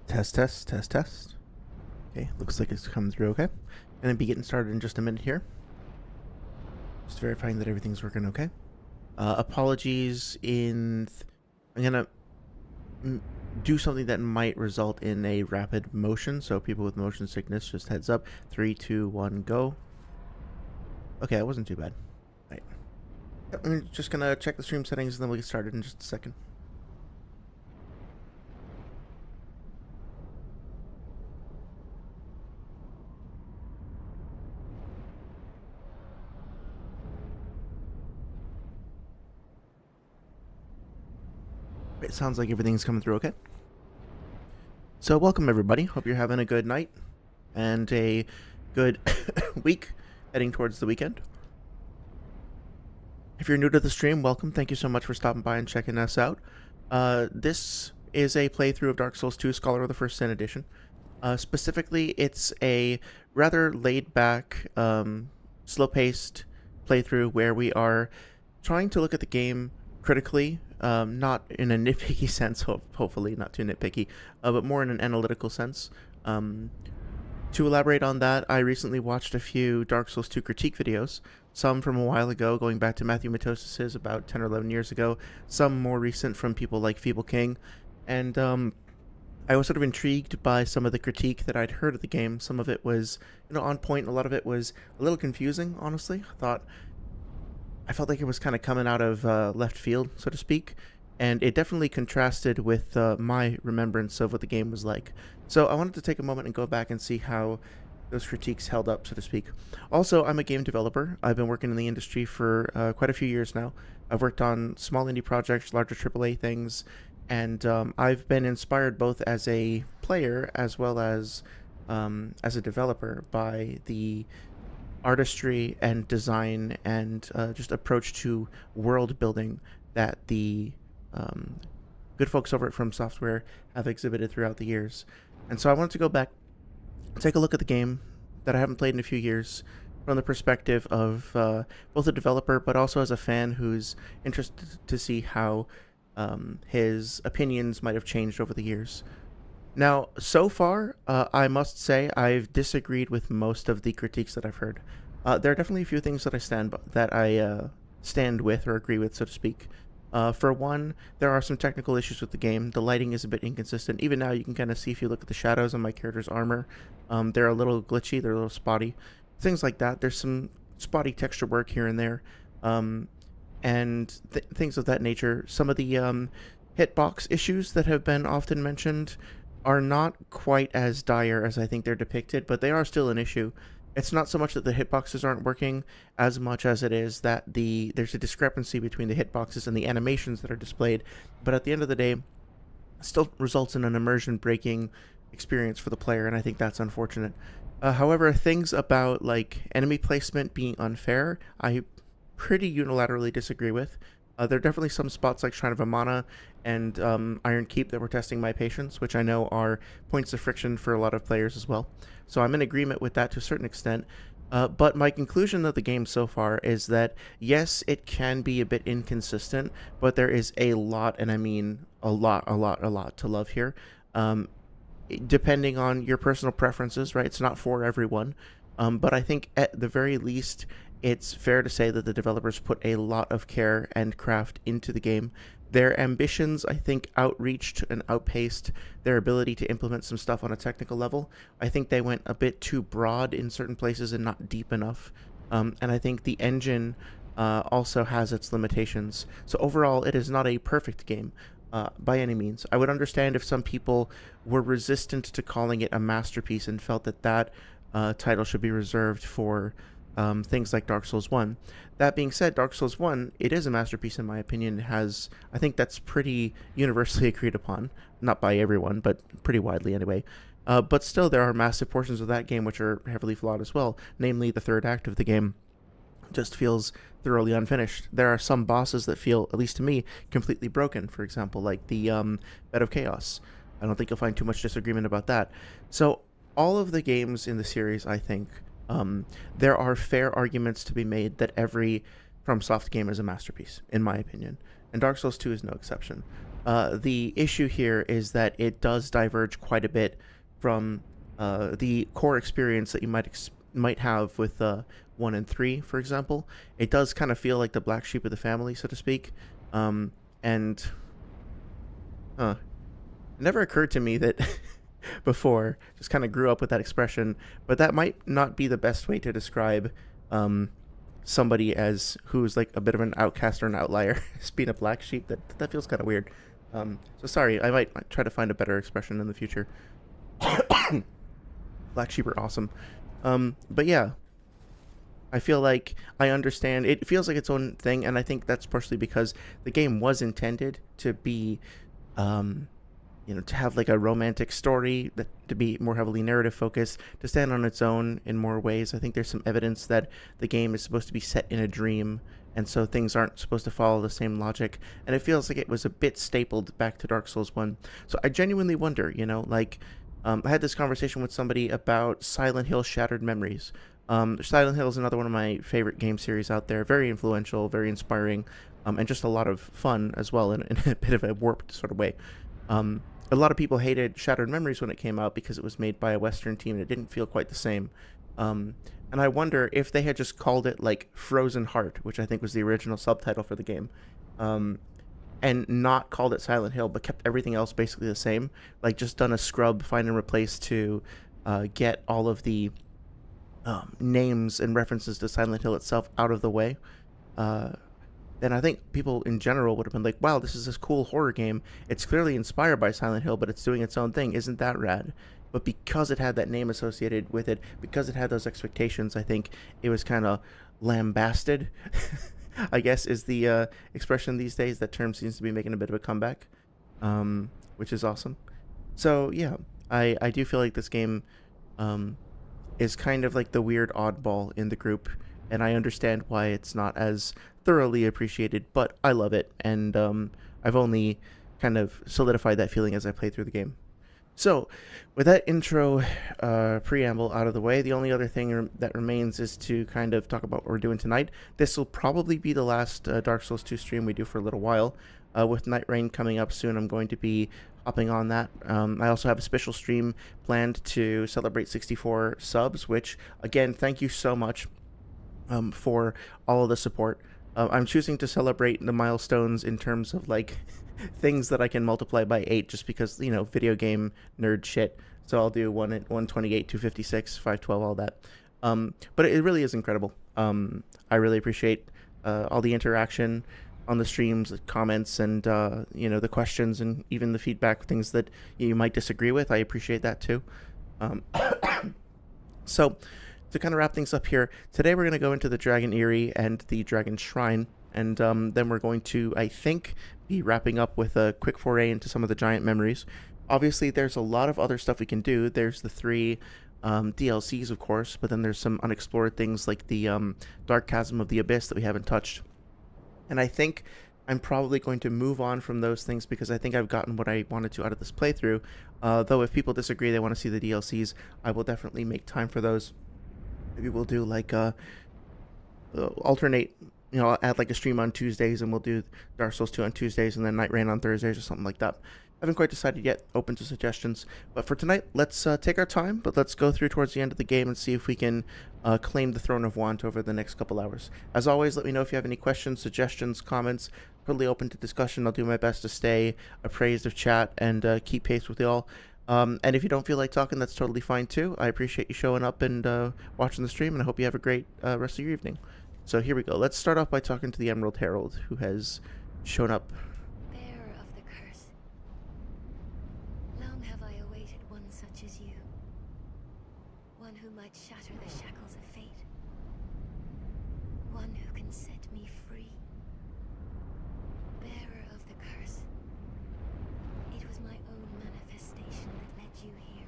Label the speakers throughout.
Speaker 1: Test, test, test, test. Okay, looks like it's coming through okay. Gonna be getting started in just a minute here. Just verifying that everything's working okay. Apologies I'm gonna do something that might result in a rapid motion, so people with motion sickness, just heads up. 3, 2, 1, go. Okay, that wasn't too bad. Right. Yep, I'm just gonna check the stream settings and then we'll get started in just a second. It sounds like everything's coming through okay. So welcome everybody. Hope you're having a good night and a good week heading towards the weekend. If you're new to the stream, welcome. Thank you so much for stopping by and checking us out. This is a playthrough of Dark Souls 2 Scholar of the First Sin Edition. Specifically, it's a rather laid-back, slow-paced playthrough where we are trying to look at the game critically, not in a nitpicky sense, hopefully not too nitpicky, but more in an analytical sense. To elaborate on that, I recently watched a few Dark Souls 2 critique videos, some from a while ago, going back to Matthew Matosis's about 10 or 11 years ago, some more recent from people like Feeble King, and I was sort of intrigued by some of the critique that I'd heard of the game. Some of it was, on point. A lot of it was a little confusing, honestly. I felt like it was kind of coming out of left field, so to speak, and it definitely contrasted with my remembrance of what the game was like. So I wanted to take a moment and go back and see how those critiques held up, so to speak. Also, I'm a game developer. I've been working in the industry for quite a few years now. I've worked on small indie projects, larger AAA things, and I've been inspired both as a player as well as a developer by the artistry and design and just approach to world building that the good folks over at From Software have exhibited throughout the years. And so I wanted to go back, take a look at the game that I haven't played in a few years from the perspective of both a developer but also as a fan who's interested to see how his opinions might have changed over the years. Now, so far, I must say I've disagreed with most of the critiques that I've heard. There are definitely a few things that I stand with or agree with, so to speak. For one, there are some technical issues with the game. The lighting is a bit inconsistent. Even now, you can kind of see if you look at the shadows on my character's armor. They're a little glitchy. They're a little spotty. Things like that. There's some spotty texture work here and there. And things of that nature. Some of the hitbox issues that have been often mentioned are not quite as dire as I think they're depicted, but they are still an issue. It's not so much that the hitboxes aren't working as much as it is that there's a discrepancy between the hitboxes and the animations that are displayed, but at the end of the day, it still results in an immersion-breaking experience for the player, and I think that's unfortunate. However, things about like enemy placement being unfair, I pretty unilaterally disagree with. There are definitely some spots like Shrine of Amana and Iron Keep that were testing my patience, which I know are points of friction for a lot of players as well. So I'm in agreement with that to a certain extent. But my conclusion of the game so far is that, yes, it can be a bit inconsistent, but there is a lot, and I mean a lot to love here. Depending on your personal preferences, right? It's not for everyone. But I think at the very least, it's fair to say that the developers put a lot of care and craft into the game. Their ambitions, I think, outreached and outpaced their ability to implement some stuff on a technical level. I think they went a bit too broad in certain places and not deep enough. And I think the engine also has its limitations. So overall, it is not a perfect game by any means. I would understand if some people were resistant to calling it a masterpiece and felt that title should be reserved for things like Dark Souls 1. That being said, Dark Souls 1, it is a masterpiece in my opinion. I think that's pretty universally agreed upon. Not by everyone, but pretty widely anyway. But still, there are massive portions of that game which are heavily flawed as well. Namely, the third act of the game just feels thoroughly unfinished. There are some bosses that feel, at least to me, completely broken. For example, like the Bed of Chaos. I don't think you'll find too much disagreement about that. So all of the games in the series, I think, there are fair arguments to be made that every FromSoft game is a masterpiece, in my opinion, and Dark Souls 2 is no exception. The issue here is that it does diverge quite a bit from the core experience that you might have with 1 and 3, for example. It does kind of feel like the black sheep of the family, so to speak. And it never occurred to me that before, just kind of grew up with that expression, but that might not be the best way to describe somebody as who's like a bit of an outcast or an outlier as being a black sheep. That feels kind of weird. So sorry, I might try to find a better expression in the future. Black sheep are awesome. But yeah, I feel like I understand. It feels like its own thing, and I think that's partially because the game was intended to be, to have like a romantic story, that to be more heavily narrative focused, to stand on its own in more ways. I think there's some evidence that the game is supposed to be set in a dream, and so things aren't supposed to follow the same logic, and it feels like it was a bit stapled back to Dark Souls 1. So I genuinely wonder, I had this conversation with somebody about Silent Hill Shattered Memories. Silent Hill is another one of my favorite game series out there. Very influential, very inspiring, and just a lot of fun as well in a bit of a warped sort of way. A lot of people hated Shattered Memories when it came out because it was made by a Western team and it didn't feel quite the same. And I wonder if they had just called it like Frozen Heart, which I think was the original subtitle for the game, and not called it Silent Hill, but kept everything else basically the same, like just done a scrub, find and replace to get all of the names and references to Silent Hill itself out of the way, then I think people in general would have been like, wow, this is this cool horror game. It's clearly inspired by Silent Hill, but it's doing its own thing. Isn't that rad? But because it had that name associated with it, because it had those expectations, I think it was kind of lambasted, I guess is the expression these days. That term seems to be making a bit of a comeback, which is awesome. So yeah, I do feel like this game is kind of like the weird oddball in the group, and I understand why it's not as thoroughly appreciated, but I love it, and I've only kind of solidified that feeling as I play through the game. So, with that intro preamble out of the way, the only other thing that remains is to kind of talk about what we're doing tonight. This will probably be the last Dark Souls 2 stream we do for a little while. With Night Rain coming up soon, I'm going to be hopping on that. I also have a special stream planned to celebrate 64 subs, which, again, thank you so much for all of the support. I'm choosing to celebrate the milestones in terms of, like, things that I can multiply by 8 just because, video game nerd shit. So I'll do 128, 256, 512, all that. But it really is incredible. I really appreciate all the interaction on the streams, the comments, and the questions, and even the feedback, things that you might disagree with. I appreciate that too. So to kind of wrap things up here, today we're going to go into the Dragon Aerie and the Dragon Shrine, and then we're going to, I think, be wrapping up with a quick foray into some of the giant memories. Obviously, there's a lot of other stuff we can do. There's the 3 DLCs, of course, but then there's some unexplored things like the Dark Chasm of the Abyss that we haven't touched. And I think I'm probably going to move on from those things because I think I've gotten what I wanted to out of this playthrough. Though if people disagree, they want to see the DLCs, I will definitely make time for those. Maybe we'll do like alternate, I'll add like a stream on Tuesdays and we'll do Dark Souls 2 on Tuesdays and then Night Rain on Thursdays or something like that. I haven't quite decided yet, open to suggestions. But for tonight, let's take our time, but let's go through towards the end of the game and see if we can claim the Throne of Want over the next couple hours. As always, let me know if you have any questions, suggestions, comments. Totally open to discussion. I'll do my best to stay appraised of chat and keep pace with y'all. And if you don't feel like talking, that's totally fine too. I appreciate you showing up and watching the stream, and I hope you have a great rest of your evening. So here we go. Let's start off by talking to the Emerald Herald, who has shown up.
Speaker 2: Bearer of the curse, long have I awaited one such as you. One who might shatter the shackles of fate. One who can set me free. Bearer of the curse, it was my own manifestation that led you here.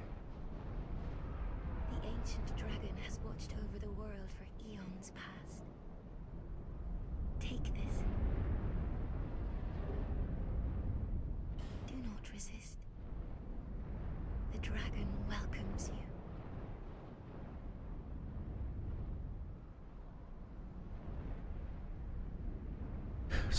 Speaker 2: The ancient dragon has watched over the world for eons past. Take this. Do not resist. The dragon welcomes you.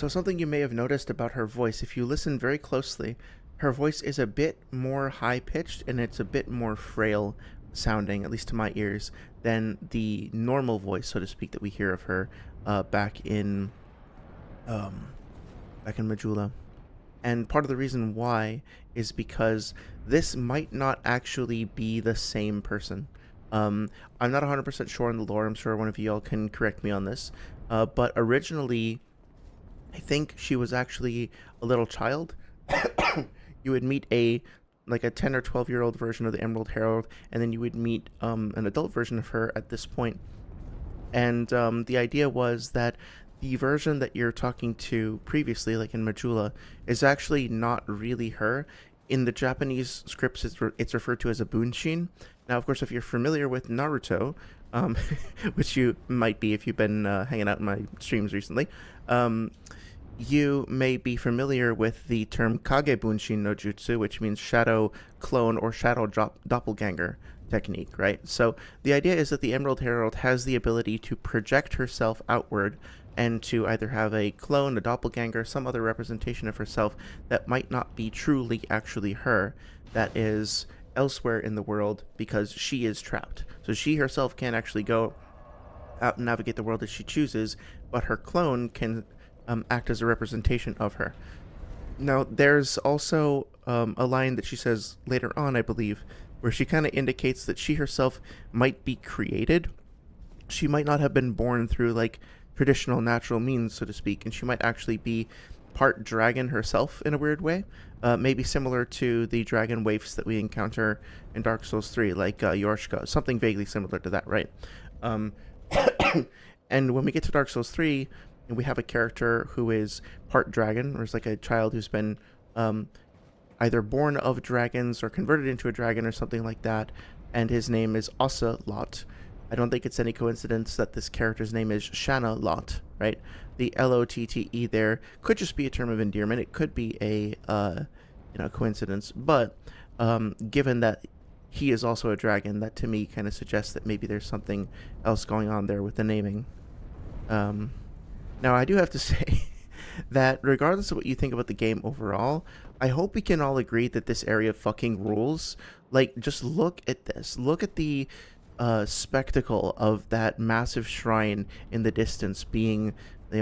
Speaker 1: So something you may have noticed about her voice, if you listen very closely, her voice is a bit more high-pitched and it's a bit more frail sounding, at least to my ears, than the normal voice, so to speak, that we hear of her back in um, back in Majula. And part of the reason why is because this might not actually be the same person. I'm not 100% sure on the lore. I'm sure one of y'all can correct me on this. But originally, I think she was actually a little child. You would meet a 10 or 12-year-old version of the Emerald Herald, and then you would meet an adult version of her at this point. And the idea was that the version that you're talking to previously, like in Majula, is actually not really her. In the Japanese scripts, it's referred to as a bunshin. Now, of course, if you're familiar with Naruto, um, which you might be if you've been hanging out in my streams recently, you may be familiar with the term Kage Bunshin no Jutsu, which means shadow clone or shadow doppelganger technique, right? So the idea is that the Emerald Herald has the ability to project herself outward and to either have a clone, a doppelganger, some other representation of herself that might not be truly actually her, that is elsewhere in the world because she is trapped. So she herself can't actually go out and navigate the world as she chooses, but her clone can act as a representation of her. Now, there's also a line that she says later on, I believe, where she kind of indicates that she herself might be created. She might not have been born through like traditional natural means, so to speak, and she might actually be part dragon herself in a weird way. Maybe similar to the dragon waifs that we encounter in Dark Souls 3, like Yorshka, something vaguely similar to that, right? Um, and when we get to Dark Souls 3, and we have a character who is part dragon, or is like a child who's been either born of dragons or converted into a dragon or something like that, and his name is Onslaught. I don't think it's any coincidence that this character's name is Shanna Lot, right? The Lotte there could just be a term of endearment. It could be a coincidence, but given that he is also a dragon, that to me kind of suggests that maybe there's something else going on there with the naming. Now, I do have to say that regardless of what you think about the game overall, I hope we can all agree that this area fucking rules. Like, just look at this. Look at the spectacle of that massive shrine in the distance being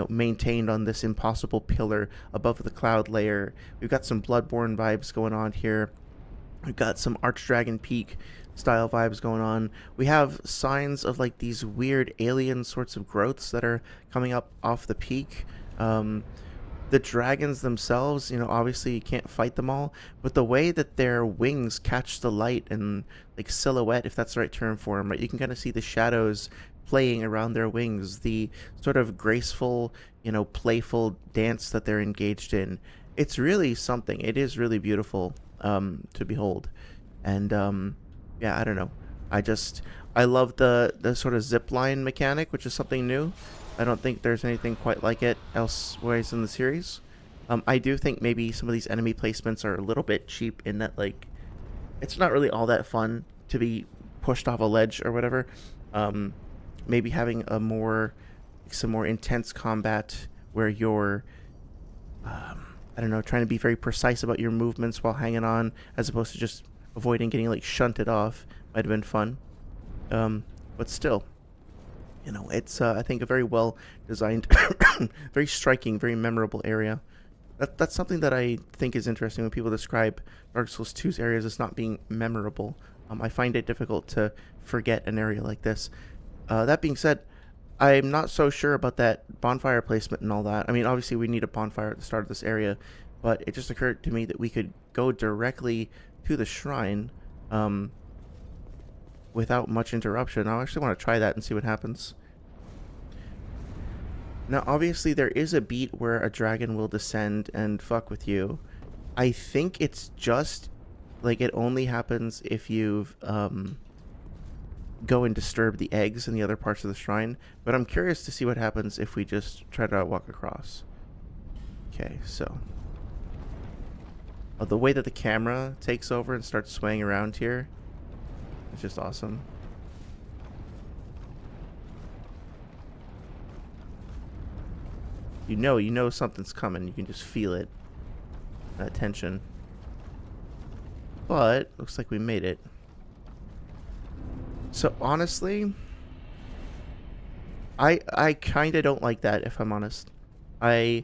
Speaker 1: maintained on this impossible pillar above the cloud layer. We've got some Bloodborne vibes going on here. We've got some Archdragon Peak style vibes going on. We have signs of like these weird alien sorts of growths that are coming up off the peak. The dragons themselves, obviously you can't fight them all, but the way that their wings catch the light and like silhouette, if that's the right term for them, right? You can kind of see the shadows playing around their wings, the sort of graceful, playful dance that they're engaged in. It's really something. It is really beautiful to behold. And yeah, I don't know. I love the sort of zip line mechanic, which is something new. I don't think there's anything quite like it elsewhere in the series. I do think maybe some of these enemy placements are a little bit cheap in that, like, it's not really all that fun to be pushed off a ledge or whatever. Maybe having some more intense combat where you're, I don't know, trying to be very precise about your movements while hanging on, as opposed to just avoiding getting like shunted off, might have been fun. But still, it's I think a very well designed, very striking, very memorable area. That's something that I think is interesting when people describe Dark Souls 2's areas as not being memorable. I find it difficult to forget an area like this. That being said, I'm not so sure about that bonfire placement and all that. I mean, obviously we need a bonfire at the start of this area, but it just occurred to me that we could go directly to the shrine without much interruption. I actually want to try that and see what happens. Now, obviously, there is a beat where a dragon will descend and fuck with you. I think it's just, like, it only happens if you've, go and disturb the eggs in the other parts of the shrine. But I'm curious to see what happens if we just try to walk across. Okay, so. The way that the camera takes over and starts swaying around here, it's just awesome. You know something's coming. You can just feel it. That tension. But looks like we made it. So honestly, I kind of don't like that, if I'm honest. I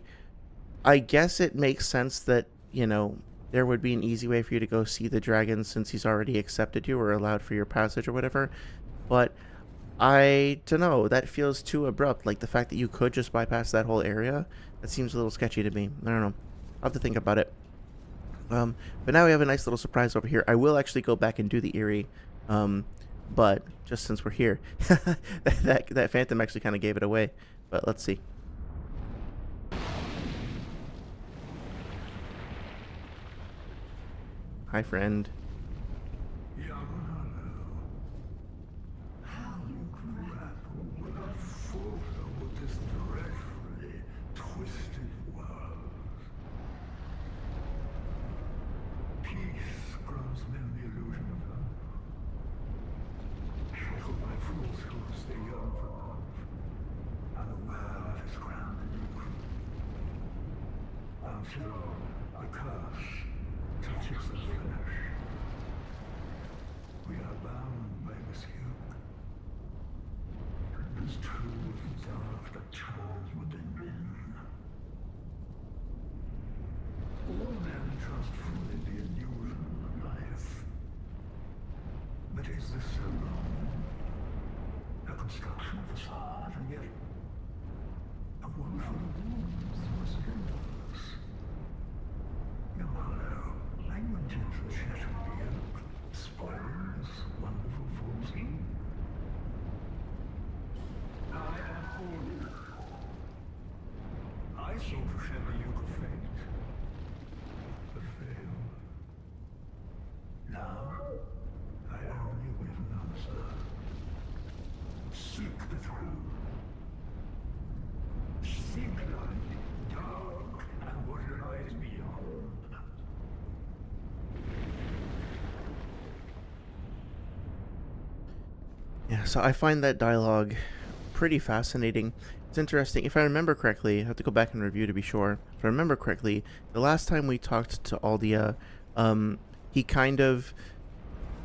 Speaker 1: guess it makes sense that, you know, there would be an easy way for you to go see the dragon since he's already accepted you or allowed for your passage or whatever. But I don't know, that feels too abrupt. Like the fact that you could just bypass that whole area, that seems a little sketchy to me. I don't know. I'll have to think about it. But now we have a nice little surprise over here. I will actually go back and do the Aerie, but just since we're here, that phantom actually kind of gave it away. But let's see. Hi, friend.
Speaker 3: Young Hollow, how you grapple without falter with this dreadfully twisted world. Peace grants men the illusion of love. Shuttled by fools who stay young for love, unaware of his grand illusion. Until the curse touches the flesh. We are bound by this yoke. This truth is dark that churns within men. All men trust fully the illusion of life. But is this so wrong? A construction facade, and yet a world full of wounds must endless. Young Hollow, are you intent to shatter the yoke, spoil this wonderful fortune? I am older. I sought to shed the yoke of fate, but failed. Now, I only wait an answer. Seek the truth. Seek light, dark, and what lies beyond.
Speaker 1: Yeah, so I find that dialogue pretty fascinating. It's interesting. If I remember correctly, I have to go back and review to be sure. If I remember correctly, the last time we talked to Aldia, he kind of,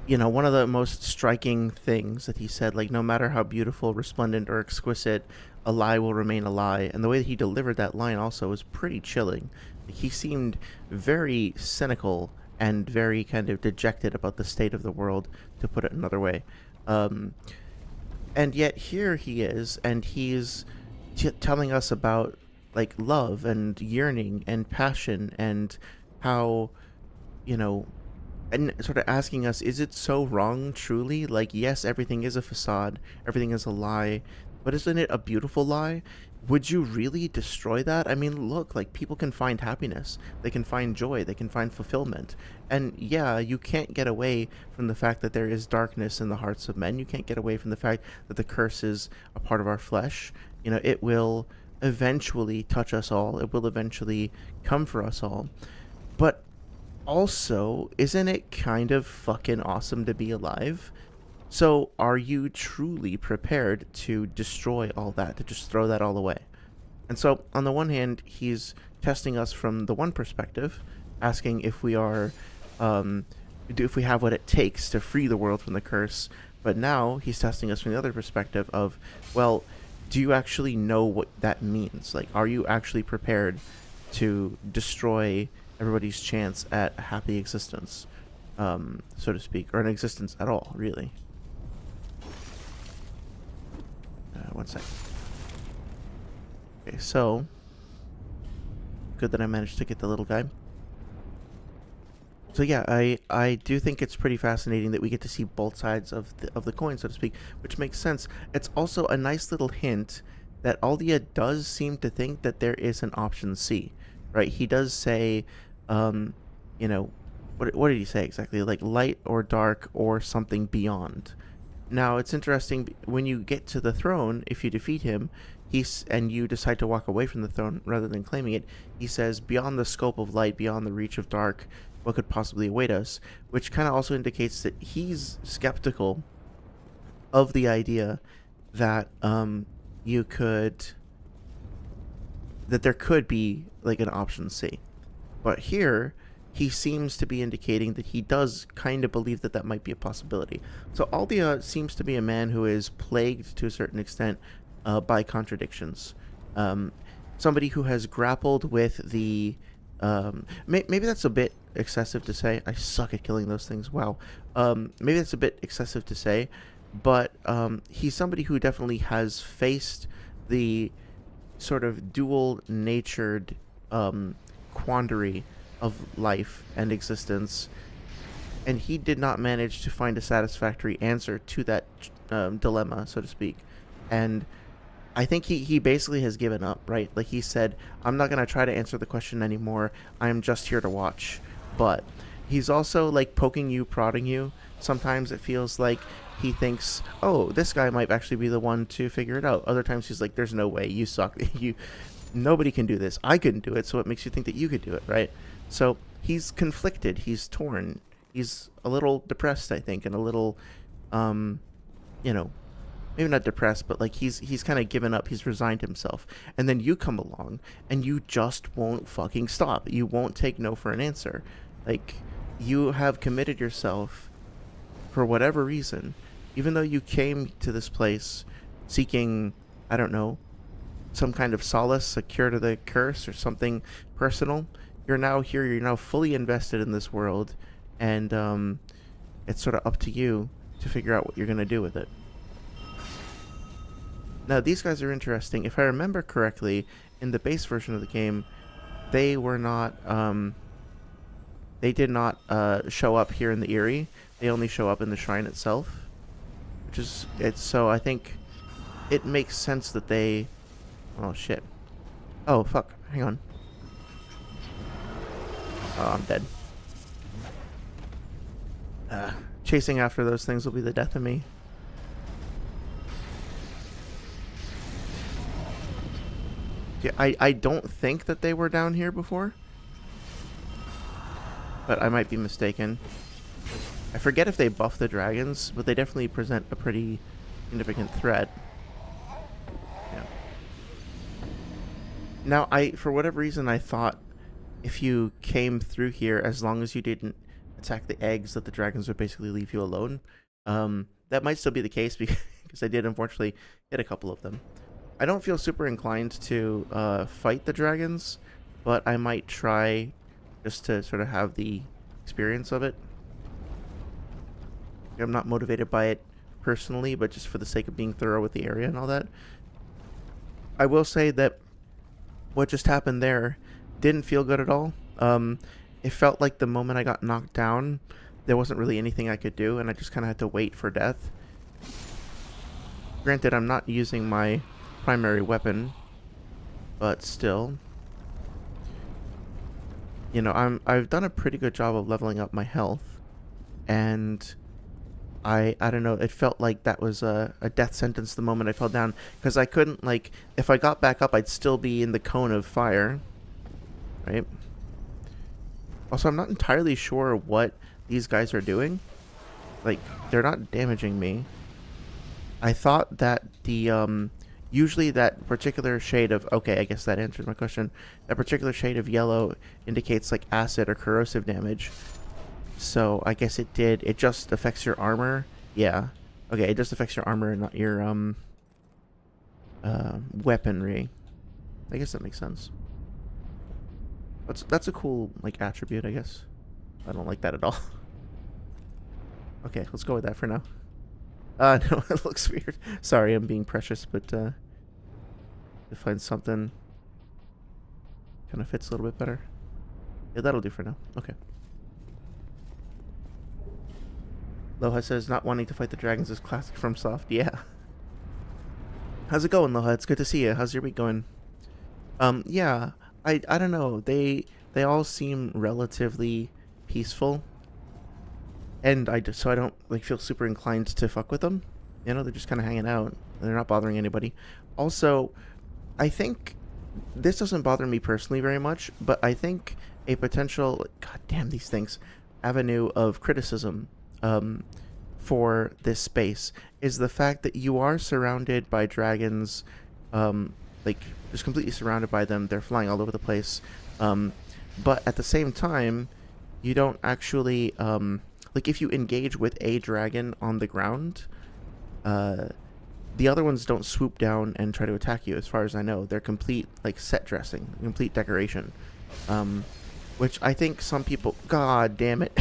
Speaker 1: you know, one of the most striking things that he said, like, no matter how beautiful, resplendent, or exquisite, a lie will remain a lie. And the way that he delivered that line also was pretty chilling. Like, he seemed very cynical and very kind of dejected about the state of the world, to put it another way. And yet here he is, and he's telling us about, like, love and yearning and passion and how, you know, and sort of asking us, is it so wrong truly? Like, yes, everything is a facade, everything is a lie, but isn't it a beautiful lie? Would you really destroy that? I mean, look, like, people can find happiness, they can find joy, they can find fulfillment. And yeah, you can't get away from the fact that there is darkness in the hearts of men. You can't get away from the fact that the curse is a part of our flesh. You know, it will eventually touch us all, it will eventually come for us all. But also, isn't it kind of fucking awesome to be alive? So, are you truly prepared to destroy all that, to just throw that all away? And so, on the one hand, he's testing us from the one perspective, asking if we are, if we have what it takes to free the world from the curse. But now he's testing us from the other perspective of, well, do you actually know what that means? Like, are you actually prepared to destroy everybody's chance at a happy existence, so to speak, or an existence at all, really? One second. Okay, so good that I managed to get the little guy. So yeah, I do think it's pretty fascinating that we get to see both sides of the coin, so to speak, which makes sense. It's also a nice little hint that Aldia does seem to think that there is an option C, right? He does say, you know, what did he say exactly? Like light or dark or something beyond. Now, it's interesting, when you get to the throne, if you defeat him, and you decide to walk away from the throne rather than claiming it, he says, beyond the scope of light, beyond the reach of dark, what could possibly await us? Which kind of also indicates that he's skeptical of the idea that you could that there could be like an option C. But here, he seems to be indicating that he does kind of believe that that might be a possibility. So Aldia seems to be a man who is plagued to a certain extent by contradictions. Somebody who has grappled with the... maybe that's a bit excessive to say. I suck at killing those things. Wow. Maybe that's a bit excessive to say. But he's somebody who definitely has faced the sort of dual-natured quandary of life and existence, and he did not manage to find a satisfactory answer to that dilemma, so to speak. And I think he basically has given up, right? Like he said, I'm not going to try to answer the question anymore. I'm just here to watch. But he's also like poking you, prodding you. Sometimes it feels like he thinks, oh, this guy might actually be the one to figure it out. Other times he's like, there's no way, you suck. Nobody can do this. I couldn't do it, so it makes you think that you could do it, right? So he's conflicted. He's torn. He's a little depressed, I think, and a little, maybe not depressed, but like he's kind of given up. He's resigned himself. And then you come along, and you just won't fucking stop. You won't take no for an answer. Like, you have committed yourself for whatever reason, even though you came to this place seeking, I don't know, some kind of solace, a cure to the curse, or something personal. You're now here. You're now fully invested in this world, and it's sort of up to you to figure out what you're going to do with it. Now, these guys are interesting. If I remember correctly, in the base version of the game, they were not, they did not show up here in the Aerie. They only show up in the shrine itself, so I think it makes sense that they, oh shit, oh fuck, hang on, oh, I'm dead. Chasing after those things will be the death of me. Yeah, I don't think that they were down here before, but I might be mistaken. I forget if they buff the dragons, but they definitely present a pretty significant threat. Yeah. Now, for whatever reason, I thought if you came through here, as long as you didn't attack the eggs, that the dragons would basically leave you alone. That might still be the case because I did unfortunately hit a couple of them. I don't feel super inclined to fight the dragons, but I might try just to sort of have the experience of it. I'm not motivated by it personally, but just for the sake of being thorough with the area and all that. I will say that what just happened there didn't feel good at all. It felt like the moment I got knocked down, there wasn't really anything I could do, and I just kind of had to wait for death. Granted, I'm not using my primary weapon, but still, you know, I've done a pretty good job of leveling up my health, and I don't know, it felt like that was a death sentence the moment I fell down, because I couldn't, like, if I got back up, I'd still be in the cone of fire, right? Also, I'm not entirely sure what these guys are doing. Like, they're not damaging me. I thought that the, usually that particular shade of, okay, I guess that answers my question. That particular shade of yellow indicates like acid or corrosive damage. So I guess it did. It just affects your armor. Yeah. Okay, it just affects your armor and not your weaponry. I guess that makes sense. That's a cool like attribute, I guess. I don't like that at all. Okay, let's go with that for now. No, it looks weird. Sorry, I'm being precious, but to find something kind of fits a little bit better. Yeah, that'll do for now. Okay. Loha says not wanting to fight the dragons is classic from Soft. Yeah. How's it going, Loha? It's good to see you. How's your week going? Yeah. I don't know. They all seem relatively peaceful. And I don't like feel super inclined to fuck with them. You know, they're just kind of hanging out. They're not bothering anybody. Also, I think this doesn't bother me personally very much, but I think a potential, god damn these things, avenue of criticism for this space is the fact that you are surrounded by dragons like just completely surrounded by them. They're flying all over the place. But at the same time, you don't actually like if you engage with a dragon on the ground, the other ones don't swoop down and try to attack you. As far as I know, they're complete like set dressing, complete decoration, which I think some people. God damn it!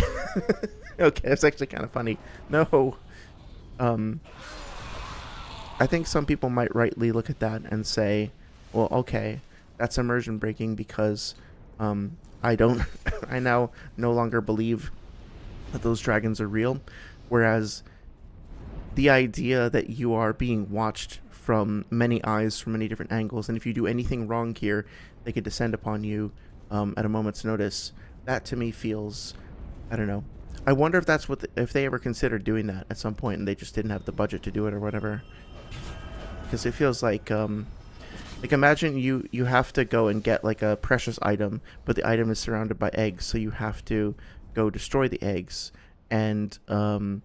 Speaker 1: Okay, that's actually kind of funny. No, I think some people might rightly look at that and say, well, okay, that's immersion breaking because I don't, I now no longer believe that those dragons are real. Whereas the idea that you are being watched from many eyes, from many different angles, and if you do anything wrong here, they could descend upon you at a moment's notice. That to me feels, I don't know. I wonder if that's what, if they ever considered doing that at some point and they just didn't have the budget to do it or whatever. Because it feels like imagine you have to go and get like a precious item, but the item is surrounded by eggs, so you have to go destroy the eggs, and in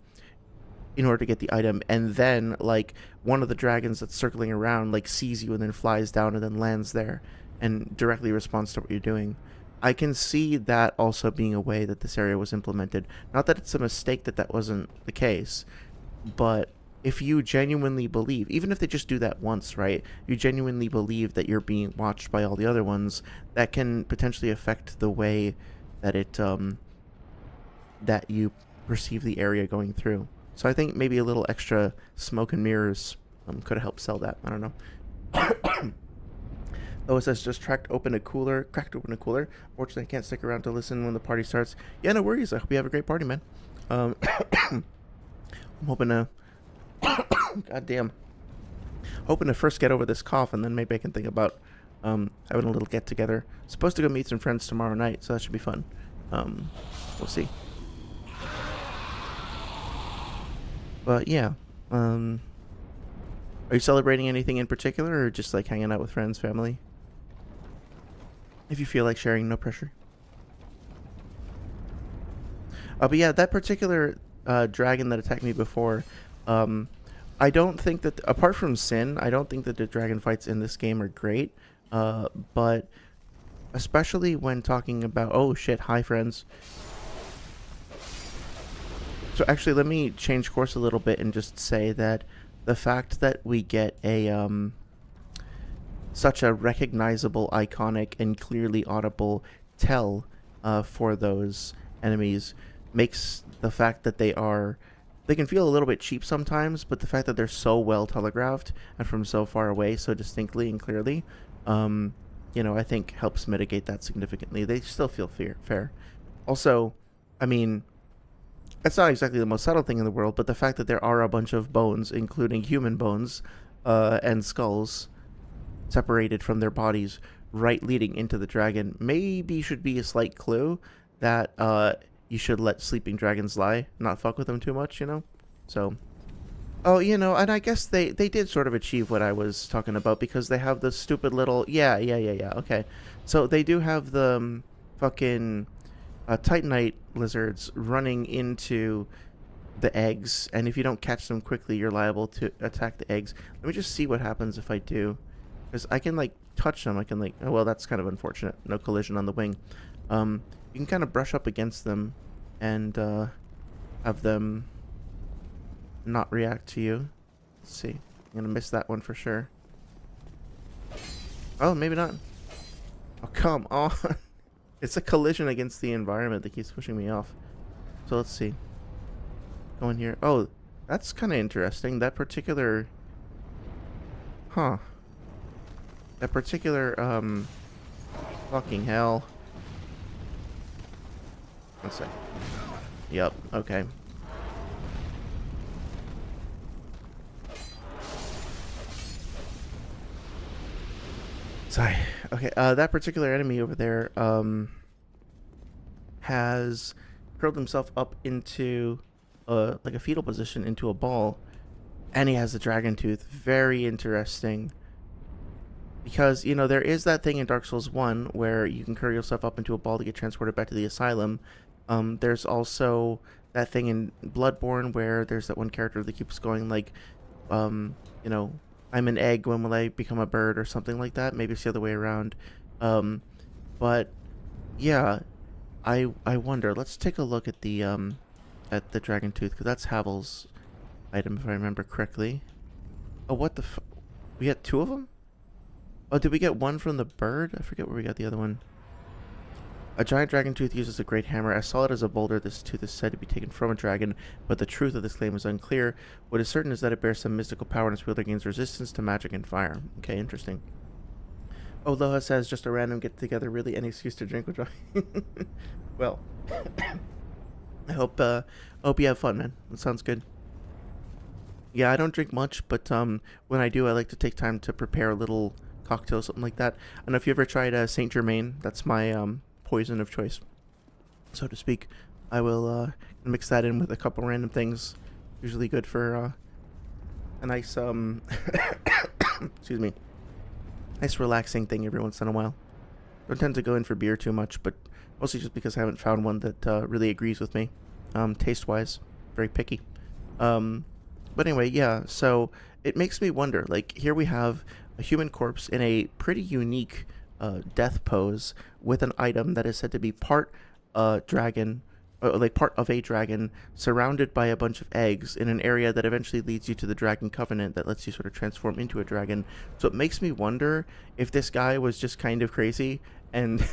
Speaker 1: order to get the item, and then like one of the dragons that's circling around like sees you and then flies down and then lands there and directly responds to what you're doing. I can see that also being a way that this area was implemented. Not that it's a mistake that that wasn't the case, but if you genuinely believe, even if they just do that once, right? You genuinely believe that you're being watched by all the other ones, that can potentially affect the way that it that you perceive the area going through. So I think maybe a little extra smoke and mirrors could have helped sell that. I don't know. Oh, it says just cracked open a cooler. Fortunately, I can't stick around to listen when the party starts. Yeah, no worries. I hope you have a great party, man. I'm hoping to. God damn. Hoping to first get over this cough, and then maybe I can think about having a little get together. Supposed to go meet some friends tomorrow night, so that should be fun. We'll see. But yeah, are you celebrating anything in particular, or just like hanging out with friends, family? If you feel like sharing, no pressure. But yeah, that particular dragon that attacked me before, I don't think that, apart from Sin, I don't think that the dragon fights in this game are great. But especially when talking about, oh shit, hi friends. So actually, let me change course a little bit and just say that the fact that we get a such a recognizable, iconic, and clearly audible tell for those enemies makes the fact that they can feel a little bit cheap sometimes, but the fact that they're so well telegraphed and from so far away so distinctly and clearly, I think helps mitigate that significantly. They still feel fair. Also, I mean, it's not exactly the most subtle thing in the world, but the fact that there are a bunch of bones, including human bones and skulls, separated from their bodies, right leading into the dragon, maybe should be a slight clue that you should let sleeping dragons lie, not fuck with them too much, So, oh, and I guess they did sort of achieve what I was talking about, because they have the stupid little, yeah, okay. So they do have the fucking Titanite lizards running into the eggs, and if you don't catch them quickly, you're liable to attack the eggs. Let me just see what happens if I do, because I can, like, touch them. I can, like, oh, well, that's kind of unfortunate. No collision on the wing. You can kind of brush up against them and have them not react to you. Let's see. I'm going to miss that one for sure. Oh, maybe not. Oh, come on. It's a collision against the environment that keeps pushing me off. So let's see. Go in here. Oh, that's kind of interesting. That particular... Huh. That particular, fucking hell. Let's see. Yep, okay. Sorry. Okay, that particular enemy over there, has curled himself up into, like a fetal position, into a ball. And he has a dragon tooth. Very interesting. Because, there is that thing in Dark Souls 1 where you can curl yourself up into a ball to get transported back to the asylum. There's also that thing in Bloodborne where there's that one character that keeps going, like, I'm an egg, when will I become a bird, or something like that. Maybe it's the other way around. But yeah, I wonder. Let's take a look at the dragon tooth, because that's Havel's item, if I remember correctly. Oh, what the we got 2 of them? Oh, did we get one from the bird? I forget where we got the other one. A giant dragon tooth uses a great hammer. As solid as a boulder, this tooth is said to be taken from a dragon, but the truth of this claim is unclear. What is certain is that it bears some mystical power, and its wielder gains resistance to magic and fire. Okay, interesting. Oh, Loha says, just a random get-together, really any excuse to drink with Well, I hope you have fun, man. That sounds good. Yeah, I don't drink much, but when I do, I like to take time to prepare a little cocktail, something like that. I don't know if you ever tried Saint Germain. That's my poison of choice, so to speak. I will mix that in with a couple random things. Usually good for a nice excuse me, nice relaxing thing every once in a while. Don't tend to go in for beer too much, but mostly just because I haven't found one that really agrees with me, taste wise. Very picky. But anyway, yeah, so it makes me wonder, like, here we have a human corpse in a pretty unique death pose with an item that is said to be part dragon, like part of a dragon, surrounded by a bunch of eggs in an area that eventually leads you to the dragon covenant that lets you sort of transform into a dragon. So it makes me wonder if this guy was just kind of crazy and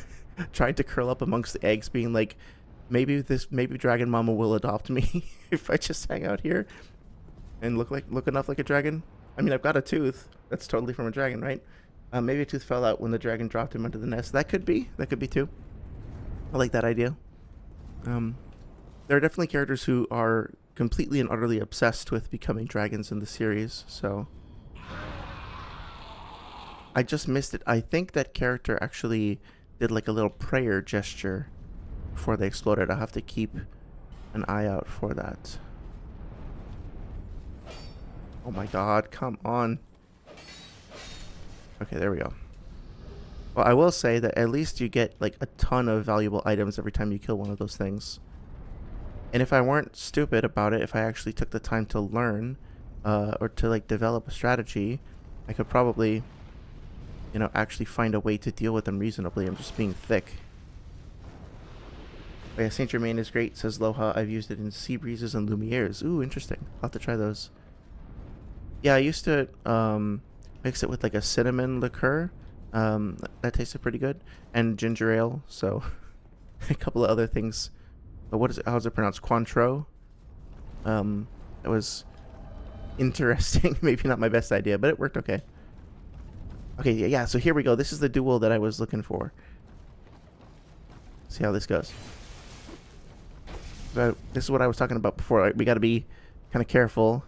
Speaker 1: tried to curl up amongst the eggs, being like, maybe dragon mama will adopt me if I just hang out here and look enough like a dragon. I mean, I've got a tooth that's totally from a dragon, right? Maybe a tooth fell out when the dragon dropped him into the nest. That could be too. I like that idea. There are definitely characters who are completely and utterly obsessed with becoming dragons in the series, so I just missed it. I think that character actually did like a little prayer gesture before they exploded. I'll have to keep an eye out for that. Oh my god, come on. Okay, there we go. Well, I will say that at least you get like a ton of valuable items every time you kill one of those things. And if I weren't stupid about it, if I actually took the time to learn or to like develop a strategy, I could probably, you know, actually find a way to deal with them reasonably. I'm just being thick. Oh yeah, Saint Germain is great, says Loha. I've used it in Sea Breezes and Lumieres. Ooh, interesting. I'll have to try those. Yeah, I used to mix it with like a cinnamon liqueur. That tasted pretty good. And ginger ale, so a couple of other things. But what is it? How is it pronounced? Cointreau. It was interesting. Maybe not my best idea, but it worked okay. Okay, yeah, so here we go. This is the duel that I was looking for. See how this goes. So this is what I was talking about before. Like, we got to be kind of careful.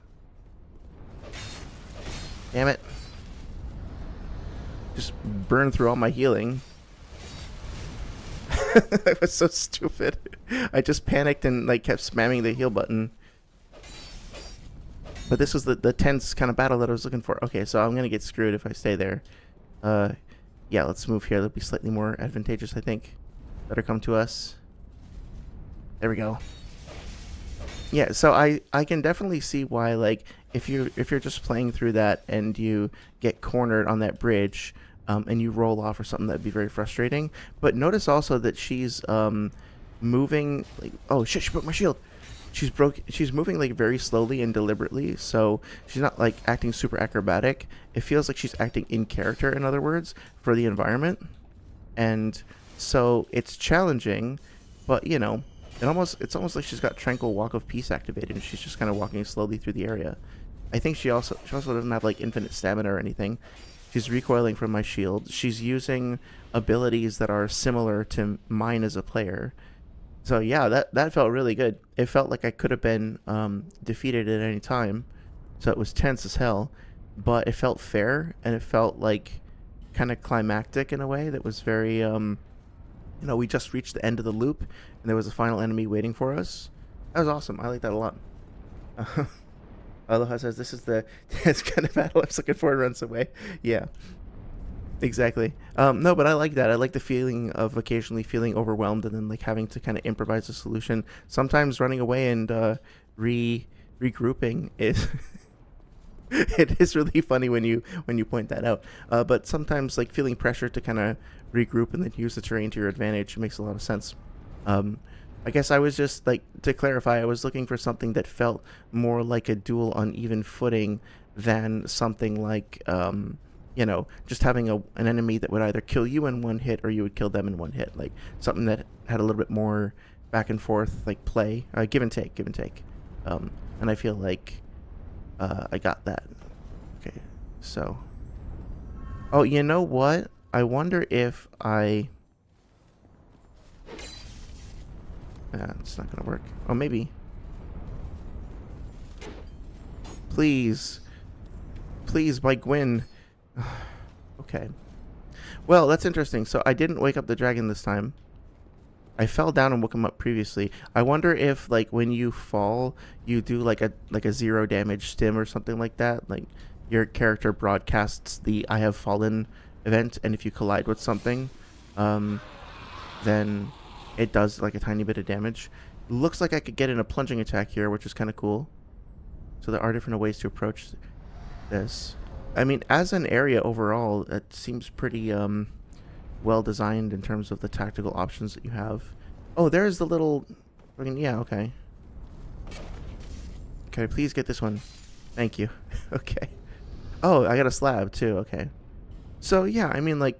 Speaker 1: Damn it. Just burned through all my healing. That was so stupid. I just panicked and like kept spamming the heal button. But this was the tense kind of battle that I was looking for. Okay, so I'm going to get screwed if I stay there. Yeah, let's move here. That'll be slightly more advantageous, I think. Better come to us. There we go. Yeah, so I can definitely see why, like, if you're just playing through that and you get cornered on that bridge, and you roll off or something, that'd be very frustrating. But notice also that she's moving like, oh shit, she broke my shield. She's moving like very slowly and deliberately, so she's not like acting super acrobatic. It feels like she's acting in character, in other words, for the environment. And so it's challenging, but you know, it's almost like she's got Tranquil Walk of Peace activated, and she's just kind of walking slowly through the area. I think she also doesn't have like infinite stamina or anything. She's recoiling from my shield. She's using abilities that are similar to mine as a player. So yeah, that felt really good. It felt like I could have been defeated at any time. So it was tense as hell, but it felt fair, and it felt like kind of climactic in a way that was very you know, we just reached the end of the loop, and there was a final enemy waiting for us. That was awesome. I like that a lot. Aloha says, this is the kind of battle I was looking for, runs away. Yeah, exactly. No, but I like that. I like the feeling of occasionally feeling overwhelmed and then like having to kind of improvise a solution. Sometimes running away and regrouping is It is really funny when you point that out. But sometimes like feeling pressure to kind of regroup and then use the terrain to your advantage makes a lot of sense. Um, I guess I was just like, to clarify, I was looking for something that felt more like a duel on even footing than something like, just having an enemy that would either kill you in one hit or you would kill them in one hit. Like something that had a little bit more back and forth, like play, give and take, give and take. And I feel like I got that. Okay, so. Oh, you know what? I wonder if I. It's not gonna work. Oh, maybe. Please. Please, by Gwyn. Okay. Well, that's interesting. So I didn't wake up the dragon this time. I fell down and woke him up previously. I wonder if, like, when you fall, you do like a 0 damage stim or something like that. Like, your character broadcasts the "I have fallen" event, and if you collide with something, then it does like a tiny bit of damage. Looks like I could get in a plunging attack here, which is kind of cool. So there are different ways to approach this. I mean, as an area overall, it seems pretty well designed in terms of the tactical options that you have. Oh, there's the little. Yeah, okay. Okay, please get this one. Thank you. Okay. Oh, I got a slab too. Okay. So yeah, I mean, like,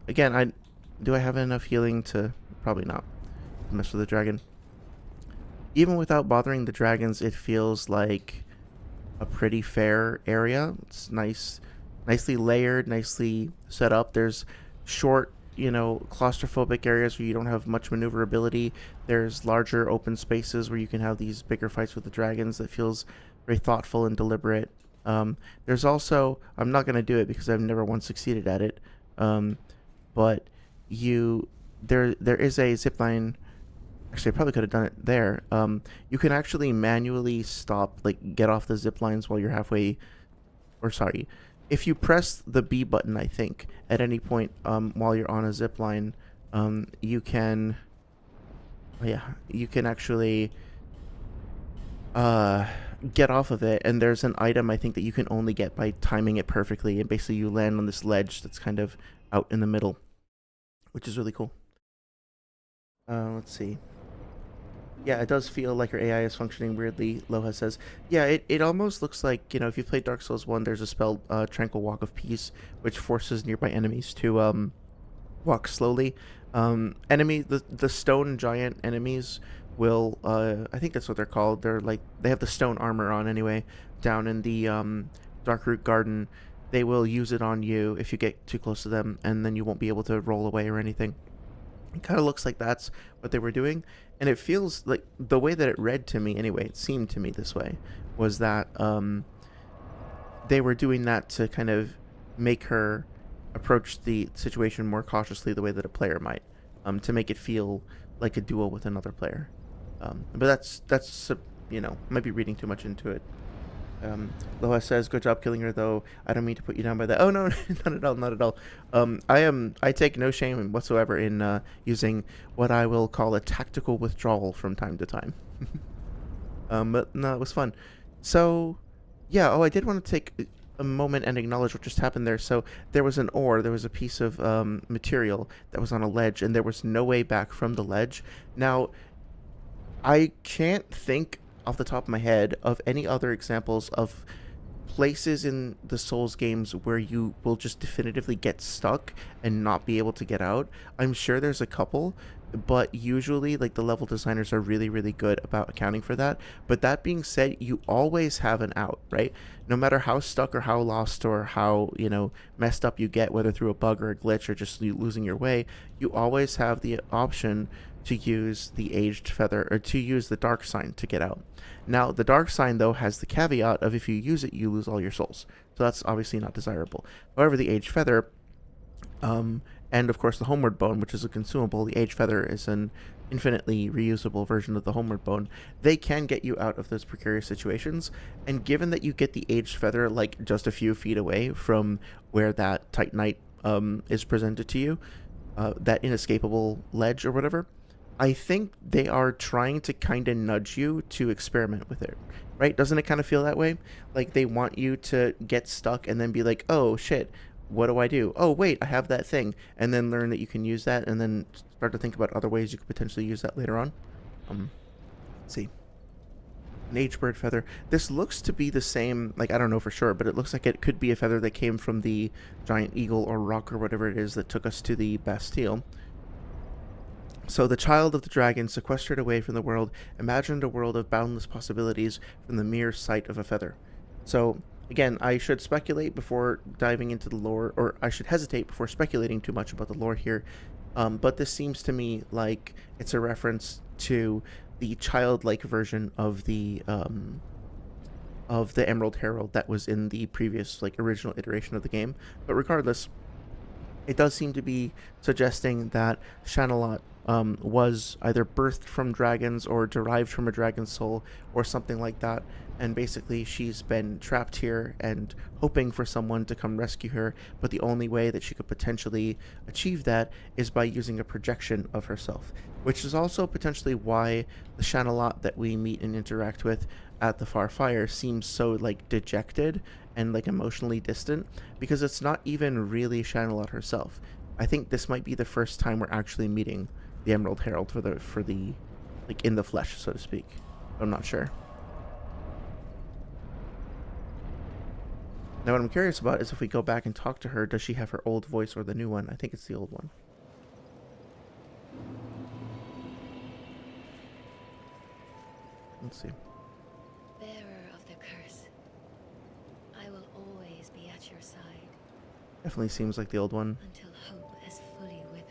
Speaker 1: again, do I have enough healing to? Probably not. Mess with the dragon. Even without bothering the dragons, it feels like a pretty fair area. It's nicely layered, nicely set up. There's short, claustrophobic areas where you don't have much maneuverability. There's larger open spaces where you can have these bigger fights with the dragons that feels very thoughtful and deliberate. There's also, I'm not going to do it because I've never once succeeded at it, but there is a zipline. Actually, I probably could have done it there. You can actually manually stop, like, get off the zip lines while you're halfway, or sorry, if you press the B button, I think, at any point while you're on a zip line, you can actually get off of it, and there's an item I think that you can only get by timing it perfectly, and basically you land on this ledge that's kind of out in the middle, which is really cool. Let's see. Yeah, it does feel like your AI is functioning weirdly, Loha says. Yeah, it almost looks like, if you played Dark Souls 1, there's a spell, Tranquil Walk of Peace, which forces nearby enemies to walk slowly. The stone giant enemies will, I think that's what they're called. They have the stone armor on anyway, down in the Darkroot Garden. They will use it on you if you get too close to them, and then you won't be able to roll away or anything. It kind of looks like that's what they were doing, and it feels like, the way that it read to me anyway, it seemed to me this way, was that they were doing that to kind of make her approach the situation more cautiously, the way that a player might, to make it feel like a duel with another player. But that's might be reading too much into it. Loa says, "Good job killing her, though. I don't mean to put you down by that." Oh no, not at all, not at all. I take no shame whatsoever in using what I will call a tactical withdrawal from time to time. But no, it was fun. So, yeah. Oh, I did want to take a moment and acknowledge what just happened there. So there was an ore, there was a piece of material that was on a ledge, and there was no way back from the ledge. Now, I can't think off the top of my head of any other examples of places in the Souls games where you will just definitively get stuck and not be able to get out. I'm sure there's a couple, but usually, like, the level designers are really, really good about accounting for that. But that being said, you always have an out, right? No matter how stuck or how lost or how, messed up you get, whether through a bug or a glitch or just losing your way, you always have the option to use the aged feather, or to use the dark sign to get out. Now, the dark sign, though, has the caveat of if you use it, you lose all your souls. So that's obviously not desirable. However, the aged feather, and of course the homeward bone, which is a consumable, the aged feather is an infinitely reusable version of the homeward bone. They can get you out of those precarious situations, and given that you get the aged feather like just a few feet away from where that titanite is presented to you, that inescapable ledge or whatever, I think they are trying to kind of nudge you to experiment with it, right? Doesn't it kind of feel that way? Like they want you to get stuck and then be like, oh shit, what do I do? Oh wait, I have that thing, and then learn that you can use that, and then start to think about other ways you could potentially use that later on. Let's see. An H-bird feather. This looks to be the same, like I don't know for sure, but it looks like it could be a feather that came from the giant eagle or rock or whatever it is that took us to the Bastille. So the child of the dragon, sequestered away from the world, imagined a world of boundless possibilities from the mere sight of a feather. So again, I should speculate before diving into the lore, or I should hesitate before speculating too much about the lore here. But this seems to me like it's a reference to the childlike version of the Emerald Herald that was in the previous, like, original iteration of the game. But regardless, it does seem to be suggesting that Shanalot was either birthed from dragons or derived from a dragon's soul or something like that, and basically she's been trapped here and hoping for someone to come rescue her, but the only way that she could potentially achieve that is by using a projection of herself, which is also potentially why the Shanalot that we meet and interact with at the Far Fire seems so, like, dejected and, like, emotionally distant, because it's not even really Shanalot herself. I think this might be the first time we're actually meeting the Emerald Herald for the like, in the flesh, so to speak. I'm not sure. Now what I'm curious about is if we go back and talk to her, does she have her old voice or the new one? I think it's the old one. Let's see.
Speaker 2: Bearer of the curse, I will always be at your side
Speaker 1: Definitely seems like the old one.
Speaker 2: until hope has fully withered.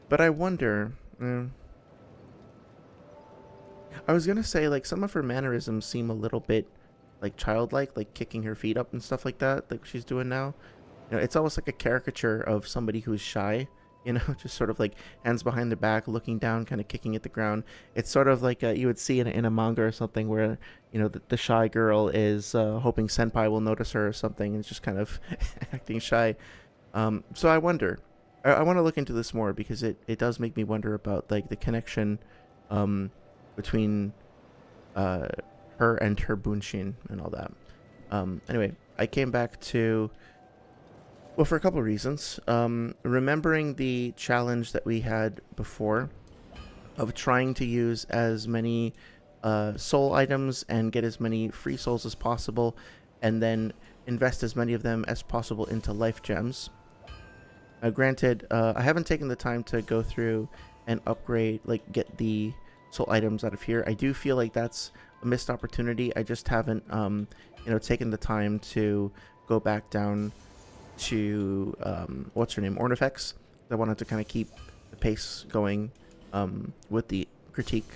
Speaker 1: But I wonder... I was gonna say, like, some of her mannerisms seem a little bit, like, childlike, like kicking her feet up and stuff like that, like she's doing now. You know, it's almost like a caricature of somebody who's shy, you know, just sort of like hands behind their back, looking down, kind of kicking at the ground. It's sort of like you would see in a manga or something where, you know, the shy girl is hoping senpai will notice her or something, and just kind of acting shy. So I wonder. I want to look into this more, because it does make me wonder about, like, the connection between her and her bunshin and all that. Anyway, I came back to, well, for a couple of reasons. Remembering the challenge that we had before of trying to use as many soul items and get as many free souls as possible, and then invest as many of them as possible into life gems. Granted, I haven't taken the time to go through and upgrade, like, get the soul items out of here. I do feel like that's a missed opportunity. I just haven't, taken the time to go back down to, what's her name, Ornifex. I wanted to kind of keep the pace going with the critique.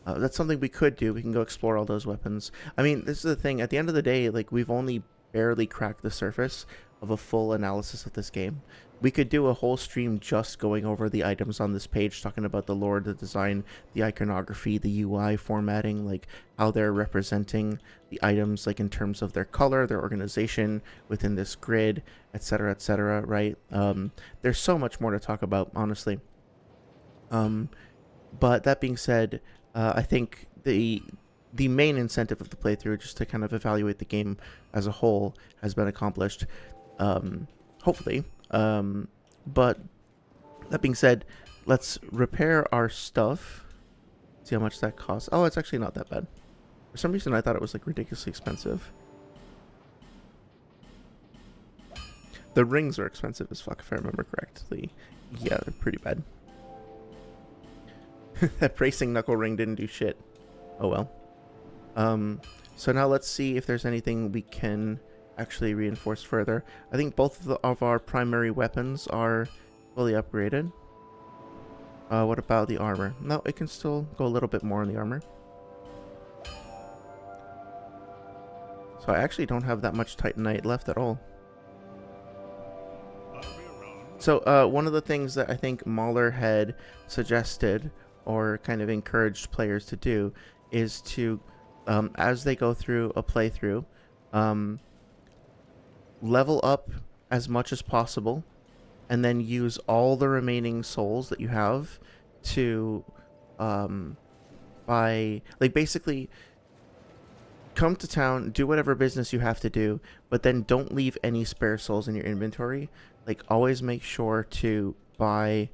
Speaker 1: That's something we could do. We can go explore all those weapons. I mean, this is the thing. At the end of the day, like, we've only barely cracked the surface of a full analysis of this game. We could do a whole stream just going over the items on this page, talking about the lore, the design, the iconography, the UI formatting, like how they're representing the items, like in terms of their color, their organization within this grid, etc., right? There's so much more to talk about, honestly. But that being said, I think the main incentive of the playthrough, just to kind of evaluate the game as a whole, has been accomplished. Hopefully. But that being said, let's repair our stuff. See how much that costs. Oh, it's actually not that bad. For some reason, I thought it was, like, ridiculously expensive. The rings are expensive as fuck, if I remember correctly. Yeah, they're pretty bad. That bracing knuckle ring didn't do shit. Oh well. So now let's see if there's anything we can actually reinforce further. I think both of our primary weapons are fully upgraded. What about the armor? No, it can still go a little bit more on the armor. So I actually don't have that much Titanite left at all. So one of the things that I think Mahler had suggested, or kind of encouraged players to do, is to, as they go through a playthrough, level up as much as possible, and then use all the remaining souls that you have to buy, like, basically come to town, do whatever business you have to do, but then don't leave any spare souls in your inventory. Like, always make sure to buy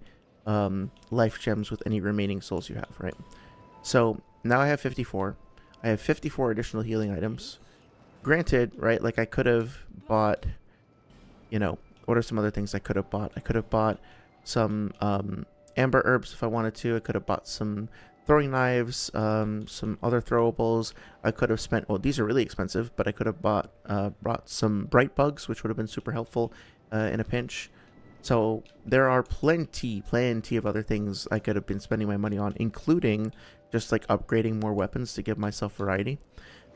Speaker 1: life gems with any remaining souls you have, right? So now I have 54. I have 54 additional healing items. Granted, right, like I could have bought, you know, what are some other things I could have bought? I could have bought some amber herbs if I wanted to. I could have bought some throwing knives, some other throwables. I could have spent, well, these are really expensive, but I could have bought brought some bright bugs, which would have been super helpful in a pinch. So there are plenty of other things I could have been spending my money on, including just like upgrading more weapons to give myself variety.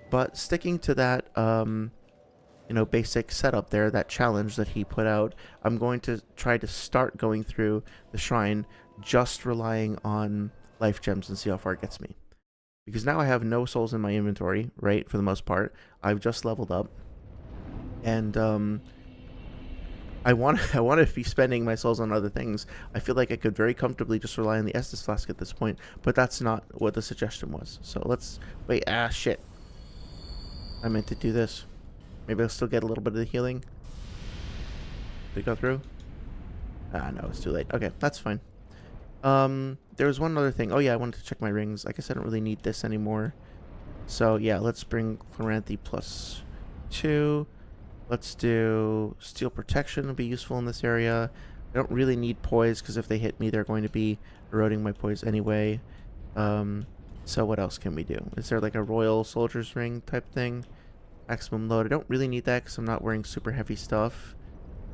Speaker 1: But sticking to that, you know, basic setup there, that challenge that he put out, I'm going to try to start going through the shrine just relying on life gems and see how far it gets me. Because now I have no souls in my inventory, right, for the most part. I've just leveled up. And I want to be spending my souls on other things. I feel like I could very comfortably just rely on the Estus Flask at this point, but that's not what the suggestion was. So let's wait. Ah, shit. I meant to do this. Maybe I'll still get a little bit of the healing. Did it go through? Ah, no, it's too late. Okay, that's fine. There was one other thing. Oh yeah, I wanted to check my rings. I guess I don't really need this anymore. So yeah, let's bring Chloranthy +2. Let's do Steel Protection. It'll be useful in this area. I don't really need poise because if they hit me, they're going to be eroding my poise anyway. So what else can we do? Is there like a Royal Soldier's Ring type thing? Maximum load. I don't really need that because I'm not wearing super heavy stuff.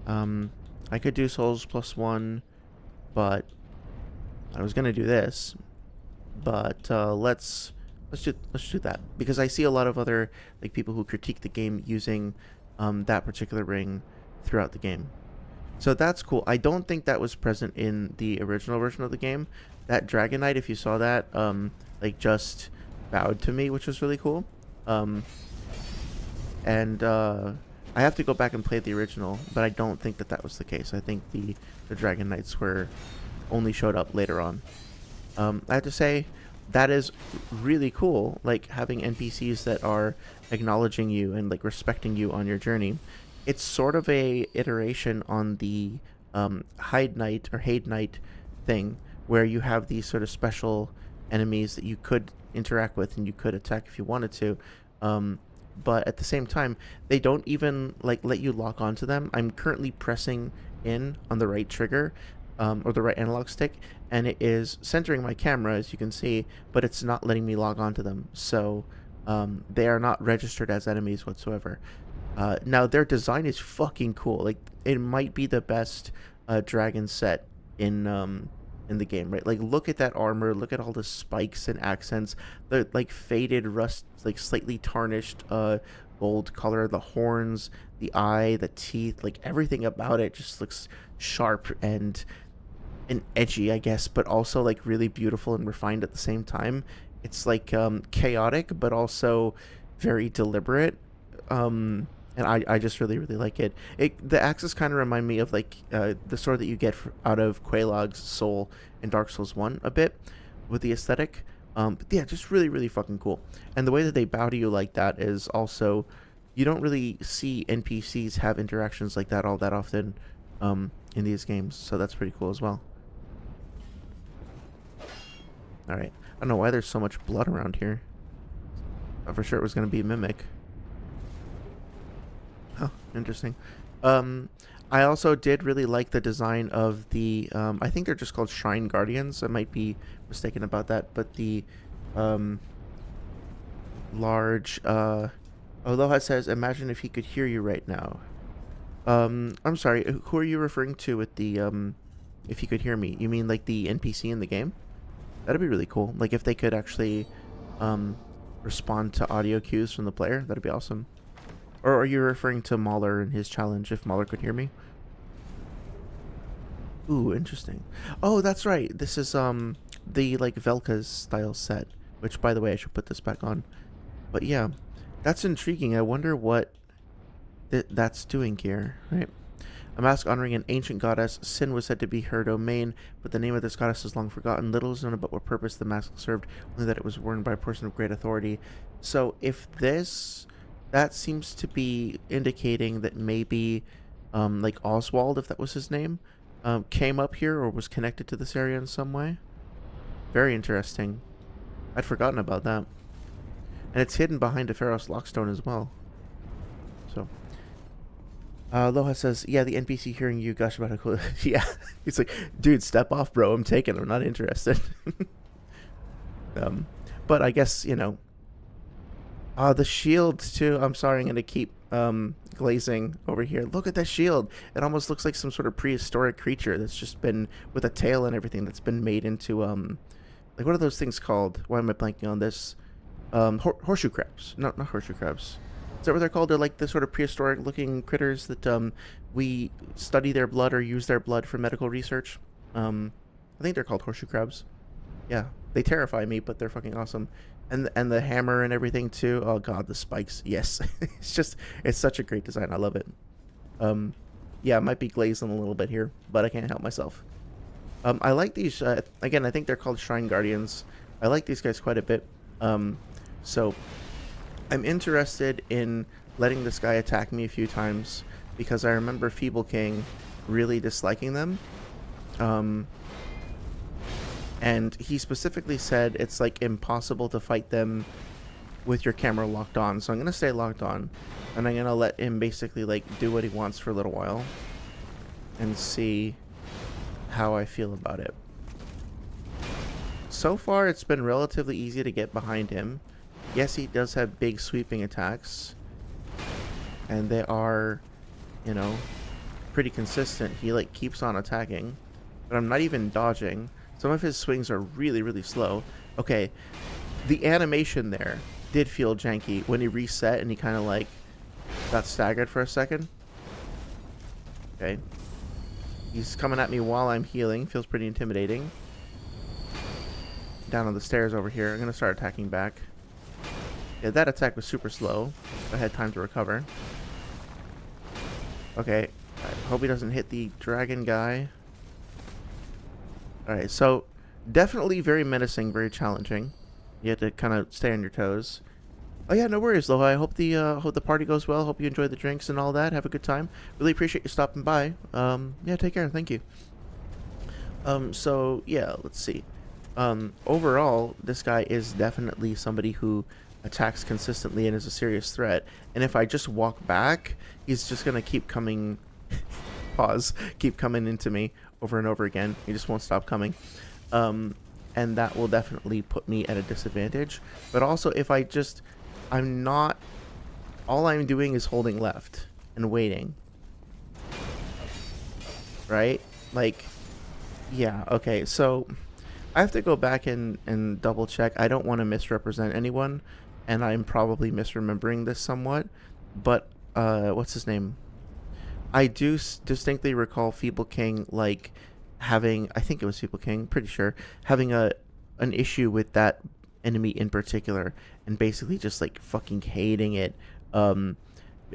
Speaker 1: I could do Souls +1, but I was gonna do this. But let's do that because I see a lot of other like people who critique the game using that particular ring throughout the game. So that's cool. I don't think that was present in the original version of the game. That Dragon Knight, if you saw that, like just bowed to me, which was really cool. And I have to go back and play the original, but I don't think that was the case. I think the Dragon Knights only showed up later on. I have to say, that is really cool, like having NPCs that are acknowledging you and like respecting you on your journey. It's sort of a iteration on the Hide Knight or Hade Knight thing, where you have these sort of special enemies that you could interact with and you could attack if you wanted to. But at the same time, they don't even like let you lock onto them. I'm currently pressing in on the right trigger, or the right analog stick, and it is centering my camera, as you can see, but it's not letting me log onto them. So they are not registered as enemies whatsoever. Now their design is fucking cool. Like, it might be the best dragon set in the game, right? Like, look at that armor, look at all the spikes and accents, the like faded rust, like slightly tarnished gold color, the horns, the eye, the teeth, like everything about it just looks sharp and edgy, I guess, but also like really beautiful and refined at the same time. It's like chaotic but also very deliberate. And I just really like it. The axes kind of remind me of like the sword that you get out of Quelaag's soul in Dark Souls 1 a bit with the aesthetic. But yeah, just really fucking cool. And the way that they bow to you like that is also, you don't really see NPCs have interactions like that all that often in these games, so that's pretty cool as well. Alright, I don't know why there's so much blood around here. Thought for sure it was going to be a Mimic. Oh, interesting. I also did really like the design of the, I think they're just called Shrine Guardians. I might be mistaken about that, but the large, Aloha says, imagine if he could hear you right now. I'm sorry, who are you referring to with the, if he could hear me? You mean like the NPC in the game? That'd be really cool. Like if they could actually respond to audio cues from the player, that'd be awesome. Or are you referring to Mahler and his challenge, if Mahler could hear me? Ooh, interesting. Oh, that's right. This is the like Velka's style set, which by the way, I should put this back on. But yeah, that's intriguing. I wonder what that's doing here, right? A mask honoring an ancient goddess. Sin was said to be her domain, but the name of this goddess is long forgotten. Little is known about what purpose the mask served, only that it was worn by a person of great authority. So if this... That seems to be indicating that maybe, like Oswald, if that was his name, came up here or was connected to this area in some way. Very interesting. I'd forgotten about that. And it's hidden behind a Pharos Lockstone as well. So... Loha says, yeah, the NPC hearing you gush about a cool... yeah. He's like, dude, step off, bro. I'm taken. I'm not interested. But I guess, you know... the shield, too. I'm sorry, I'm going to keep glazing over here. Look at that shield. It almost looks like some sort of prehistoric creature that's just been... With a tail and everything that's been made into... like, what are those things called? Why am I blanking on this? Horseshoe crabs. No, not horseshoe crabs. Is that what they're called? They're like the sort of prehistoric looking critters that we study their blood or use their blood for medical research. I think they're called horseshoe crabs. Yeah, they terrify me, but they're fucking awesome. And the hammer and everything too. Oh god, the spikes. Yes. it's such a great design. I love it. Yeah, it might be glazing a little bit here, but I can't help myself. I like these, again, I think they're called Shrine Guardians. I like these guys quite a bit. So I'm interested in letting this guy attack me a few times because I remember Feeble King really disliking them. And he specifically said it's like impossible to fight them with your camera locked on. So I'm going to stay locked on and I'm going to let him basically like do what he wants for a little while and see how I feel about it. So far it's been relatively easy to get behind him. Yes, he does have big sweeping attacks, and they are, you know, pretty consistent. He like keeps on attacking, but I'm not even dodging. Some of his swings are really, really slow. Okay, the animation there did feel janky when he reset and he kind of like got staggered for a second. Okay, he's coming at me while I'm healing. Feels pretty intimidating. Down on the stairs over here. I'm gonna start attacking back. Yeah, that attack was super slow. I had time to recover. Okay, I hope he doesn't hit the dragon guy. Alright, so definitely very menacing, very challenging. You have to kind of stay on your toes. Oh yeah, no worries, Loha. I hope the party goes well. Hope you enjoy the drinks and all that. Have a good time. Really appreciate you stopping by. Yeah, take care. Thank you. So yeah, let's see. Overall, this guy is definitely somebody who attacks consistently and is a serious threat. And if I just walk back, he's just gonna keep coming. Pause. Keep coming into me over and over again. He just won't stop coming. And that will definitely put me at a disadvantage. But also, if I just, I'm not. All I'm doing is holding left and waiting. Right? Like, yeah. Okay. So I have to go back and double check. I don't want to misrepresent anyone, and I'm probably misremembering this somewhat. But what's his name? I do distinctly recall Feeble King like having, I think it was Feeble King, pretty sure, having an issue with that enemy in particular, and basically just like fucking hating it, and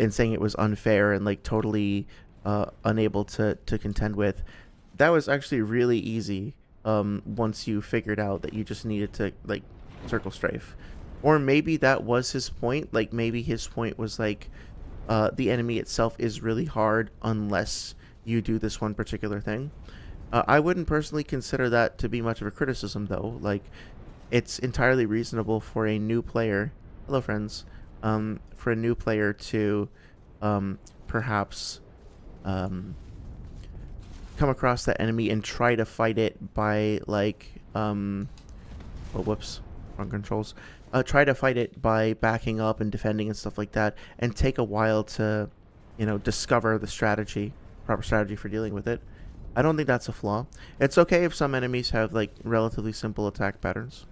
Speaker 1: saying it was unfair and like totally unable to contend with. That was actually really easy. Once you figured out that you just needed to like circle strafe, or maybe that was his point. Like maybe his point was like the enemy itself is really hard unless you do this one particular thing. I wouldn't personally consider that to be much of a criticism though. Like it's entirely reasonable for a new player, hello friends, for a new player to perhaps come across that enemy and try to fight it by like oh whoops, wrong controls. Try to fight it by backing up and defending and stuff like that, and take a while to, you know, discover the strategy, proper strategy for dealing with it. I don't think that's a flaw. It's okay if some enemies have like relatively simple attack patterns.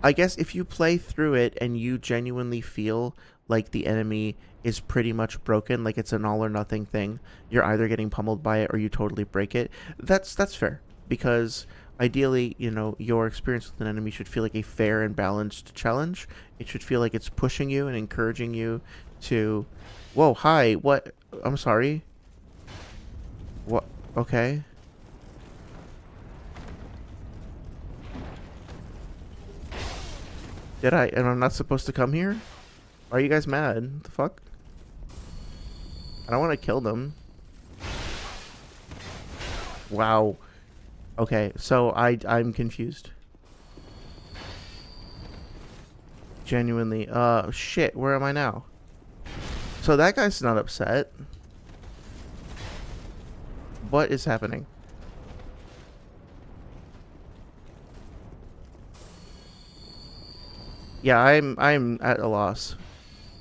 Speaker 1: I guess if you play through it and you genuinely feel like the enemy is pretty much broken, like it's an all or nothing thing, you're either getting pummeled by it or you totally break it, that's fair. Because ideally, you know, your experience with an enemy should feel like a fair and balanced challenge. It should feel like it's pushing you and encouraging you to... Whoa, hi, what? I'm sorry. What? Okay. Did I? And I'm not supposed to come here? Why are you guys mad? What the fuck? I don't want to kill them. Wow. Okay, so I'm confused. Genuinely. Shit, where am I now? So that guy's not upset. What is happening? Yeah, I'm at a loss.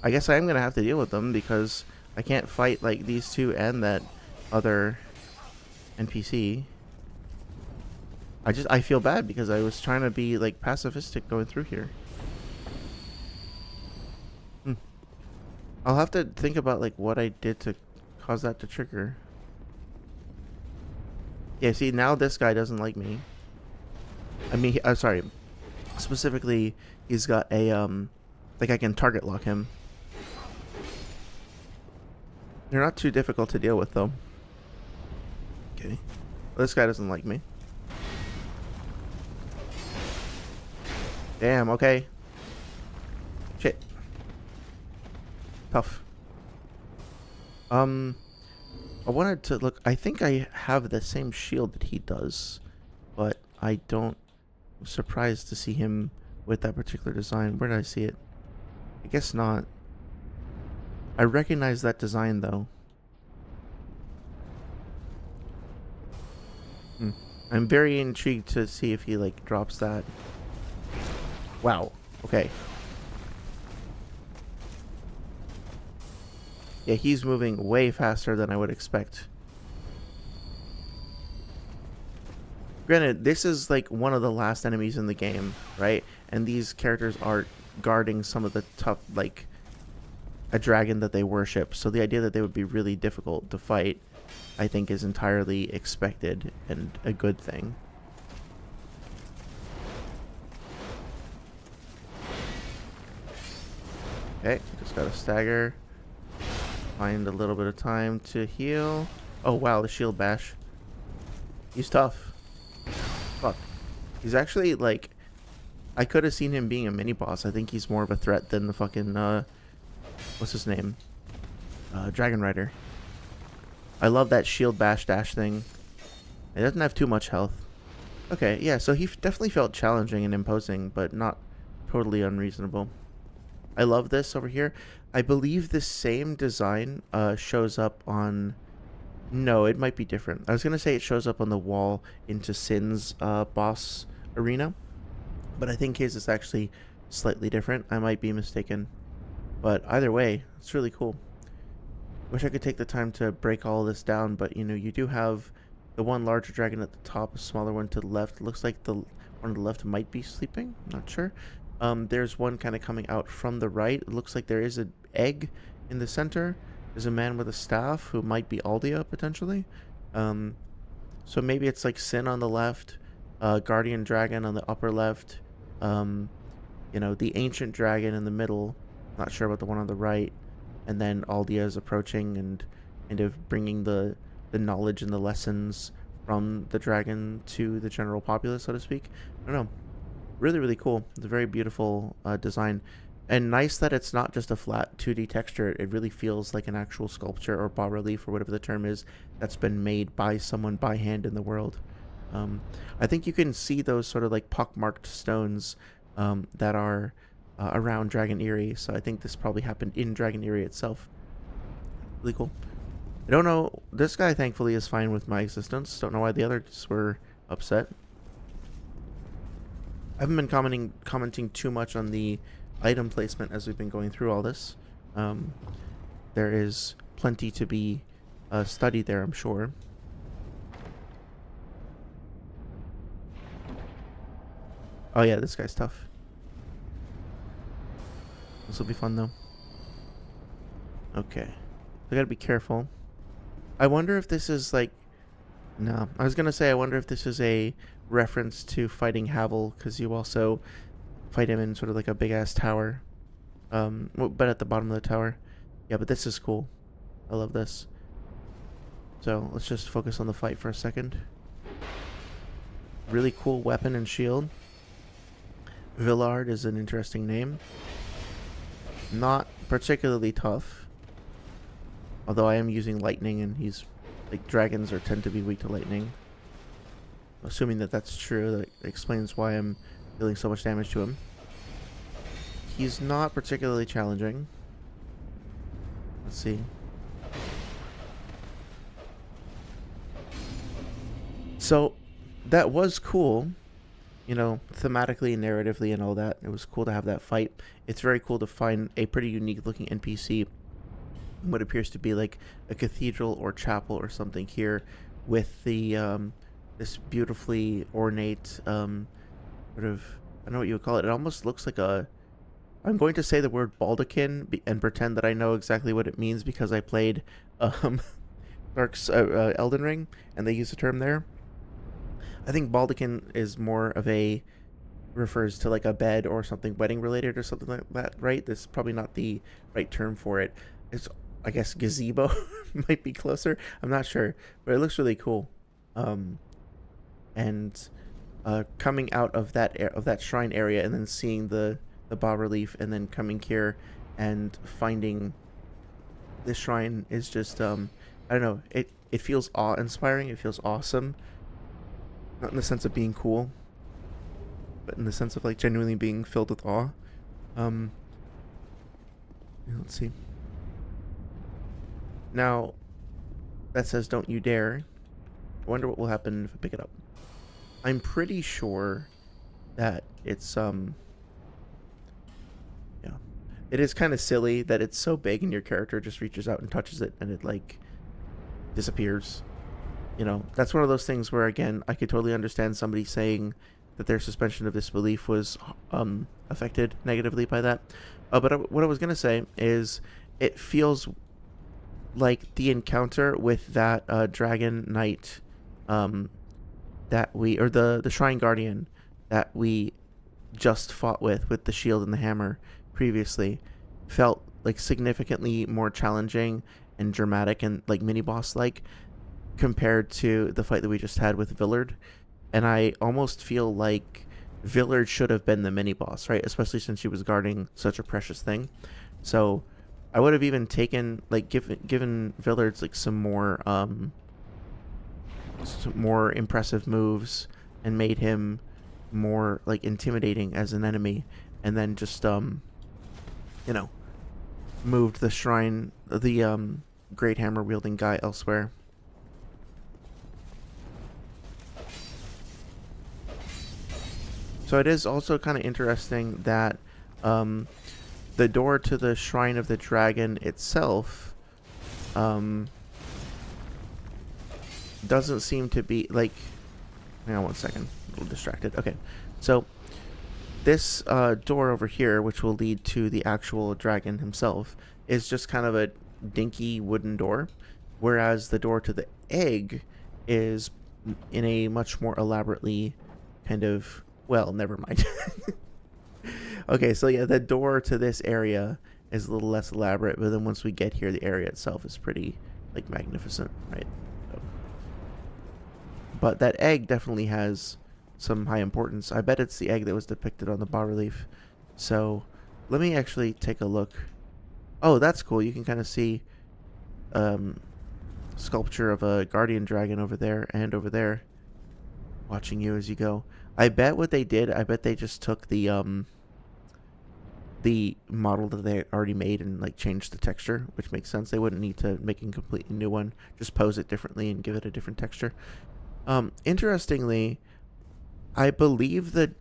Speaker 1: I guess I am gonna have to deal with them because I can't fight like these two and that other NPC. I feel bad because I was trying to be like pacifistic going through here. I'll have to think about like what I did to cause that to trigger. Yeah, see, now this guy doesn't like me. I mean, I'm sorry. Specifically, he's got a like I can target lock him. They're not too difficult to deal with though. Okay. Well, this guy doesn't like me. Damn, okay. Shit. Tough. I wanted to look. I think I have the same shield that he does, but I don't. I'm surprised to see him with that particular design. Where did I see it? I guess not. I recognize that design though. I'm very intrigued to see if he like drops that. Wow. Okay. Yeah, he's moving way faster than I would expect. Granted, this is like one of the last enemies in the game, right? And these characters are guarding some of the tough, like, a dragon that they worship. So the idea that they would be really difficult to fight, I think, is entirely expected and a good thing. Okay, just gotta stagger. Find a little bit of time to heal. Oh wow, the shield bash. He's tough. Fuck. He's actually like, I could have seen him being a mini boss. I think he's more of a threat than the fucking what's his name? Dragon Rider. I love that shield bash dash thing. It doesn't have too much health. Okay, yeah, so he definitely felt challenging and imposing, but not totally unreasonable. I love this over here. I believe the same design shows up on... No, it might be different. I was going to say it shows up on the wall into Sin's boss arena. But I think his is actually slightly different. I might be mistaken. But either way, it's really cool. Wish I could take the time to break all of this down. But, you know, you do have the one larger dragon at the top, a smaller one to the left. It looks like the one on the left might be sleeping. I'm not sure. There's one kind of coming out from the right. It looks like there is an egg in the center. There's a man with a staff who might be Aldia potentially. So maybe it's like Sin on the left, Guardian Dragon on the upper left, you know, the Ancient Dragon in the middle. Not sure about the one on the right. And then Aldia is approaching and kind of bringing the knowledge and the lessons from the dragon to the general populace, so to speak. I don't know. Really, really cool. It's a very beautiful design. And nice that it's not just a flat 2D texture. It really feels like an actual sculpture or bas-relief or whatever the term is that's been made by someone by hand in the world. I think you can see those sort of like pockmarked stones that are around Dragon Aerie. So I think this probably happened in Dragon Aerie itself. Really cool. I don't know. This guy thankfully is fine with my existence. Don't know why the others were upset. I haven't been commenting too much on the item placement as we've been going through all this. There is plenty to be studied there, I'm sure. Oh yeah, this guy's tough. This will be fun though. Okay. I gotta be careful. I wonder if this is like... No, I was gonna say I wonder if this is a reference to fighting Havel, because you also fight him in sort of like a big ass tower, but at the bottom of the tower. Yeah, but this is cool. I love this. So let's just focus on the fight for a second. Really cool weapon and shield. Villard is an interesting name. Not particularly tough. Although I am using lightning and he's... like, dragons tend to be weak to lightning. Assuming that that's true, that explains why I'm dealing so much damage to him. He's not particularly challenging. Let's see. So, that was cool. You know, thematically, narratively, and all that. It was cool to have that fight. It's very cool to find a pretty unique looking NPC. What appears to be like a cathedral or chapel or something here, with the this beautifully ornate sort of, I don't know what you would call it. It almost looks like a... I'm going to say the word baldachin and pretend that I know exactly what it means because I played Elden Ring and they use the term there. I think baldachin is more of a... refers to like a bed or something wedding related or something like that, right? This is probably not the right term for it. It's, I guess, gazebo might be closer. I'm not sure, but it looks really cool. And coming out of that shrine area and then seeing the bas relief and then coming here and finding this shrine is just I don't know, it feels awe-inspiring. It feels awesome, not in the sense of being cool, but in the sense of like genuinely being filled with awe. Let's see. Now that says don't you dare. I wonder what will happen if I pick it up. I'm pretty sure that it's yeah. It is kind of silly that it's so big and your character just reaches out and touches it and it like disappears. You know, that's one of those things where, again, I could totally understand somebody saying that their suspension of disbelief was affected negatively by that. But what I was gonna say is, it feels like the encounter with that dragon knight that we, or the shrine guardian that we just fought with the shield and the hammer previously, felt like significantly more challenging and dramatic and like mini boss like compared to the fight that we just had with Villard. And I almost feel like Villard should have been the mini boss, right? Especially since she was guarding such a precious thing. So I would have even taken, like, given Villard's like some more impressive moves and made him more like intimidating as an enemy, and then just you know, moved the shrine, the great hammer wielding guy elsewhere. So it is also kind of interesting that the door to the Shrine of the Dragon itself doesn't seem to be like... Hang on one second. A little distracted. Okay. So this door over here, which will lead to the actual dragon himself, is just kind of a dinky wooden door, whereas the door to the egg is in a much more elaborately kind of... Well, never mind. Okay, so yeah, the door to this area is a little less elaborate, but then once we get here, the area itself is pretty, like, magnificent, right? So. But that egg definitely has some high importance. I bet it's the egg that was depicted on the bas-relief. So let me actually take a look. Oh, that's cool. You can kind of see sculpture of a guardian dragon over there and over there, watching you as you go. I bet what they did, I bet they just took the model that they already made and like changed the texture, which makes sense. They wouldn't need to make a completely new one. Just pose it differently and give it a different texture. Interestingly, I believe the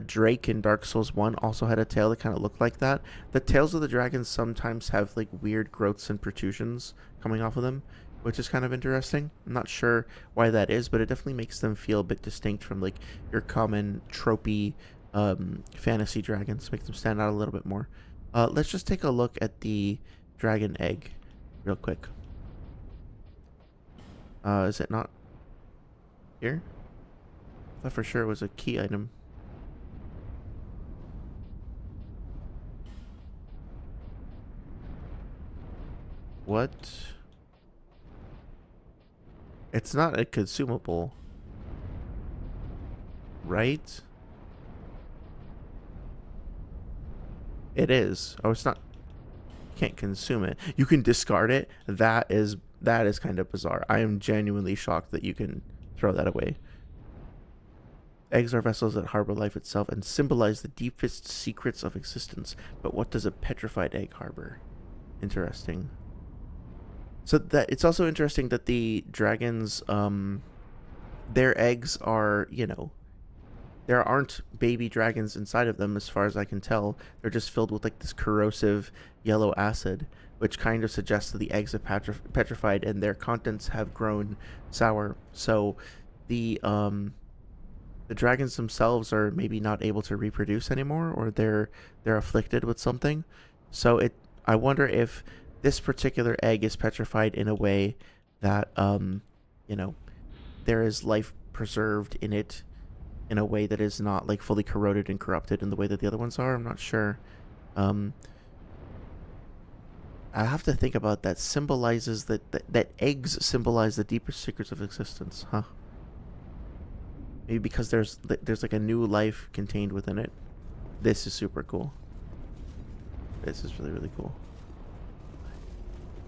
Speaker 1: Drake in Dark Souls 1 also had a tail that kind of looked like that. The tails of the dragons sometimes have like weird growths and protrusions coming off of them, which is kind of interesting. I'm not sure why that is, but it definitely makes them feel a bit distinct from like your common tropey fantasy dragons. Make them stand out a little bit more. Let's just take a look at the dragon egg real quick. Is it not here? I thought for sure it was a key item. What? It's not a consumable, right? It is. Oh, it's not. You can't consume it. You can discard it. That is kind of bizarre. I am genuinely shocked that you can throw that away. Eggs are vessels that harbor life itself and symbolize the deepest secrets of existence. But what does a petrified egg harbor? Interesting. So that it's also interesting that the dragons, their eggs are, there aren't baby dragons inside of them as far as I can tell. They're just filled with like this corrosive yellow acid, which kind of suggests that the eggs have petrified and their contents have grown sour. So the dragons themselves are maybe not able to reproduce anymore, or they're afflicted with something. So I wonder if this particular egg is petrified in a way that you know there is life preserved in it in a way that is not like fully corroded and corrupted in the way that the other ones are. I'm not sure. um I have to think about that. Symbolizes that eggs symbolize the deepest secrets of existence, huh? Maybe because there's like a new life contained within it. This is super cool. This is really, really cool.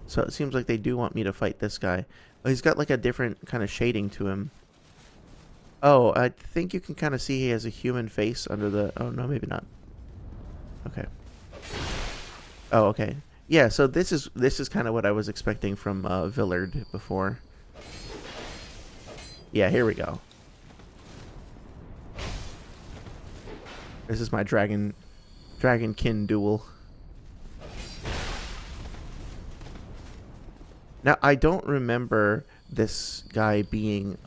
Speaker 1: So it seems like they do want me to fight this guy. Oh, he's got like a different kind of shading to him. Oh, I think you can kind of see he has a human face under the... Oh, no, maybe not. Okay. Oh, okay. Yeah, so this is kind of what I was expecting from Villard before. Yeah, here we go. This is my dragonkin duel. Now, I don't remember this guy being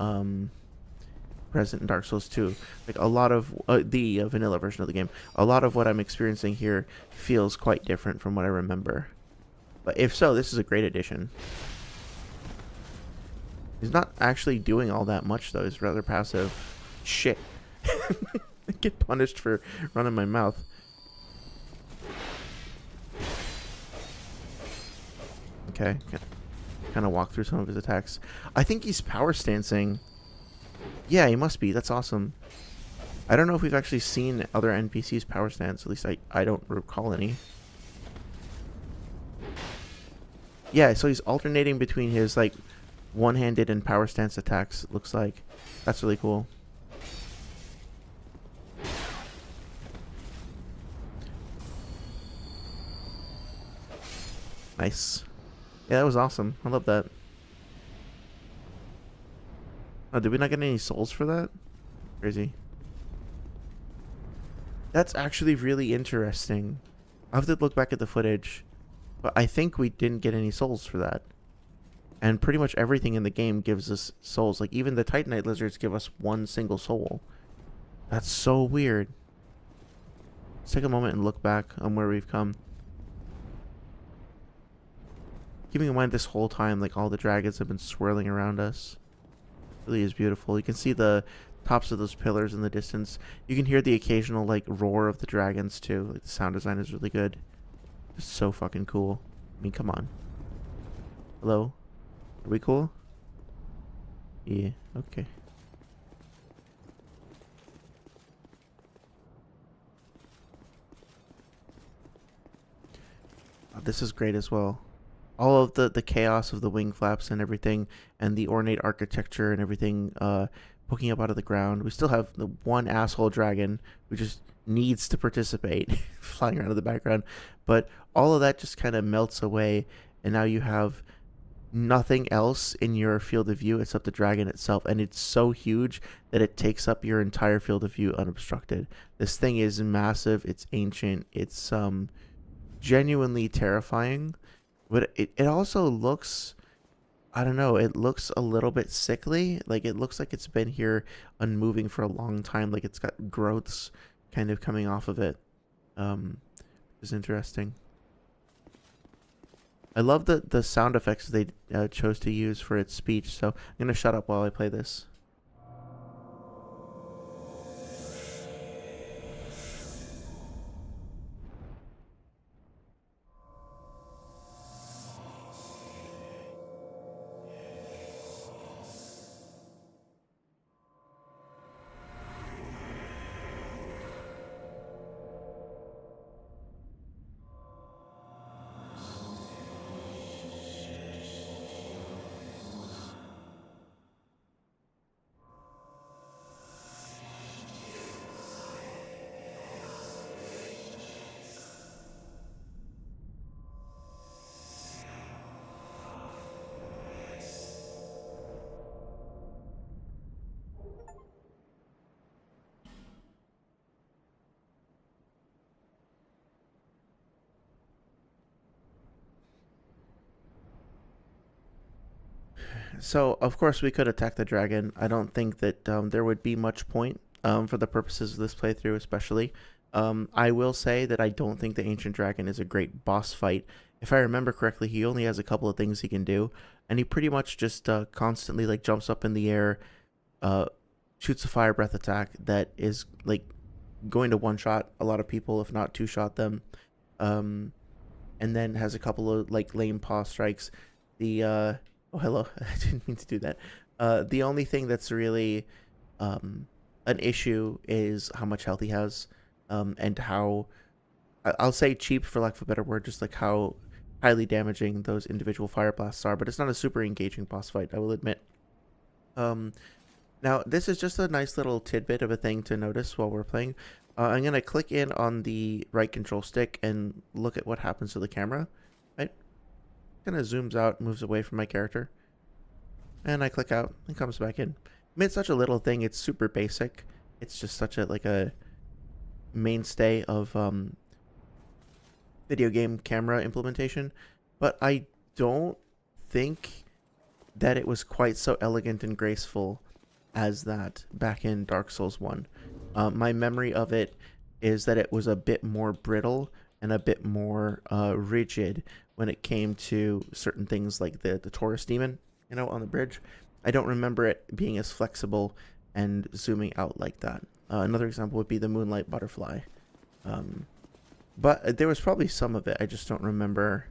Speaker 1: present in Dark Souls 2. Like, a lot of the vanilla version of the game, a lot of what I'm experiencing here feels quite different from what I remember. But if so, this is a great addition. He's not actually doing all that much, though. He's rather passive. Shit. I get punished for running my mouth. Okay. Kind of walk through some of his attacks. I think he's power stancing. Yeah, he must be. That's awesome. I don't know if we've actually seen other NPCs power stance. At least I don't recall any. Yeah, so he's alternating between his like one-handed and power stance attacks, it looks like. That's really cool. Nice. Yeah, that was awesome. I love that. Oh, did we not get any souls for that? Crazy. That's actually really interesting. I'll have to look back at the footage. But I think we didn't get any souls for that. And pretty much everything in the game gives us souls. Like, even the Titanite lizards give us one single soul. That's so weird. Let's take a moment and look back on where we've come. Keeping in mind this whole time, like, all the dragons have been swirling around us. It really is beautiful. You can see the tops of those pillars in the distance. You can hear the occasional, like, roar of the dragons, too. Like, the sound design is really good. It's so fucking cool. I mean, come on. Hello? Are we cool? Yeah, okay. Oh, this is great as well. All of the chaos of the wing flaps and everything, and the ornate architecture and everything poking up out of the ground. We still have the one asshole dragon who just needs to participate flying around in the background, but all of that just kind of melts away, and now you have nothing else in your field of view except the dragon itself, and it's so huge that it takes up your entire field of view unobstructed. This thing is massive, it's ancient, it's genuinely terrifying. But it also looks, I don't know, it looks a little bit sickly. Like, it looks like it's been here unmoving for a long time. Like, it's got growths kind of coming off of it. It's interesting. I love the sound effects they chose to use for its speech. So I'm going to shut up while I play this. So, of course, we could attack the dragon. I don't think that there would be much point for the purposes of this playthrough, especially. I will say that I don't think the Ancient Dragon is a great boss fight. If I remember correctly, he only has a couple of things he can do, and he pretty much just constantly like jumps up in the air, uh, shoots a fire breath attack that is like going to one-shot a lot of people, if not two-shot them, um, and then has a couple of like lame paw strikes. The oh, hello, I didn't mean to do that. The only thing that's really an issue is how much health he has, and how I'll say cheap for lack of a better word, just like how highly damaging those individual fire blasts are. But it's not a super engaging boss fight, I will admit. Um, Now, this is just a nice little tidbit of a thing to notice while we're playing. I'm going to click in on the right control stick and look at what happens to the camera. Right? Kind of zooms out, moves away from my character. And I click out and comes back in. I mean, it's such a little thing. It's super basic. It's just such a mainstay of video game camera implementation. But I don't think that it was quite so elegant and graceful as that back in Dark Souls 1. My memory of it is that it was a bit more brittle and a bit more rigid when it came to certain things like the Taurus demon, on the bridge. I don't remember it being as flexible and zooming out like that. Another example would be the Moonlight Butterfly. But there was probably some of it. I just don't remember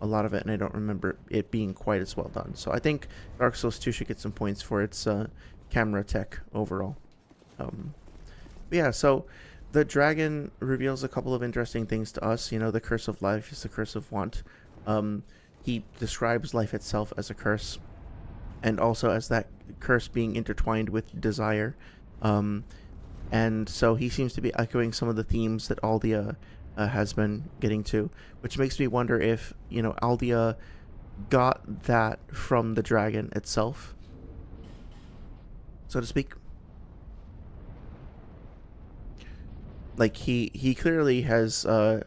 Speaker 1: a lot of it, and I don't remember it being quite as well done. So I think Dark Souls 2 should get some points for its camera tech overall. But yeah, so the dragon reveals a couple of interesting things to us. The curse of life is the curse of want. He describes life itself as a curse, and also as that curse being intertwined with desire. And so he seems to be echoing some of the themes that Aldia has been getting to, which makes me wonder if, Aldia got that from the dragon itself, so to speak. Like, he clearly has a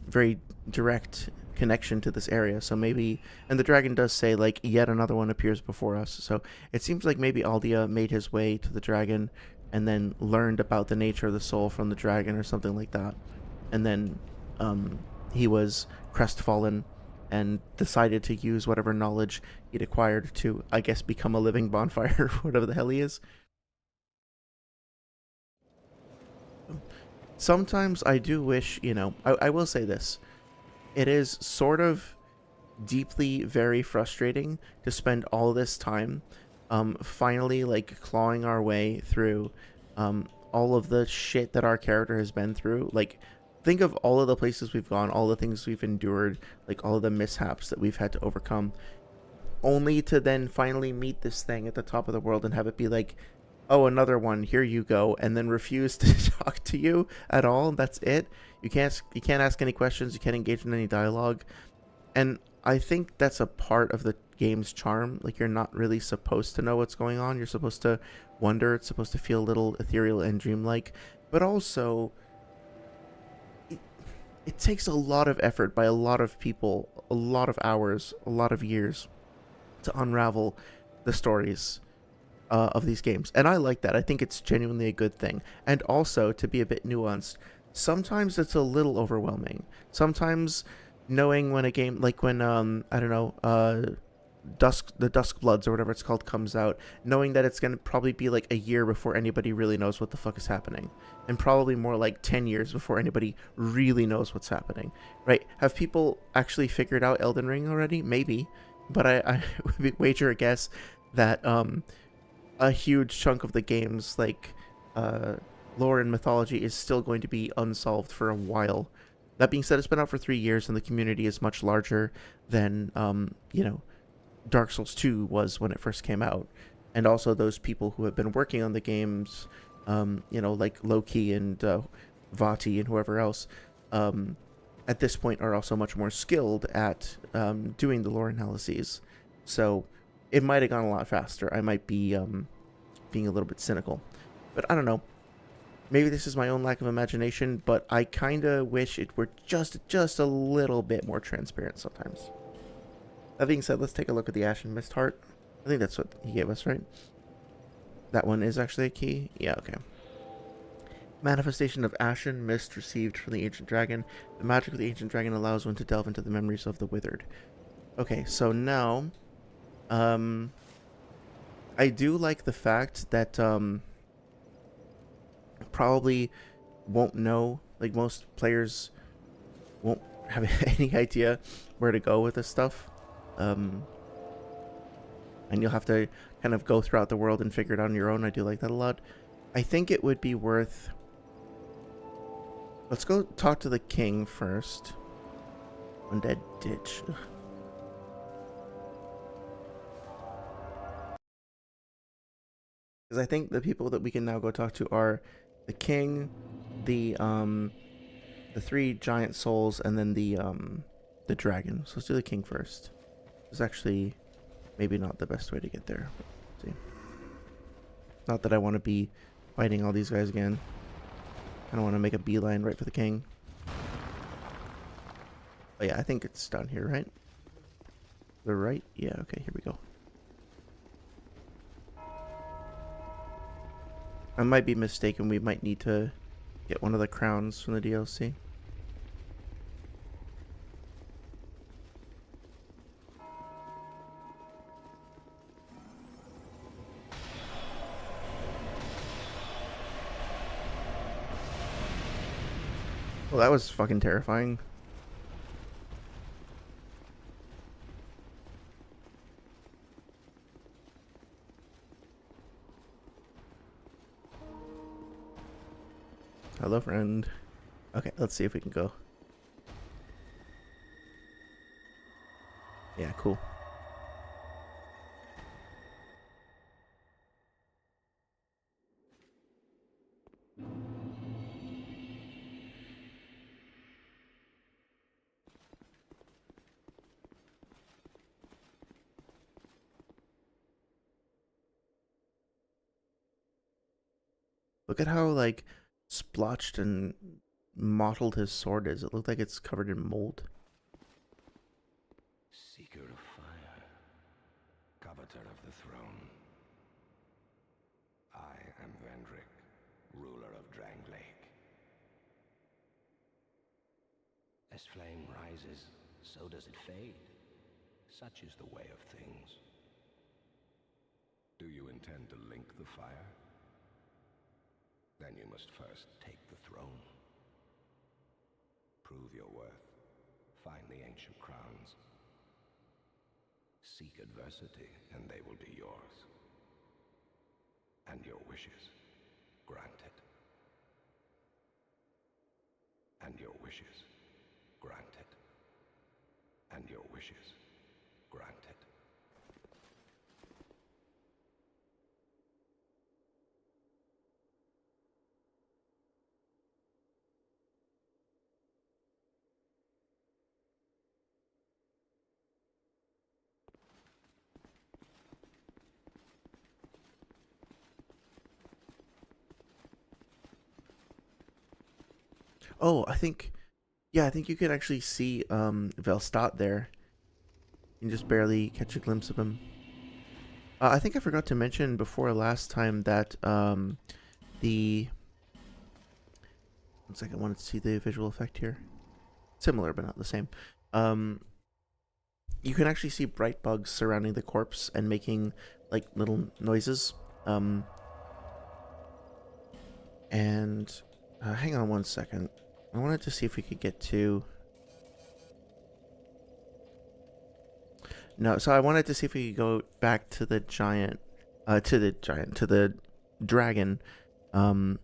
Speaker 1: very direct connection to this area, so maybe, and the dragon does say, like, yet another one appears before us, so it seems like maybe Aldia made his way to the dragon and then learned about the nature of the soul from the dragon or something like that, and then he was crestfallen and decided to use whatever knowledge he'd acquired to, I guess, become a living bonfire or whatever the hell he is. Sometimes I do wish, I will say this. It is sort of deeply very frustrating to spend all this time finally, like, clawing our way through all of the shit that our character has been through. Like, think of all of the places we've gone, all the things we've endured, like all of the mishaps that we've had to overcome, only to then finally meet this thing at the top of the world and have it be like, oh, another one, here you go, and then refuse to talk to you at all. That's it. You can't ask any questions, you can't engage in any dialogue. And I think that's a part of the game's charm. Like, you're not really supposed to know what's going on. You're supposed to wonder. It's supposed to feel a little ethereal and dreamlike. But also, it takes a lot of effort by a lot of people, a lot of hours, a lot of years to unravel the stories of these games. And I like that. I think it's genuinely a good thing. And also, to be a bit nuanced, sometimes it's a little overwhelming. Sometimes knowing when a game, like when, I don't know, the Dusk Bloods or whatever it's called comes out, knowing that it's going to probably be like a year before anybody really knows what the fuck is happening, and probably more like 10 years before anybody really knows what's happening, right? Have people actually figured out Elden Ring already? Maybe, but I would wager a guess that a huge chunk of the game's like lore and mythology is still going to be unsolved for a while. That being said, it's been out for 3 years, and the community is much larger than Dark Souls 2 was when it first came out. And also those people who have been working on the games, like Loki and Vati and whoever else, at this point are also much more skilled at doing the lore analyses. So it might have gone a lot faster. I might be being a little bit cynical. But I don't know. Maybe this is my own lack of imagination, but I kind of wish it were just a little bit more transparent sometimes. That being said, let's take a look at the Ashen Mist Heart. I think that's what he gave us, right? That one is actually a key? Yeah, okay. Manifestation of ashen mist received from the ancient dragon. The magic of the ancient dragon allows one to delve into the memories of the withered. Okay, so now, I do like the fact that, probably won't know, like most players won't have any idea where to go with this stuff. And you'll have to kind of go throughout the world and figure it out on your own. I do like that a lot. I think it would be worth... Let's go talk to the king first. Undead ditch. Ugh. Because I think the people that we can now go talk to are the king, the 3 giant souls, and then the dragon. So let's do the king first. It's actually maybe not the best way to get there. Let's see. Not that I want to be fighting all these guys again. I don't want to make a beeline right for the king. Oh yeah, I think it's down here, right? The right? Yeah, okay, here we go. I might be mistaken. We might need to get one of the crowns from the DLC. Well, that was fucking terrifying. Hello, friend. Okay, let's see if we can go. Yeah, cool. Look at how, like, splotched and mottled his sword is. It looked like it's covered in mold.
Speaker 4: Seeker of fire, coveter of the throne. I am Vendrick, ruler of Drangleic. As flame rises, so does it fade. Such is the way of things. Do you intend to link the fire? Then you must first take the throne. Prove your worth. Find the ancient crowns. Seek adversity, and they will be yours. And your wishes granted. And your wishes granted. And your wishes granted.
Speaker 1: Oh, I think you can actually see Velstadt there. You can just barely catch a glimpse of him. I think I forgot to mention before last time that the... One second, I wanted to see the visual effect here. Similar, but not the same. You can actually see bright bugs surrounding the corpse and making, like, little noises. And hang on one second. I wanted to see if we could get to... No, so I wanted to see if we could go back to the to the dragon, to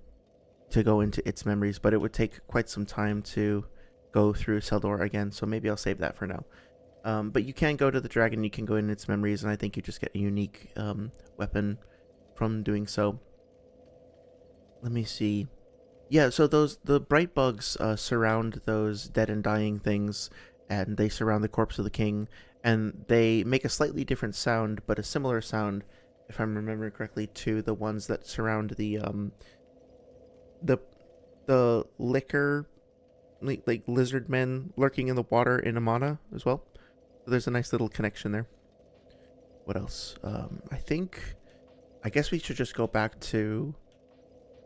Speaker 1: go into its memories, but it would take quite some time to go through Seldor again, so maybe I'll save that for now. But you can go to the dragon, you can go in its memories, and I think you just get a unique weapon from doing so. Let me see. Yeah, so the bright bugs surround those dead and dying things, and they surround the corpse of the king, and they make a slightly different sound, but a similar sound, if I'm remembering correctly, to the ones that surround the liquor, like lizard men lurking in the water in Amana as well. So there's a nice little connection there. What else? I guess we should just go back to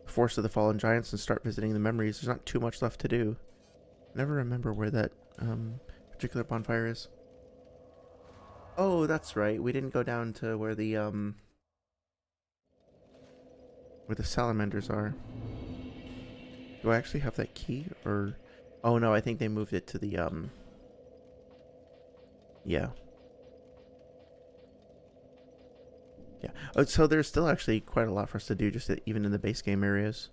Speaker 1: Force of the Fallen Giants and start visiting the memories. There's not too much left to do. Never remember where that particular bonfire is. Oh, that's right. We didn't go down to where the salamanders are. Do I actually have that key? Or oh no, I think they moved it to the yeah. Yeah. Oh, so there's still actually quite a lot for us to do, just even in the base game areas.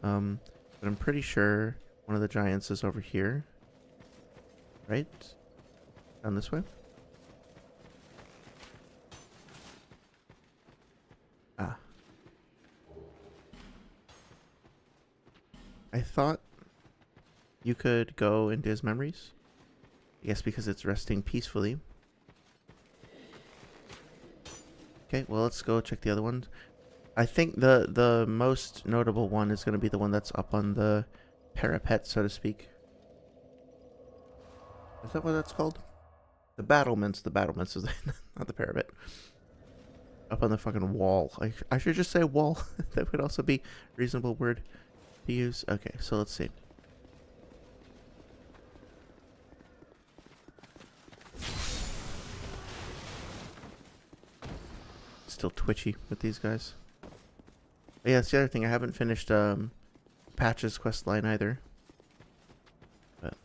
Speaker 1: But I'm pretty sure one of the giants is over here. Right? Down this way? Ah. I thought you could go into his memories. I guess because it's resting peacefully. Okay, well, let's go check the other one. I think the most notable one is going to be the one that's up on the parapet, so to speak. Is that what that's called? The battlements. The battlements is not the parapet. Up on the fucking wall. I should just say wall. That would also be a reasonable word to use. Okay, so let's see. Still twitchy with these guys. But yeah, that's the other thing. I haven't finished Patch's quest line either. But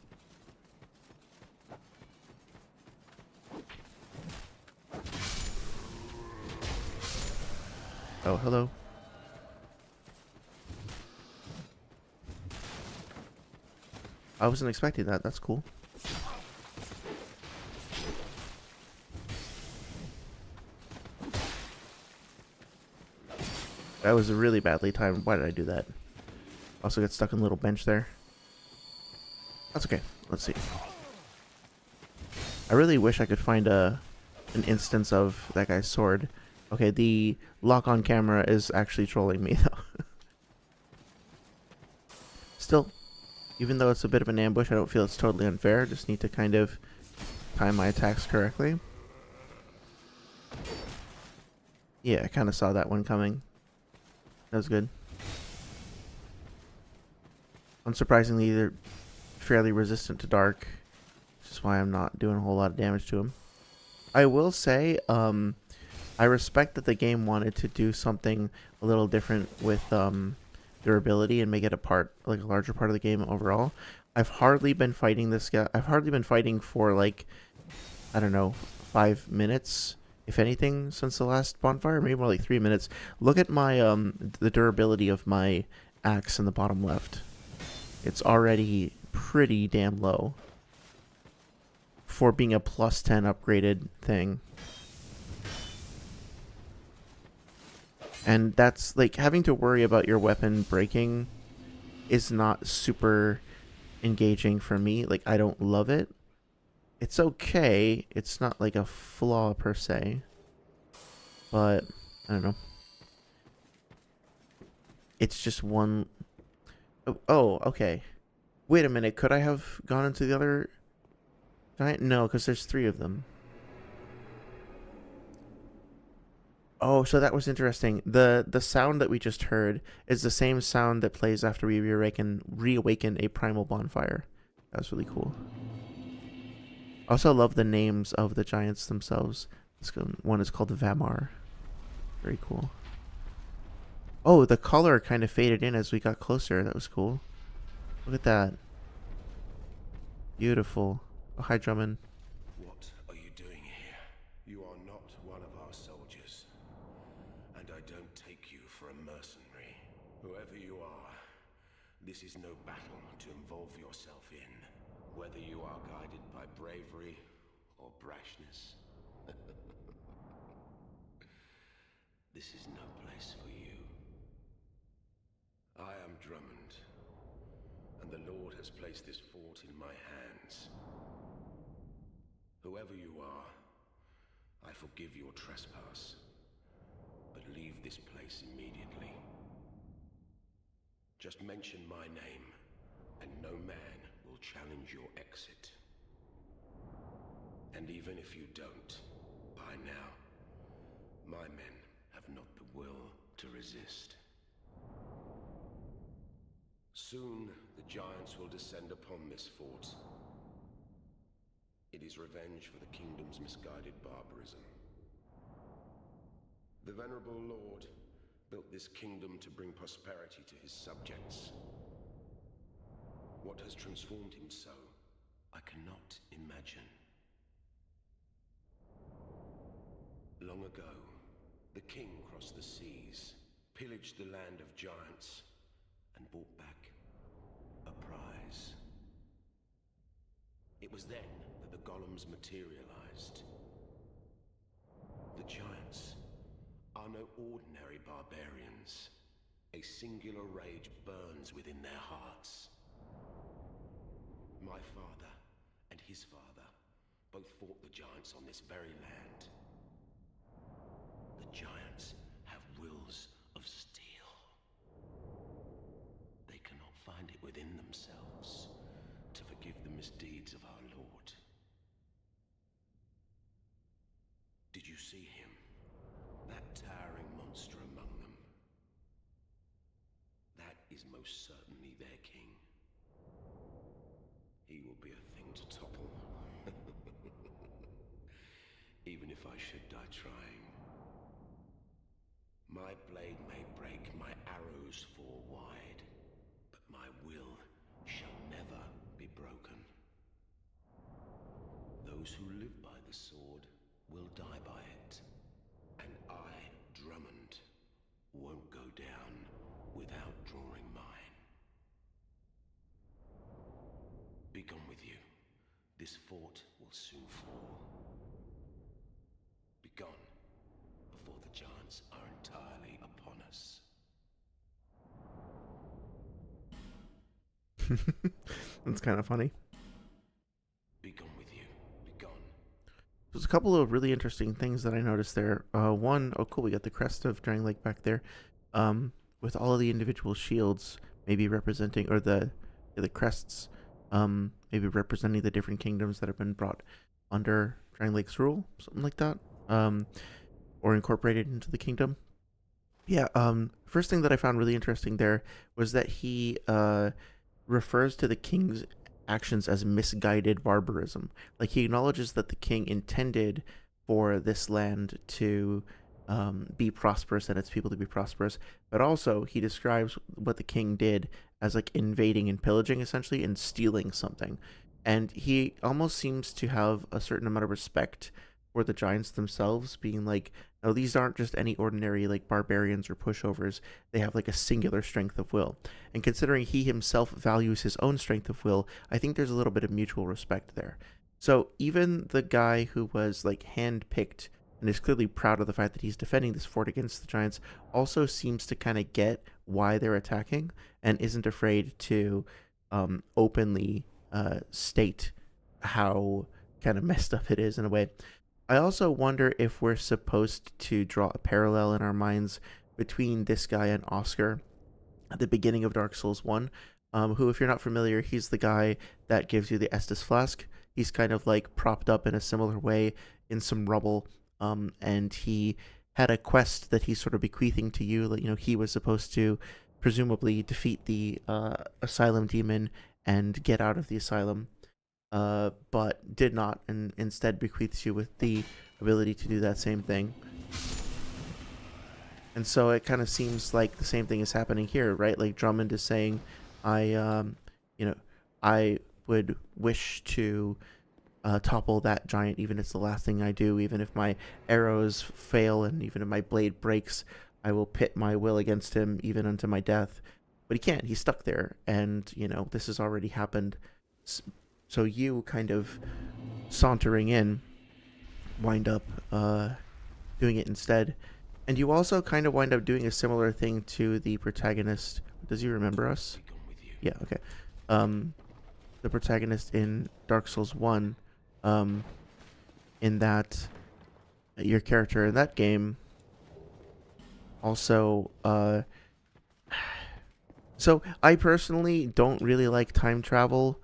Speaker 1: oh, hello. I wasn't expecting that. That's cool. That was really badly timed. Why did I do that? Also get stuck in a little bench there. That's okay. Let's see. I really wish I could find an instance of that guy's sword. Okay, the lock on camera is actually trolling me though. Still, even though it's a bit of an ambush, I don't feel it's totally unfair. I just need to kind of time my attacks correctly. Yeah, I kind of saw that one coming. That was good. Unsurprisingly, they're fairly resistant to dark, which is why I'm not doing a whole lot of damage to them. I will say, I respect that the game wanted to do something a little different with durability and make it a larger part of the game overall. I've hardly been fighting this guy. I've hardly been fighting for like, I don't know, 5 minutes. If anything, since the last bonfire, maybe more like 3 minutes. Look at my the durability of my axe in the bottom left. It's already pretty damn low for being a plus 10 upgraded thing. And that's like having to worry about your weapon breaking is not super engaging for me. Like, I don't love it. It's okay. It's not like a flaw per se. But, I don't know. It's just one... Oh, okay. Wait a minute. Could I have gone into the other giant? No, because there's 3 of them. Oh, so that was interesting. The sound that we just heard is the same sound that plays after we reawaken a primal bonfire. That was really cool. I also love the names of the giants themselves. This one is called Vamar. Very cool. Oh, the color kind of faded in as we got closer. That was cool. Look at that. Beautiful. Oh, hi, Drummond.
Speaker 4: What are you doing here? You are not one of our soldiers. And I don't take you for a mercenary. Whoever you are, this is no battle to involve yourself in. Whether you are guided by bravery or brashness. This is no place for you. I am Drummond, and the Lord has placed this fort in my hands. Whoever you are, I forgive your trespass, but leave this place immediately. Just mention my name, and no man will challenge your exit. And even if you don't, by now, My men have not the will to resist. Soon, the giants will descend upon this fort. It is revenge for the kingdom's misguided barbarism. The venerable lord built this kingdom to bring prosperity to his subjects. What has transformed him so, I cannot imagine. Long ago, the king crossed the seas, pillaged the land of giants, and brought back a prize. It was then that the golems materialized. The giants are no ordinary barbarians. A singular rage burns within their hearts. My father and his father both fought the giants on this very land. The giants have wills of steel. They cannot find it within themselves to forgive the misdeeds of our Lord. Did you see him? That towering monster among them? That is most certainly their king. He will be a thing to topple. Even if I should die trying. My blade may break, my arrows fall wide, but my will shall never be broken. Those who live by the sword will die by it, and I, Drummond, won't go down without drawing mine. Be gone with you. This fort will soon fall. Be gone before the giants are entirely upon us.
Speaker 1: That's kind of funny.
Speaker 4: Be gone with you. Be gone.
Speaker 1: There's a couple of really interesting things that I noticed there. One, oh cool, we got the crest of Drangleic back there, with all of the individual shields maybe representing, or the crests, maybe representing the different kingdoms that have been brought under Drangleic's rule, something like that, or incorporated into the kingdom. Yeah. First thing that I found really interesting there was that he refers to the king's actions as misguided barbarism. Like, he acknowledges that the king intended for this land to be prosperous and its people to be prosperous, but also he describes what the king did as like invading and pillaging, essentially, and stealing something. And he almost seems to have a certain amount of respect for the giants themselves, being like, no, these aren't just any ordinary like barbarians or pushovers. They have like a singular strength of will. And considering he himself values his own strength of will, I think there's a little bit of mutual respect there. So even the guy who was like handpicked and is clearly proud of the fact that he's defending this fort against the giants also seems to kind of get why they're attacking and isn't afraid to openly state how kind of messed up it is in a way. I also wonder if we're supposed to draw a parallel in our minds between this guy and Oscar at the beginning of Dark Souls 1, who, if you're not familiar, he's the guy that gives you the Estus Flask. He's kind of like propped up in a similar way in some rubble, and he had a quest that he's sort of bequeathing to you. Like, you know, he was supposed to presumably defeat the asylum demon and get out of the asylum, but did not, and instead bequeaths you with the ability to do that same thing. And so it kind of seems like the same thing is happening here, right? Like, Drummond is saying, I would wish to topple that giant, even if it's the last thing I do, even if my arrows fail and even if my blade breaks, I will pit my will against him even unto my death. But he can't. He's stuck there, and, you know, this has already happened. So you kind of sauntering in wind up doing it instead. And you also kind of wind up doing a similar thing to the protagonist. Does he remember us? Yeah, okay. The protagonist in Dark Souls 1, in that your character in that game also... So I personally don't really like time travel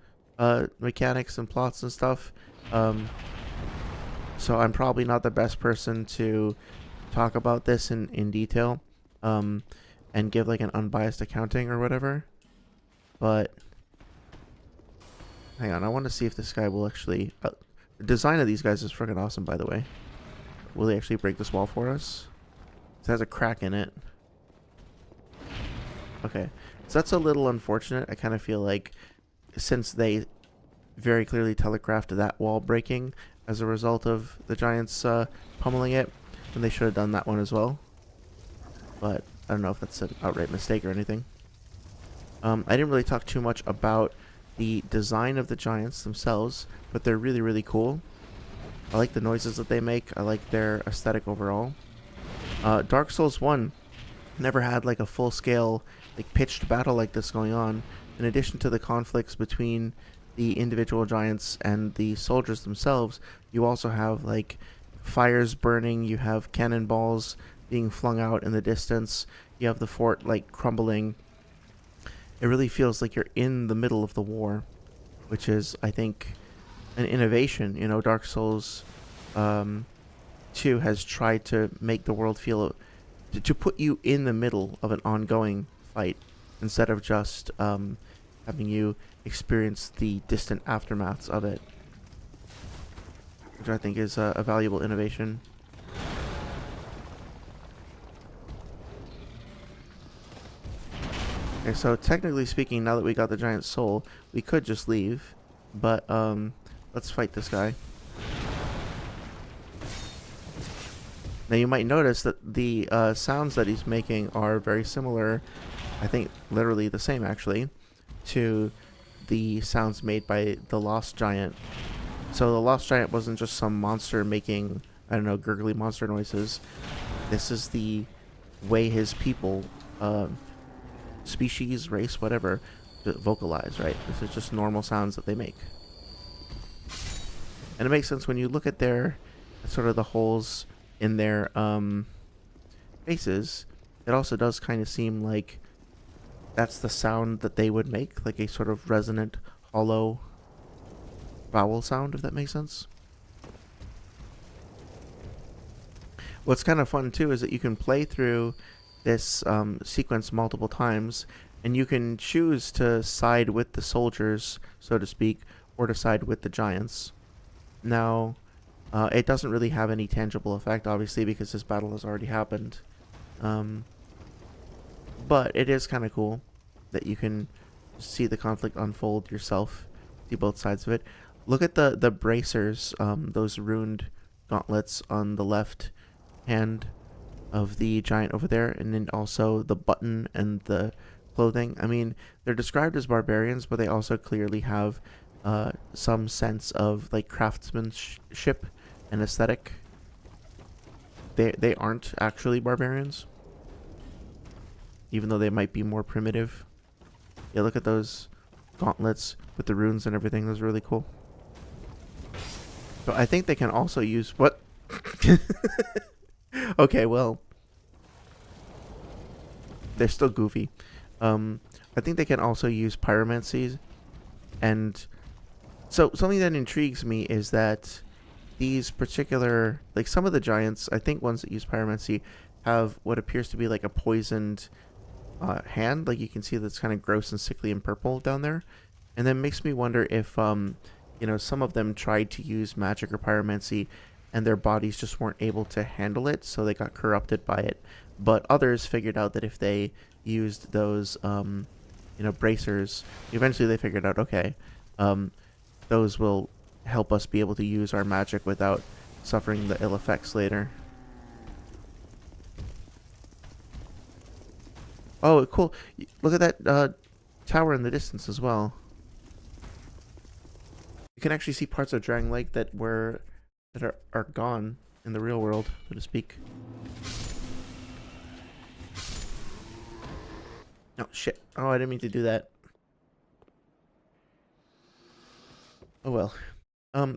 Speaker 1: mechanics and plots and stuff. So I'm probably not the best person to talk about this in detail, and give like an unbiased accounting or whatever. But hang on, I want to see if this guy will actually. The design of these guys is freaking awesome, by the way. Will they actually break this wall for us? It has a crack in it. Okay, so that's a little unfortunate. I kind of feel like since they very clearly telegraphed that wall breaking as a result of the giants pummeling it, then they should have done that one as well. But I don't know if that's an outright mistake or anything. I didn't really talk too much about the design of the giants themselves, but they're really, really cool. I like the noises that they make. I like their aesthetic overall. Dark Souls 1 never had like a full-scale, like pitched battle like this going on. In addition to the conflicts between the individual giants and the soldiers themselves, you also have like fires burning, you have cannonballs being flung out in the distance, you have the fort like crumbling. It really feels like you're in the middle of the war, which is, I think, an innovation. You know, Dark Souls 2 has tried to make the world feel, to put you in the middle of an ongoing fight instead of just having you experience the distant aftermaths of it, which I think is a valuable innovation. Okay, so technically speaking, now that we got the giant soul, we could just leave, but let's fight this guy. Now you might notice that the sounds that he's making are very similar, I think literally the same actually, to the sounds made by the Lost Giant. So the Lost Giant wasn't just some monster making, I don't know, gurgly monster noises. This is the way his people, species, race, whatever, vocalize, right? This is just normal sounds that they make. And it makes sense when you look at their, sort of the holes in their faces. It also does kind of seem like that's the sound that they would make, like a sort of resonant, hollow vowel sound, if that makes sense. What's kind of fun too is that you can play through this sequence multiple times, and you can choose to side with the soldiers, so to speak, or to side with the giants. Now, it doesn't really have any tangible effect, obviously, because this battle has already happened. But it is kind of cool that you can see the conflict unfold yourself, see both sides of it. Look at the bracers, those runed gauntlets on the left hand of the giant over there, and then also the button and the clothing. I mean, they're described as barbarians, but they also clearly have some sense of like craftsmanship and aesthetic. They aren't actually barbarians, even though they might be more primitive. Yeah, look at those gauntlets with the runes and everything. Those are really cool. So I think they can also use what? Okay, well, they're still goofy. I think they can also use pyromancy, and so something that intrigues me is that these particular, like some of the giants, I think ones that use pyromancy, have what appears to be like a poisoned hand. Like you can see that's kind of gross and sickly and purple down there, and then makes me wonder if you know, some of them tried to use magic or pyromancy and their bodies just weren't able to handle it, so they got corrupted by it. But others figured out that if they used those you know, bracers, eventually they figured out, okay, those will help us be able to use our magic without suffering the ill effects later. Oh, cool. Look at that tower in the distance as well. You can actually see parts of Drangleic that are gone in the real world, so to speak. Oh, shit. Oh, I didn't mean to do that. Oh, well.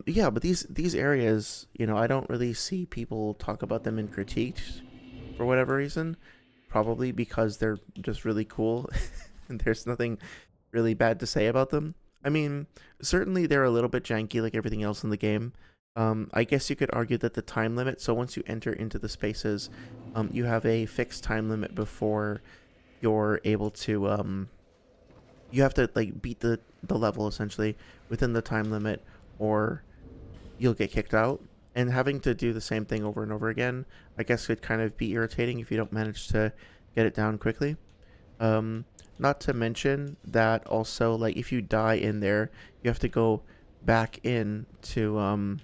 Speaker 1: Yeah, but these areas, you know, I don't really see people talk about them in critiques for whatever reason. Probably because they're just really cool and there's nothing really bad to say about them. I mean, certainly they're a little bit janky like everything else in the game, I guess you could argue that the time limit, so once you enter into the spaces, you have a fixed time limit before you're able to, you have to like beat the level essentially within the time limit, or you'll get kicked out. And having to do the same thing over and over again, I guess could kind of be irritating if you don't manage to get it down quickly. Um, Not to mention that also, like, if you die in there, you have to go back in to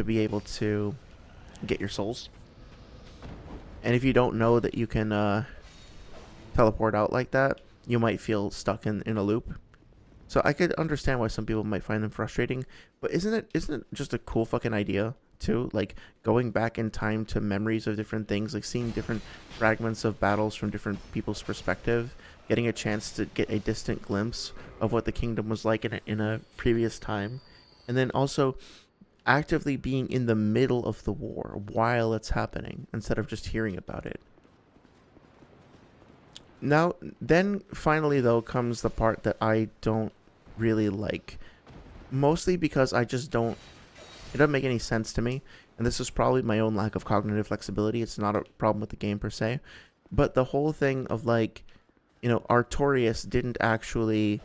Speaker 1: be able to get your souls. And if you don't know that you can teleport out like that, you might feel stuck in a loop. So I could understand why some people might find them frustrating, but isn't it just a cool fucking idea too? Like going back in time to memories of different things, like seeing different fragments of battles from different people's perspective, getting a chance to get a distant glimpse of what the kingdom was like in a previous time, and then also actively being in the middle of the war while it's happening instead of just hearing about it. Now, then finally though comes the part that I don't really like. Mostly because I just don't, it doesn't make any sense to me. And this is probably my own lack of cognitive flexibility. It's not a problem with the game per se. But the whole thing of like, you know, Artorias didn't actually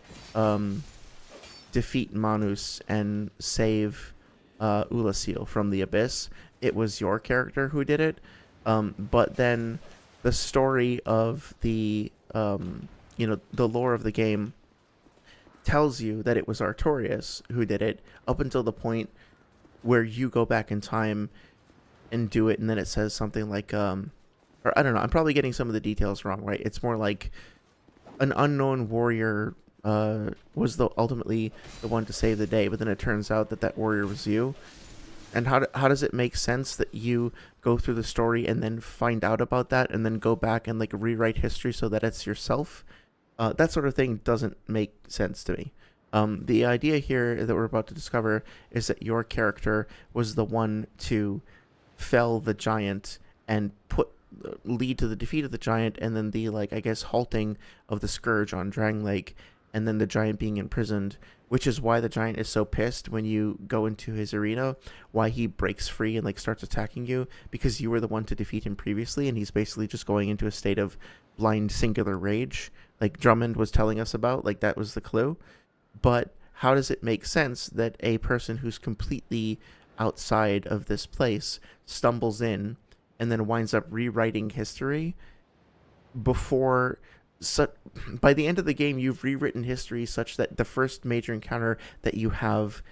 Speaker 1: defeat Manus and save Ulasil from the abyss. It was your character who did it. But then the story of the the lore of the game tells you that it was Artorias who did it up until the point where you go back in time and do it, and then it says something like or I don't know, I'm probably getting some of the details wrong, right? It's more like an unknown warrior was ultimately the one to save the day, but then it turns out that that warrior was you. And how does it make sense that you go through the story and then find out about that and then go back and like rewrite history so that it's yourself? That sort of thing doesn't make sense to me. The idea here that we're about to discover is that your character was the one to fell the giant and lead to the defeat of the giant, and then the, like, I guess, halting of the scourge on Drangleic, and then the giant being imprisoned, which is why the giant is so pissed when you go into his arena, why he breaks free and like starts attacking you, because you were the one to defeat him previously, and he's basically just going into a state of blind singular rage, like Drummond was telling us about. Like, that was the clue. But how does it make sense that a person who's completely outside of this place stumbles in and then winds up rewriting history before... So, by the end of the game, you've rewritten history such that the first major encounter that you have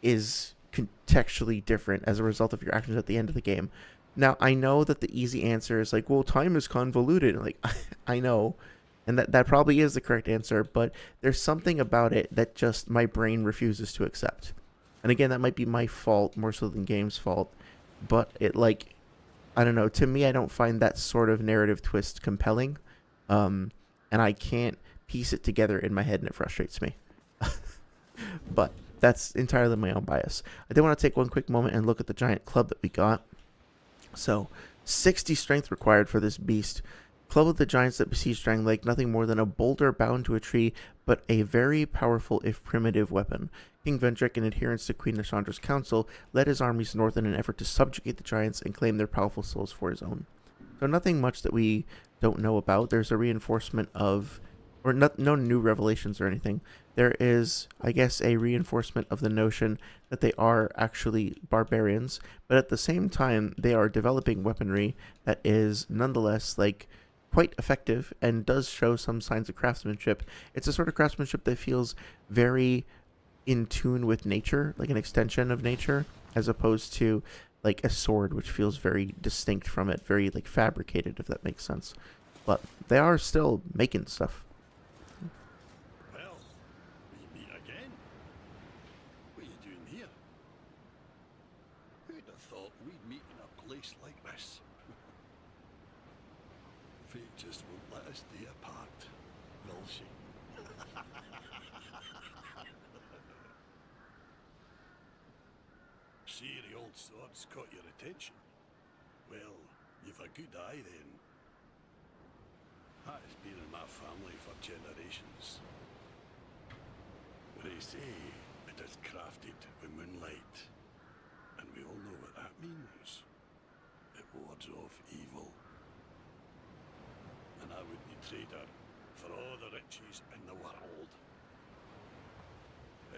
Speaker 1: is contextually different as a result of your actions at the end of the game. Now, I know that the easy answer is like, well, time is convoluted. Like, I know, and that probably is the correct answer, but there's something about it that just my brain refuses to accept. And again, that might be my fault more so than game's fault, but it, like, I don't know. To me, I don't find that sort of narrative twist compelling. And I can't piece it together in my head, and it frustrates me. But that's entirely my own bias. I did want to take one quick moment and look at the giant club that we got. So, 60 strength required for this beast. Club of the giants that besieged Drangleic, nothing more than a boulder bound to a tree, but a very powerful, if primitive, weapon. King Vendrick, in adherence to Queen Nashandra's counsel, led his armies north in an effort to subjugate the giants and claim their powerful souls for his own. So nothing much that we don't know about. There's a reinforcement of, or no new revelations or anything. There is, I guess, a reinforcement of the notion that they are actually barbarians, but at the same time, they are developing weaponry that is nonetheless, like, quite effective and does show some signs of craftsmanship. It's a sort of craftsmanship that feels very in tune with nature, like an extension of nature, as opposed to like a sword, which feels very distinct from it, very like fabricated, if that makes sense. But they are still making stuff.
Speaker 5: Well, we meet again. What are you doing here? Who'd have thought we'd meet in a place like this? Fate just won't let us stay apart, will she? See, the old sword's caught your attention. Well, you've a good eye then. That has been in my family for generations. They say it is crafted with moonlight, and we all know what that means. It wards off evil. And I wouldn't trade her for all the riches in the world.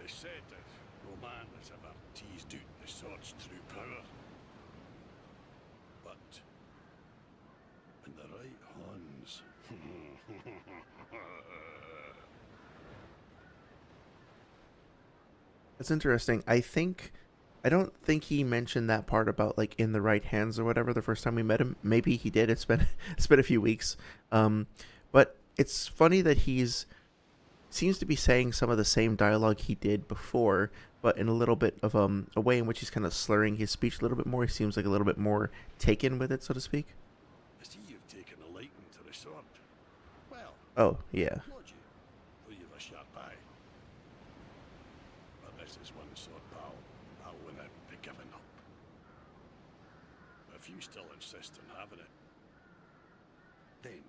Speaker 5: It's said that no man has ever teased out the sword's true power. But in the right hands.
Speaker 1: That's interesting. I don't think he mentioned that part about like in the right hands or whatever the first time we met him. Maybe he did. It's been it's been a few weeks. But it's funny that seems to be saying some of the same dialogue he did before, but in a little bit of a way in which he's kind of slurring his speech a little bit more. He seems like a little bit more taken with it, so to speak.
Speaker 5: I see you've taken a liking to the sword. Well,
Speaker 1: Oh, yeah.
Speaker 5: applaud you, though you've a sharp eye. But this is one sword, pal, I wouldn't be giving up. If you still insist on having it, then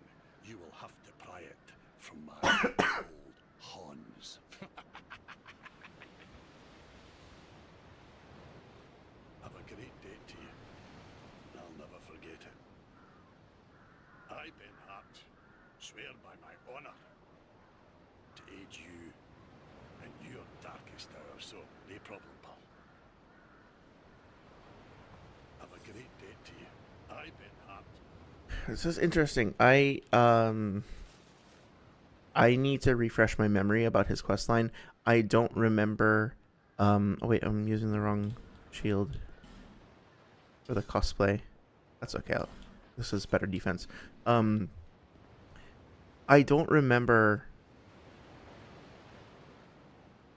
Speaker 5: you will have to pry it from my old Hans. Have a great day to you, and I'll never forget it. I, Ben Hart, swear by my honor to aid you in your darkest hour, so no problem, pal. Have a great day to you. I, Ben Hart.
Speaker 1: This is interesting. I need to refresh my memory about his questline. I don't remember. Oh wait, I'm using the wrong shield for the cosplay. That's okay. This is better defense. I don't remember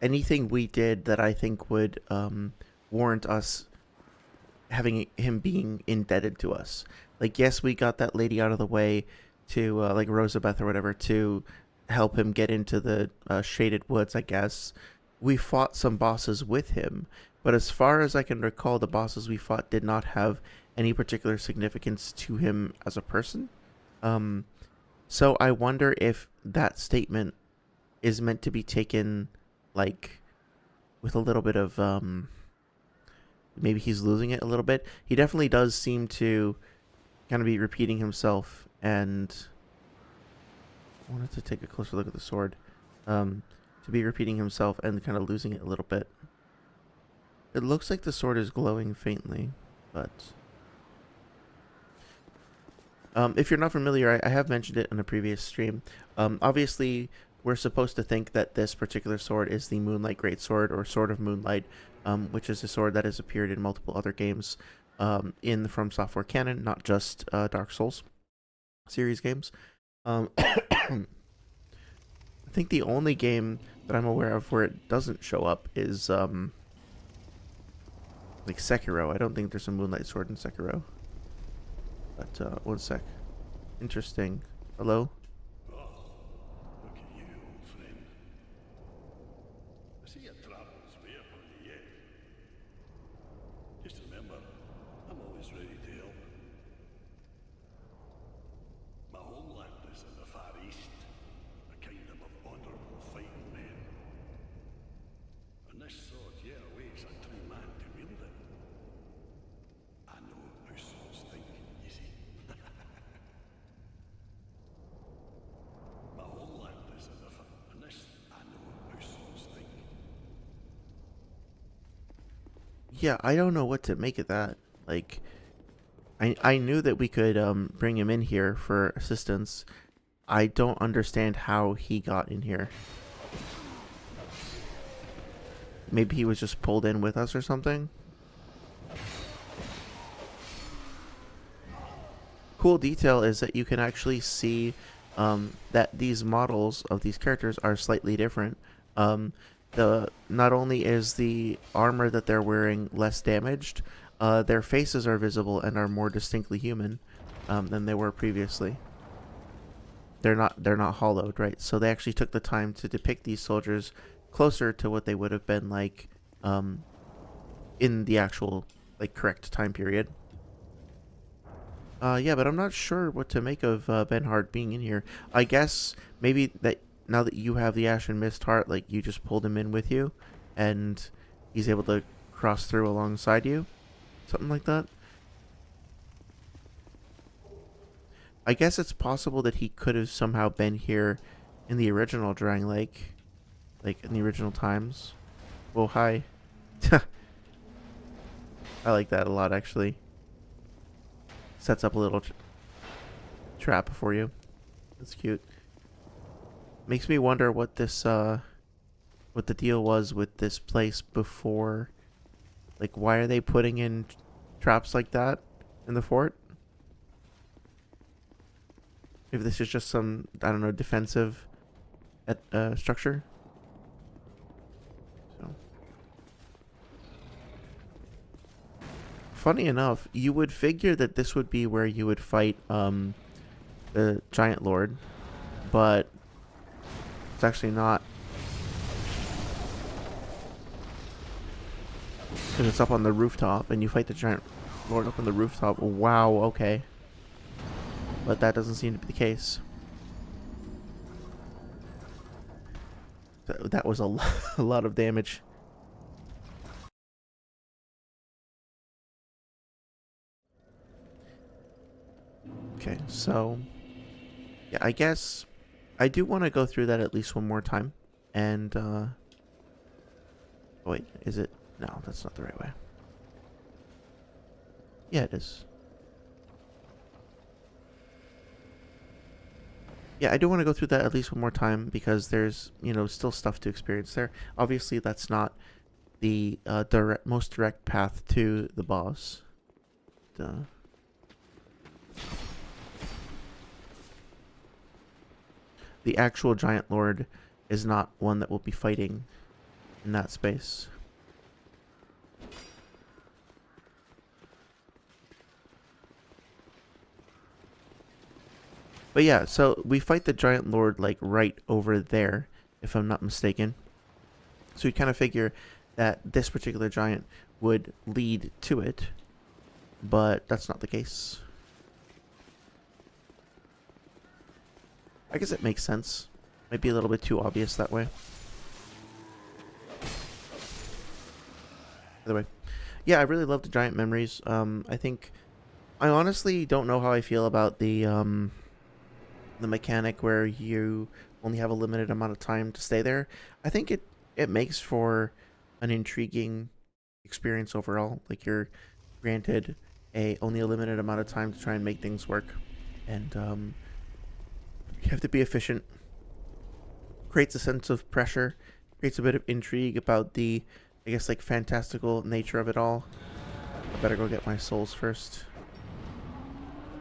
Speaker 1: anything we did that I think would warrant us having him being indebted to us. Like, yes, we got that lady out of the way to like Rosabeth or whatever to help him get into the shaded woods, I guess. We fought some bosses with him, but as far as I can recall, the bosses we fought did not have any particular significance to him as a person. So I wonder if that statement is meant to be taken like with a little bit of maybe he's losing it a little bit. He definitely does seem to kind of be repeating himself, and I wanted to take a closer look at the sword. To be repeating himself and kind of losing it a little bit. It looks like the sword is glowing faintly, but if you're not familiar, I have mentioned it in a previous stream. Obviously, we're supposed to think that this particular sword is the Moonlight Greatsword, or Sword of Moonlight, which is a sword that has appeared in multiple other games in the From Software canon, not just Dark Souls series games. I think the only game that I'm aware of where it doesn't show up is like Sekiro. I don't think there's a Moonlight Sword in Sekiro. But one sec. Interesting. Hello?
Speaker 5: Oh, look at you, old friend. I see your travels way upon the yet. Just remember, I'm always ready to help. My homeland is in the Far East, a kingdom of honourable fighting men. And this sword here awaits a true man to wield it. I know how swords think, you see. My homeland is in the Far and this I know how swords think.
Speaker 1: Yeah, I don't know what to make of that. Like, I knew that we could bring him in here for assistance. I don't understand how he got in here. Maybe he was just pulled in with us or something. Cool detail is that you can actually see that these models of these characters are slightly different. Not only is the armor that they're wearing less damaged, their faces are visible and are more distinctly human than they were previously. They're not hollowed, right? So they actually took the time to depict these soldiers closer to what they would have been like in the actual like correct time period. Yeah, but I'm not sure what to make of Ben Hart being in here. I guess maybe that now that you have the Ashen Mist heart, like you just pulled him in with you. and he's able to cross through alongside you. Something like that. I guess it's possible that he could have somehow been here in the original Drangleic, like in the original times. Oh, hi. I like that a lot, actually. Sets up a little trap for you. That's cute. Makes me wonder what this, what the deal was with this place before. Like, why are they putting in traps like that in the fort? If this is just some, I don't know, defensive structure. So. Funny enough, you would figure that this would be where you would fight the Giant Lord, but it's actually not. Because it's up on the rooftop, and you fight the Giant Lord up on the rooftop. Wow, okay. But that doesn't seem to be the case. That was a lot of damage. Okay, so yeah, I guess I do want to go through that at least one more time. And oh wait, is it? No, that's not the right way. Yeah, it is. Yeah, I do want to go through that at least one more time because there's, you know, still stuff to experience there. Obviously, that's not the most direct path to the boss. Duh. The actual Giant Lord is not one that we'll be fighting in that space. But yeah, so we fight the Giant Lord like right over there, if I'm not mistaken. So we kind of figure that this particular giant would lead to it, but that's not the case. I guess it makes sense. Might be a little bit too obvious that way. Either way. Yeah, I really love the Giant Memories. I think I honestly don't know how I feel about the mechanic where you only have a limited amount of time to stay there. I think it makes for an intriguing experience overall. Like, you're granted only a limited amount of time to try and make things work, and you have to be efficient. Creates a sense of pressure, creates a bit of intrigue about the, I guess, like, fantastical nature of it all. I better go get my souls first.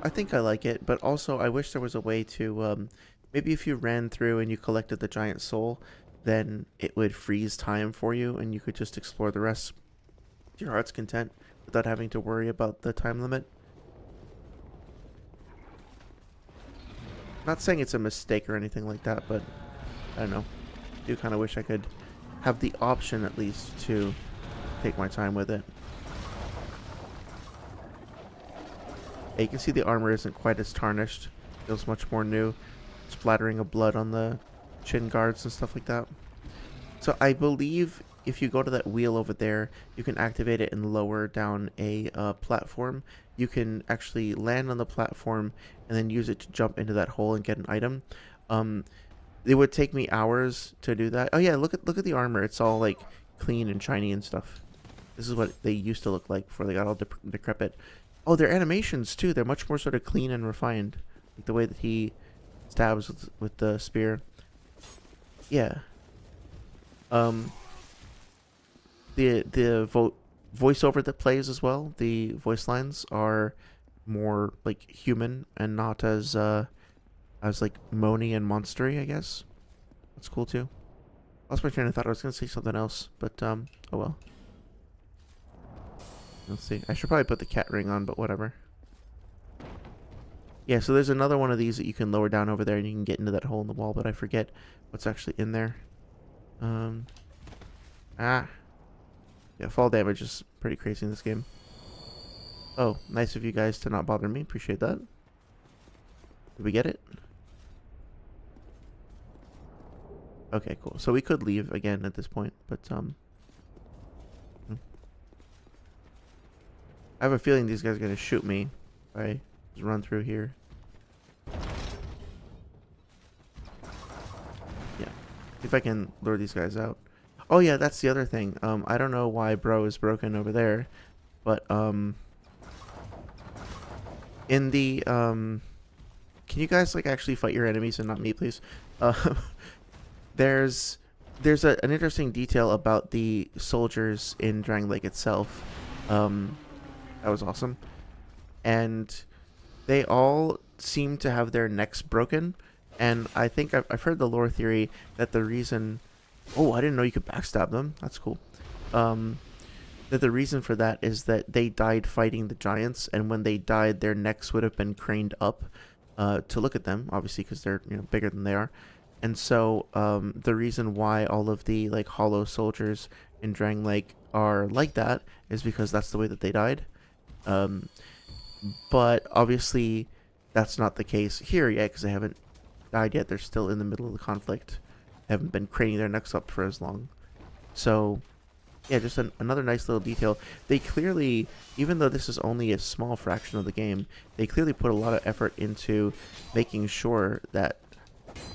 Speaker 1: I think I like it, but also I wish there was a way to, maybe if you ran through and you collected the giant soul, then it would freeze time for you and you could just explore the rest to your heart's content without having to worry about the time limit. Not saying it's a mistake or anything like that, but I don't know. I do kind of wish I could have the option at least to take my time with it. Yeah, you can see the armor isn't quite as tarnished. Feels much more new. Splattering of blood on the chin guards and stuff like that. So I believe if you go to that wheel over there, you can activate it and lower down a platform. You can actually land on the platform and then use it to jump into that hole and get an item. It would take me hours to do that. Oh yeah, look at the armor. It's all like clean and shiny and stuff. This is what they used to look like before they got all decrepit. Oh, their animations too. They're much more sort of clean and refined. Like the way that he stabs with the spear. Yeah. The voiceover that plays as well. The voice lines are more like human and not as like moany and monstery, I guess. That's cool too. Lost my train of thought. I was gonna say something else, but oh well. Let's see. I should probably put the cat ring on, but whatever. Yeah, so there's another one of these that you can lower down over there and you can get into that hole in the wall, but I forget what's actually in there. Yeah, fall damage is pretty crazy in this game. Oh, nice of you guys to not bother me. Appreciate that. Did we get it? Okay, cool. So we could leave again at this point, but I have a feeling these guys are gonna shoot me if I just run through here. Yeah. See if I can lure these guys out. Oh yeah, that's the other thing. I don't know why bro is broken over there, but in the can you guys like actually fight your enemies and not me, please? There's an interesting detail about the soldiers in Drangleic itself. That was awesome. And they all seem to have their necks broken. And I think I've heard the lore theory that the reason... Oh, I didn't know you could backstab them. That's cool. That the reason for that is that they died fighting the giants. And when they died, their necks would have been craned up to look at them. Obviously, because they're bigger than they are. And so the reason why all of the like hollow soldiers in Drangleic are like that is because that's the way that they died. But obviously that's not the case here yet because they haven't died yet. They're still in the middle of the conflict. They haven't been craning their necks up for as long. So yeah, just another nice little detail. They clearly, even though this is only a small fraction of the game, they clearly put a lot of effort into making sure that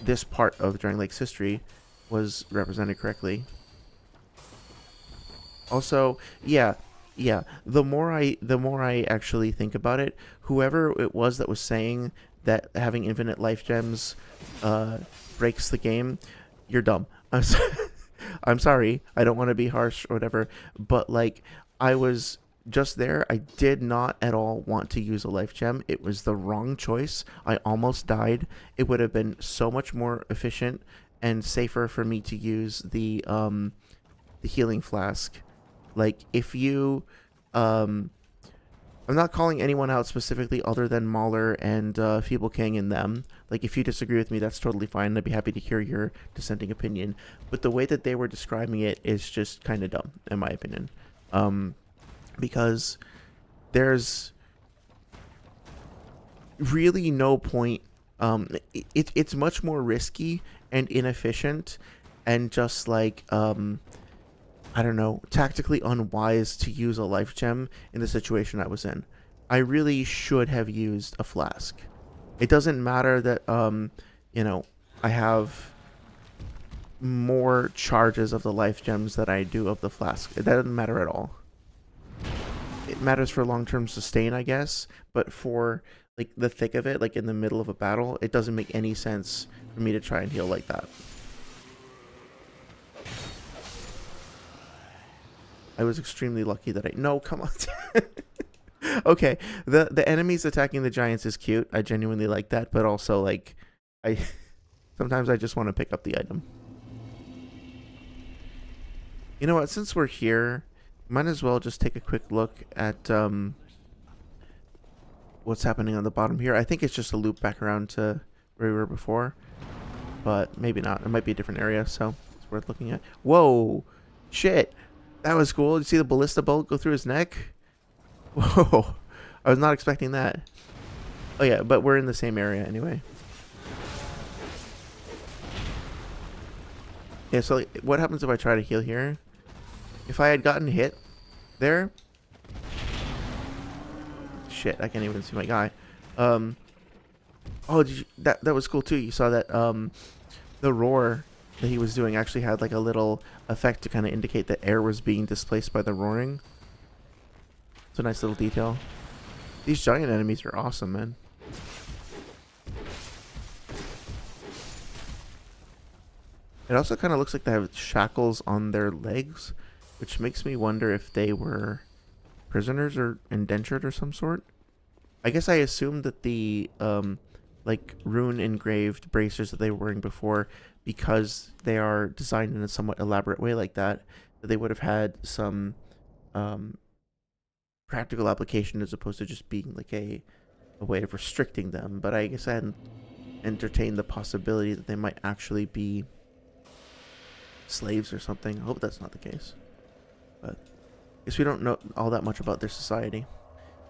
Speaker 1: this part of Drangleic's history was represented correctly. Also, yeah, the more I actually think about it, whoever it was that was saying that having infinite life gems breaks the game, you're dumb. I'm sorry. I don't want to be harsh or whatever, but like I was just there. I did not at all want to use a life gem. It was the wrong choice. I almost died. It would have been so much more efficient and safer for me to use the healing flask. Like if you I'm not calling anyone out specifically other than Mauler and Feeble King and them. Like, if you disagree with me, that's totally fine. I'd be happy to hear your dissenting opinion. But the way that they were describing it is just kind of dumb, in my opinion. Because there's really no point. It's much more risky and inefficient and just like... I don't know, tactically unwise to use a life gem in the situation I was in. I really should have used a flask. It doesn't matter that, I have more charges of the life gems than I do of the flask. That doesn't matter at all. It matters for long-term sustain, I guess, but for, like, the thick of it, like in the middle of a battle, it doesn't make any sense for me to try and heal like that. I was extremely lucky that no, come on. Okay, the enemies attacking the giants is cute. I genuinely like that, but also like sometimes I just want to pick up the item. You know what, since we're here, might as well just take a quick look at what's happening on the bottom here. I think it's just a loop back around to where we were before, but maybe not. It might be a different area, so it's worth looking at. Whoa, shit. That was cool. Did you see the ballista bolt go through his neck? Whoa. I was not expecting that. Oh yeah, but we're in the same area anyway. Yeah, so like, what happens if I try to heal here? If I had gotten hit there... Shit, I can't even see my guy. Oh, did you, that was cool too. You saw that the roar that he was doing actually had like a little effect to kind of indicate that air was being displaced by the roaring. It's a nice little detail. These giant enemies are awesome, man. It also kind of looks like they have shackles on their legs, which makes me wonder if they were prisoners or indentured or some sort. I guess I assumed that the like rune engraved bracers that they were wearing before, because they are designed in a somewhat elaborate way like that, they would have had some practical application as opposed to just being like a way of restricting them. But I guess I hadn't entertained the possibility that they might actually be slaves or something. I hope that's not the case. But I guess we don't know all that much about their society.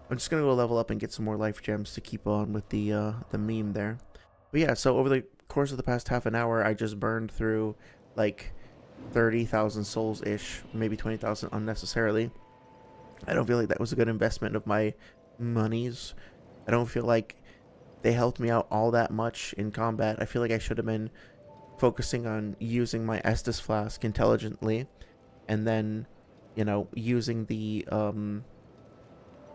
Speaker 1: I'm just going to go level up and get some more life gems to keep on with the meme there. But yeah, so over the course of the past half an hour, I just burned through like 30,000 souls-ish, maybe 20,000 unnecessarily. I don't feel like that was a good investment of my monies. I don't feel like they helped me out all that much in combat. I feel like I should have been focusing on using my Estus flask intelligently, and then, you know, using the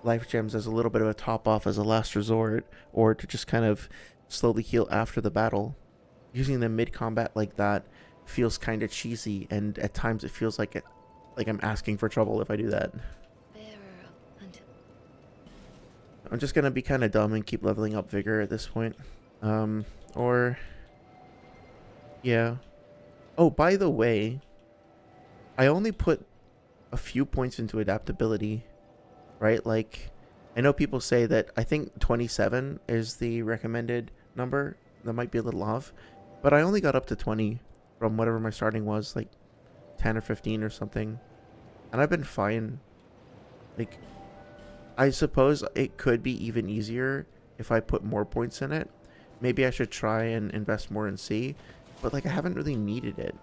Speaker 1: life gems as a little bit of a top off as a last resort, or to just kind of slowly heal after the battle. Using them mid combat like that feels kind of cheesy, and at times it feels like I'm asking for trouble if I do that.
Speaker 2: Bearer until
Speaker 1: I'm just gonna be kind of dumb and keep leveling up vigor at this point. Or yeah. Oh, by the way, I only put a few points into adaptability, right? Like, I know people say that I think 27 is the recommended number. That might be a little off, but I only got up to 20 from whatever my starting was, like 10 or 15 or something. And I've been fine. Like, I suppose it could be even easier if I put more points in it. Maybe I should try and invest more in C, but like I haven't really needed it.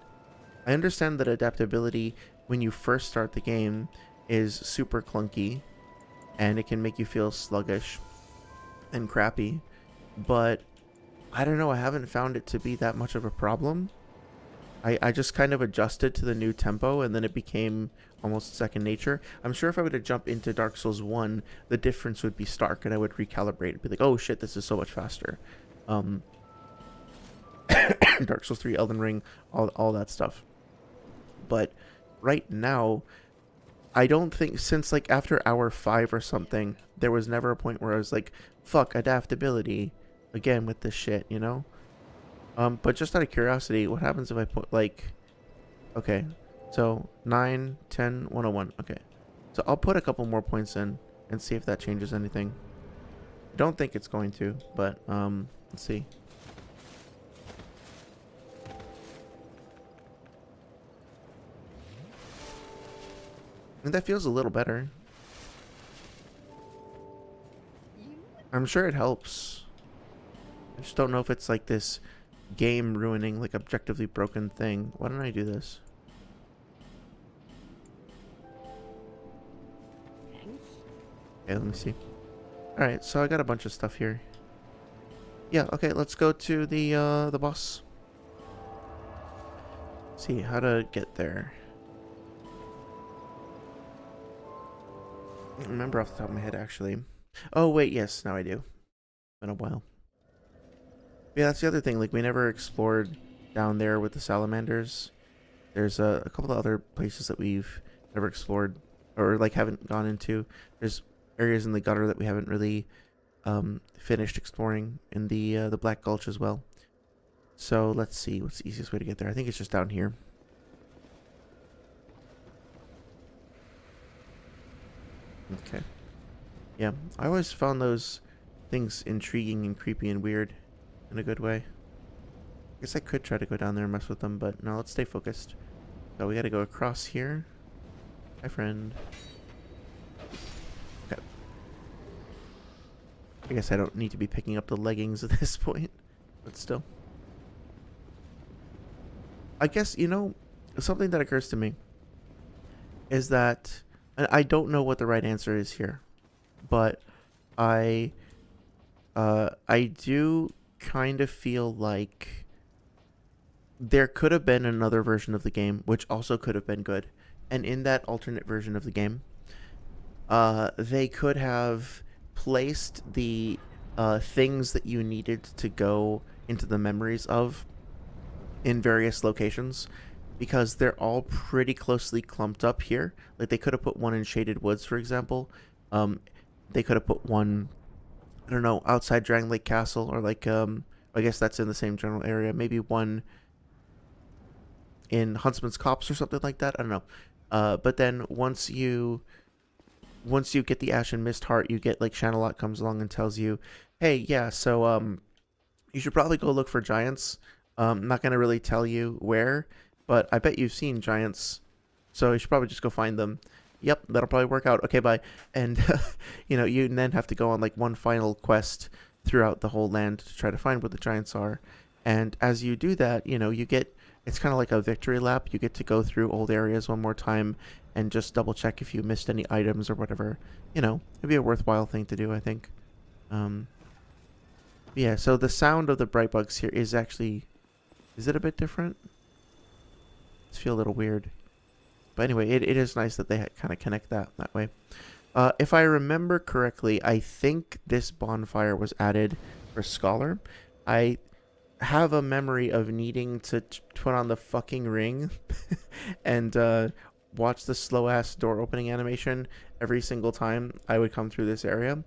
Speaker 1: I understand that adaptability when you first start the game is super clunky and it can make you feel sluggish and crappy, but I don't know, I haven't found it to be that much of a problem. I just kind of adjusted to the new tempo, and then it became almost second nature. I'm sure if I were to jump into Dark Souls 1, the difference would be stark, and I would recalibrate and be like, oh shit, this is so much faster. Dark Souls 3, Elden Ring, all that stuff. But right now, I don't think, since like after hour 5 or something, there was never a point where I was like, fuck, adaptability again with this shit, you know? But just out of curiosity, what happens if I put like, okay, so 9, 10, 101, okay. So I'll put a couple more points in and see if that changes anything. I don't think it's going to, but let's see. And that feels a little better. I'm sure it helps. I just don't know if it's like this game ruining, like objectively broken thing. Why don't I do this?
Speaker 2: thanks.
Speaker 1: Okay, let me see. Alright, so I got a bunch of stuff here. Yeah, okay, let's go to the boss. See how to get there. I don't remember off the top of my head, actually. Oh, wait, yes, now I do. Been a while. Yeah, that's the other thing. Like, we never explored down there with the salamanders. There's a couple of other places that we've never explored, or like haven't gone into. There's areas in the gutter that we haven't really finished exploring in the Black Gulch as well. So let's see, what's the easiest way to get there? I think it's just down here. Okay. Yeah, I always found those things intriguing and creepy and weird in a good way. I guess I could try to go down there and mess with them, but no, let's stay focused. So we gotta go across here. Hi, friend. Okay. I guess I don't need to be picking up the leggings at this point, but still. I guess, you know, something that occurs to me is that, and I don't know what the right answer is here, but I do kind of feel like there could have been another version of the game which also could have been good, and in that alternate version of the game they could have placed the things that you needed to go into the memories of in various locations, because they're all pretty closely clumped up here. Like, they could have put one in Shaded Woods, for example. They could have put one, I don't know, outside Drangleic Castle, or like, I guess that's in the same general area. Maybe one in Huntsman's Copse or something like that. I don't know. But then once you get the Ashen Mist Heart, you get, like, Shanalot comes along and tells you, hey, yeah, so you should probably go look for giants. I'm not gonna really tell you where, but I bet you've seen giants, so you should probably just go find them. Yep, that'll probably work out. Okay, bye. And you know, you then have to go on like one final quest throughout the whole land to try to find where the giants are. And as you do that, you know, you get It's kind of like a victory lap. You get to go through old areas one more time and just double check if you missed any items or whatever. You know, it'd be a worthwhile thing to do, I think. Yeah, so the sound of the bright bugs here is actually... Is it a bit different? It's feel a little weird. But anyway, it is nice that they kind of connect that way. If I remember correctly, I think this bonfire was added for Scholar. I have a memory of needing to put on the fucking ring and watch the slow-ass door opening animation every single time I would come through this area.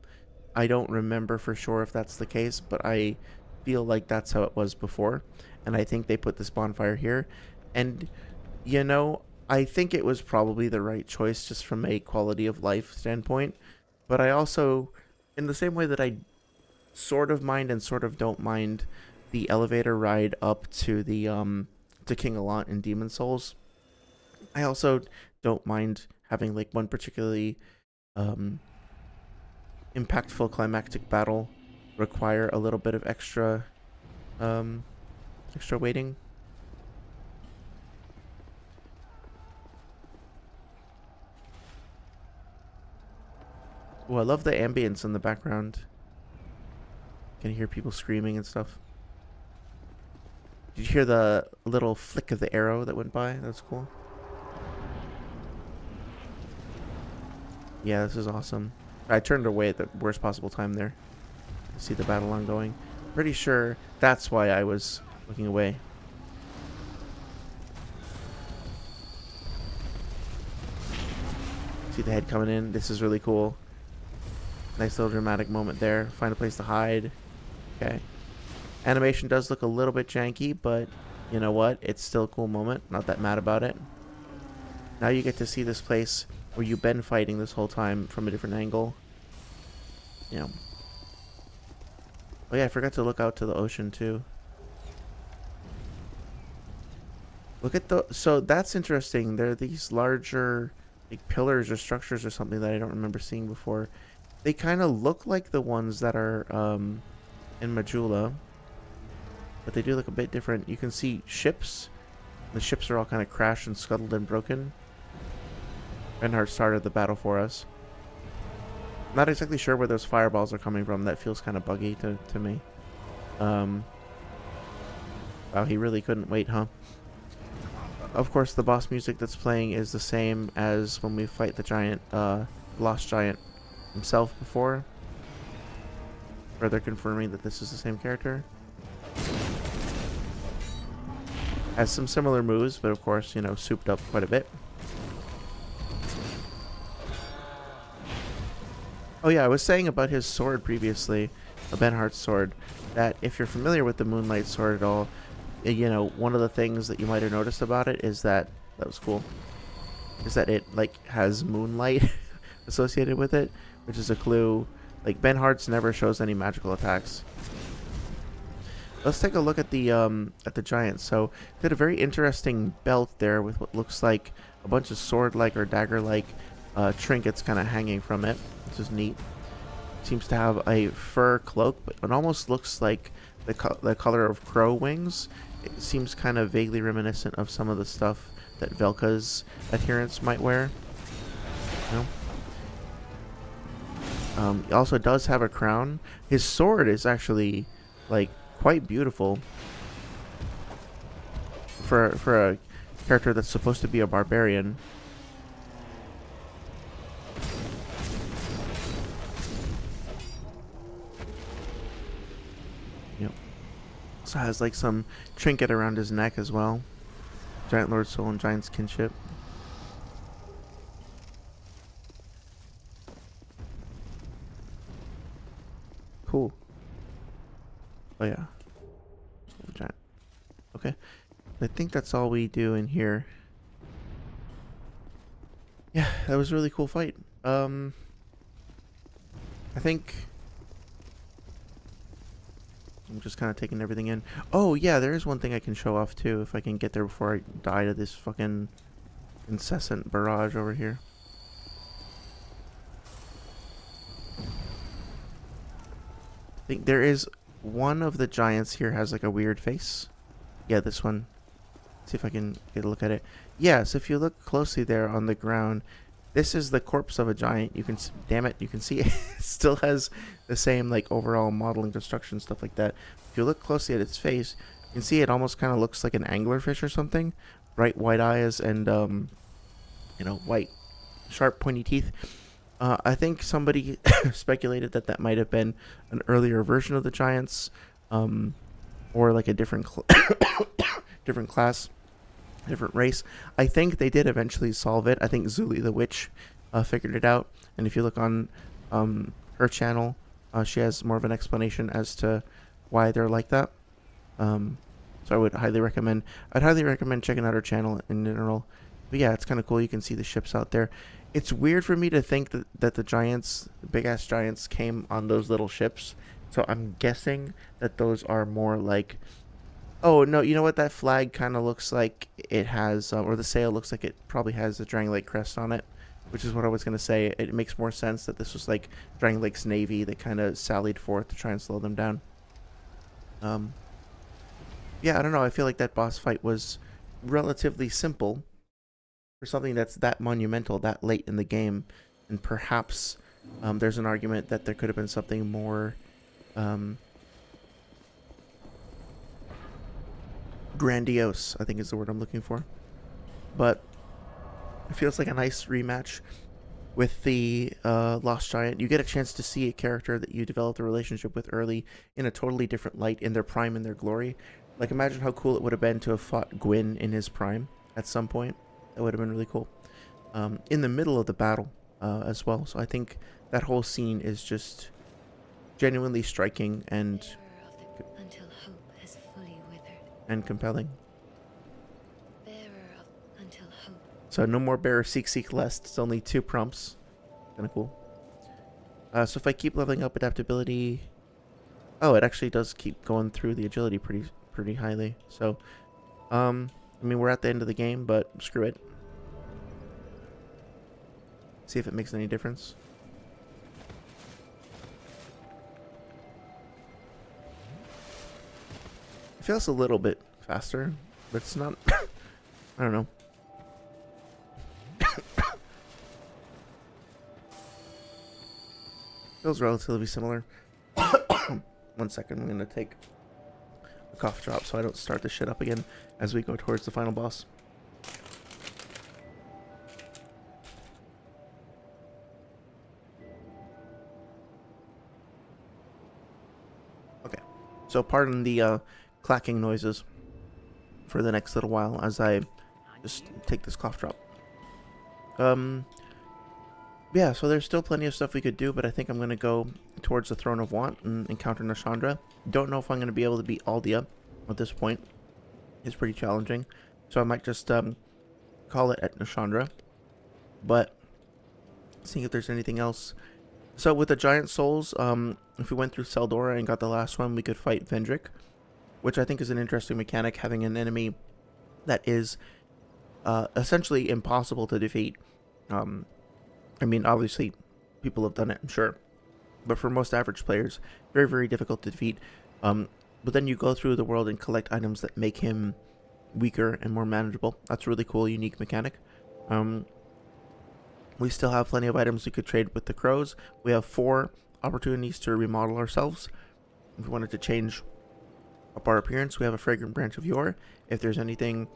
Speaker 1: I don't remember for sure if that's the case, but I feel like that's how it was before. And I think they put this bonfire here. And, you know, I think it was probably the right choice just from a quality of life standpoint. But I also, in the same way that I sort of mind and sort of don't mind the elevator ride up to the to King Allant in Demon Souls, I also don't mind having like one particularly impactful climactic battle require a little bit of extra waiting. Oh, I love the ambience in the background. Can hear people screaming and stuff. Did you hear the little flick of the arrow that went by? That's cool. Yeah, this is awesome. I turned away at the worst possible time there. See the battle ongoing. Pretty sure that's why I was looking away. See the head coming in. This is really cool. Nice little dramatic moment there. Find a place to hide. Okay. Animation does look a little bit janky, but you know what? It's still a cool moment. Not that mad about it. Now you get to see this place where you've been fighting this whole time from a different angle. You know. Oh yeah, I forgot to look out to the ocean too. Look at the... So that's interesting. There are these larger like pillars or structures or something that I don't remember seeing before. They kind of look like the ones that are in Majula, but they do look a bit different. You can see ships. The ships are all kind of crashed and scuttled and broken. Reinhardt started the battle for us. Not exactly sure where those fireballs are coming from. That feels kind of buggy to me. Wow, he really couldn't wait, huh? Of course, the boss music that's playing is the same as when we fight the giant, Lost Giant himself before. Further confirming that this is the same character. Has some similar moves, but of course, you know, souped up quite a bit. Oh yeah, I was saying about his sword previously, a Benhart's sword, that if you're familiar with the Moonlight sword at all, you know, one of the things that you might have noticed about it is that was cool, is that it like has moonlight associated with it, which is a clue. Like Benhart's never shows any magical attacks. Let's take a look at the giant. So they had a very interesting belt there with what looks like a bunch of sword-like or dagger-like trinkets kind of hanging from it. This is neat. Seems to have a fur cloak, but it almost looks like the color of crow wings. It seems kind of vaguely reminiscent of some of the stuff that Velka's adherents might wear. You know? He also does have a crown. His sword is actually like quite beautiful for a character that's supposed to be a barbarian. Yep. Also has like some trinket around his neck as well. Giant Lord Soul and Giant's Kinship. Cool. Oh yeah. Giant. Okay. I think that's all we do in here. Yeah, that was a really cool fight. I think I'm just kind of taking everything in. Oh yeah, there is one thing I can show off too if I can get there before I die to this fucking incessant barrage over here. I think there is one of the giants here has like a weird face. Yeah, this one. See if I can get a look at it. Yeah, so if you look closely there on the ground, this is the corpse of a giant. You can, damn it, you can see it still has the same like overall modeling, construction, stuff like that. If you look closely at its face, you can see it almost kind of looks like an anglerfish or something. Bright white eyes and white, sharp, pointy teeth. I think somebody speculated that that might have been an earlier version of the giants, or like a different different class, different race. I think they did eventually solve it. I think Zuli the witch figured it out. And if you look on her channel, she has more of an explanation as to why they're like that. So I would highly recommend. I'd highly recommend checking out her channel in general. But yeah, it's kind of cool. You can see the ships out there. It's weird for me to think that the giants, big ass giants, came on those little ships. So I'm guessing that those are more like. Oh, no, you know what? That flag kind of looks like it has, or the sail looks like it probably has the Drangleic crest on it, which is what I was going to say. It makes more sense that this was like Drangleic's navy that kind of sallied forth to try and slow them down. Yeah, I don't know. I feel like that boss fight was relatively simple for something that's that monumental, that late in the game. And perhaps there's an argument that there could have been something more grandiose, I think is the word I'm looking for. But it feels like a nice rematch with the Lost Giant. You get a chance to see a character that you developed a relationship with early in a totally different light, in their prime, in their glory. Like, imagine how cool it would have been to have fought Gwyn in his prime at some point. That would have been really cool. In the middle of the battle as well. So I think that whole scene is just genuinely striking and
Speaker 2: Until hope has fully withered.
Speaker 1: and compelling.
Speaker 2: Bearer of until hope.
Speaker 1: So no more bearer seek lest. It's only 2 prompts. Kind of cool. So if I keep leveling up adaptability, oh, it actually does keep going through the agility pretty highly. So, I mean, we're at the end of the game, but screw it. See if it makes any difference. It feels a little bit faster, but it's not. I don't know. Feels relatively similar. 1 second, I'm gonna take a cough drop so I don't start this shit up again as we go towards the final boss. Okay, so pardon the clacking noises for the next little while as I just take this cough drop. Yeah, so there's still plenty of stuff we could do, but I think I'm going to go towards the Throne of Want and encounter Nashandra. Don't know if I'm going to be able to beat Aldia at this point. It's pretty challenging, so I might just call it at Nashandra. But seeing if there's anything else. So with the Giant Souls, if we went through Seldora and got the last one, we could fight Vendrick, which I think is an interesting mechanic, having an enemy that is essentially impossible to defeat. I mean, obviously, people have done it, I'm sure. But for most average players, very, very difficult to defeat. But then you go through the world and collect items that make him weaker and more manageable. That's a really cool, unique mechanic. We still have plenty of items we could trade with the crows. We have 4 opportunities to remodel ourselves. If we wanted to change up our appearance, we have a Fragrant Branch of Yore. If there's anything,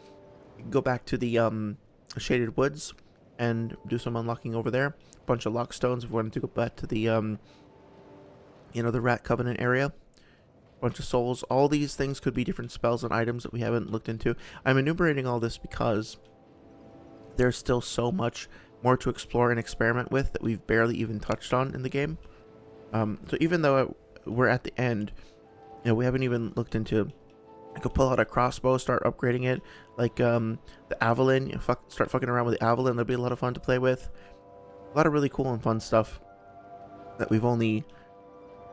Speaker 1: go back to the Shaded Woods and do some unlocking over there. A bunch of lockstones if we wanted to go back to the, the Rat Covenant area. Bunch of souls. All these things could be different spells and items that we haven't looked into. I'm enumerating all this because there's still so much more to explore and experiment with that we've barely even touched on in the game. So even though we're at the end, we haven't even looked into. I could pull out a crossbow, start upgrading it, like the Avalon. Start fucking around with the Avalon. That'll be a lot of fun to play with. A lot of really cool and fun stuff that we've only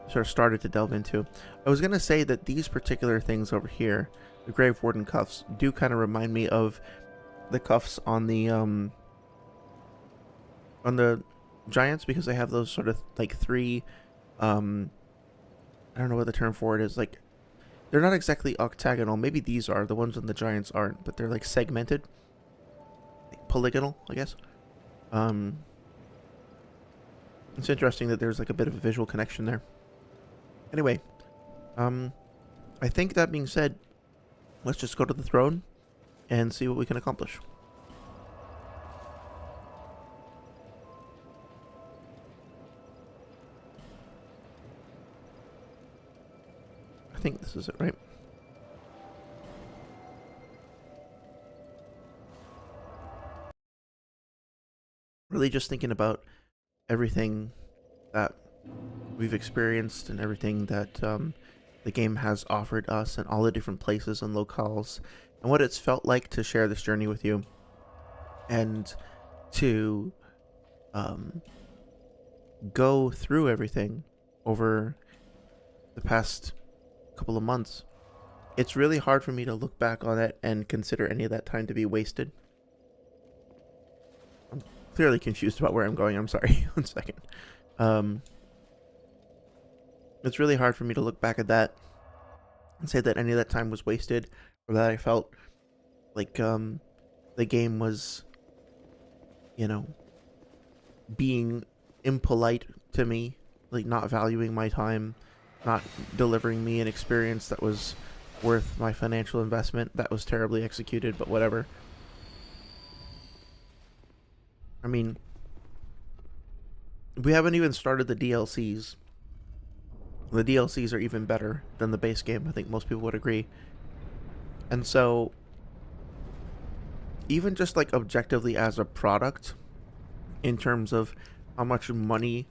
Speaker 1: sort of started to delve into. I was gonna say that these particular things over here, the Grave Warden cuffs, do kind of remind me of the cuffs on the giants, because they have those sort of like 3 I don't know what the term for it is, like they're not exactly octagonal. Maybe these are. The ones on the giants aren't, but they're like segmented. Like polygonal, I guess. It's interesting that there's like a bit of a visual connection there. Anyway, I think that being said, let's just go to the throne and see what we can accomplish. I think this is it, right? Really just thinking about everything that we've experienced and everything that the game has offered us and all the different places and locales and what it's felt like to share this journey with you and to go through everything over the past couple of months. It's really hard for me to look back on it and consider any of that time to be wasted. I'm clearly confused about where I'm going. I'm sorry. 1 second. It's really hard for me to look back at that and say that any of that time was wasted, or that I felt like the game was, you know, being impolite to me, like not valuing my time, not delivering me an experience that was worth my financial investment. That was terribly executed, but whatever. I mean, we haven't even started the DLCs. The DLCs are even better than the base game. I think most people would agree. And so, even just like objectively as a product, in terms of how much money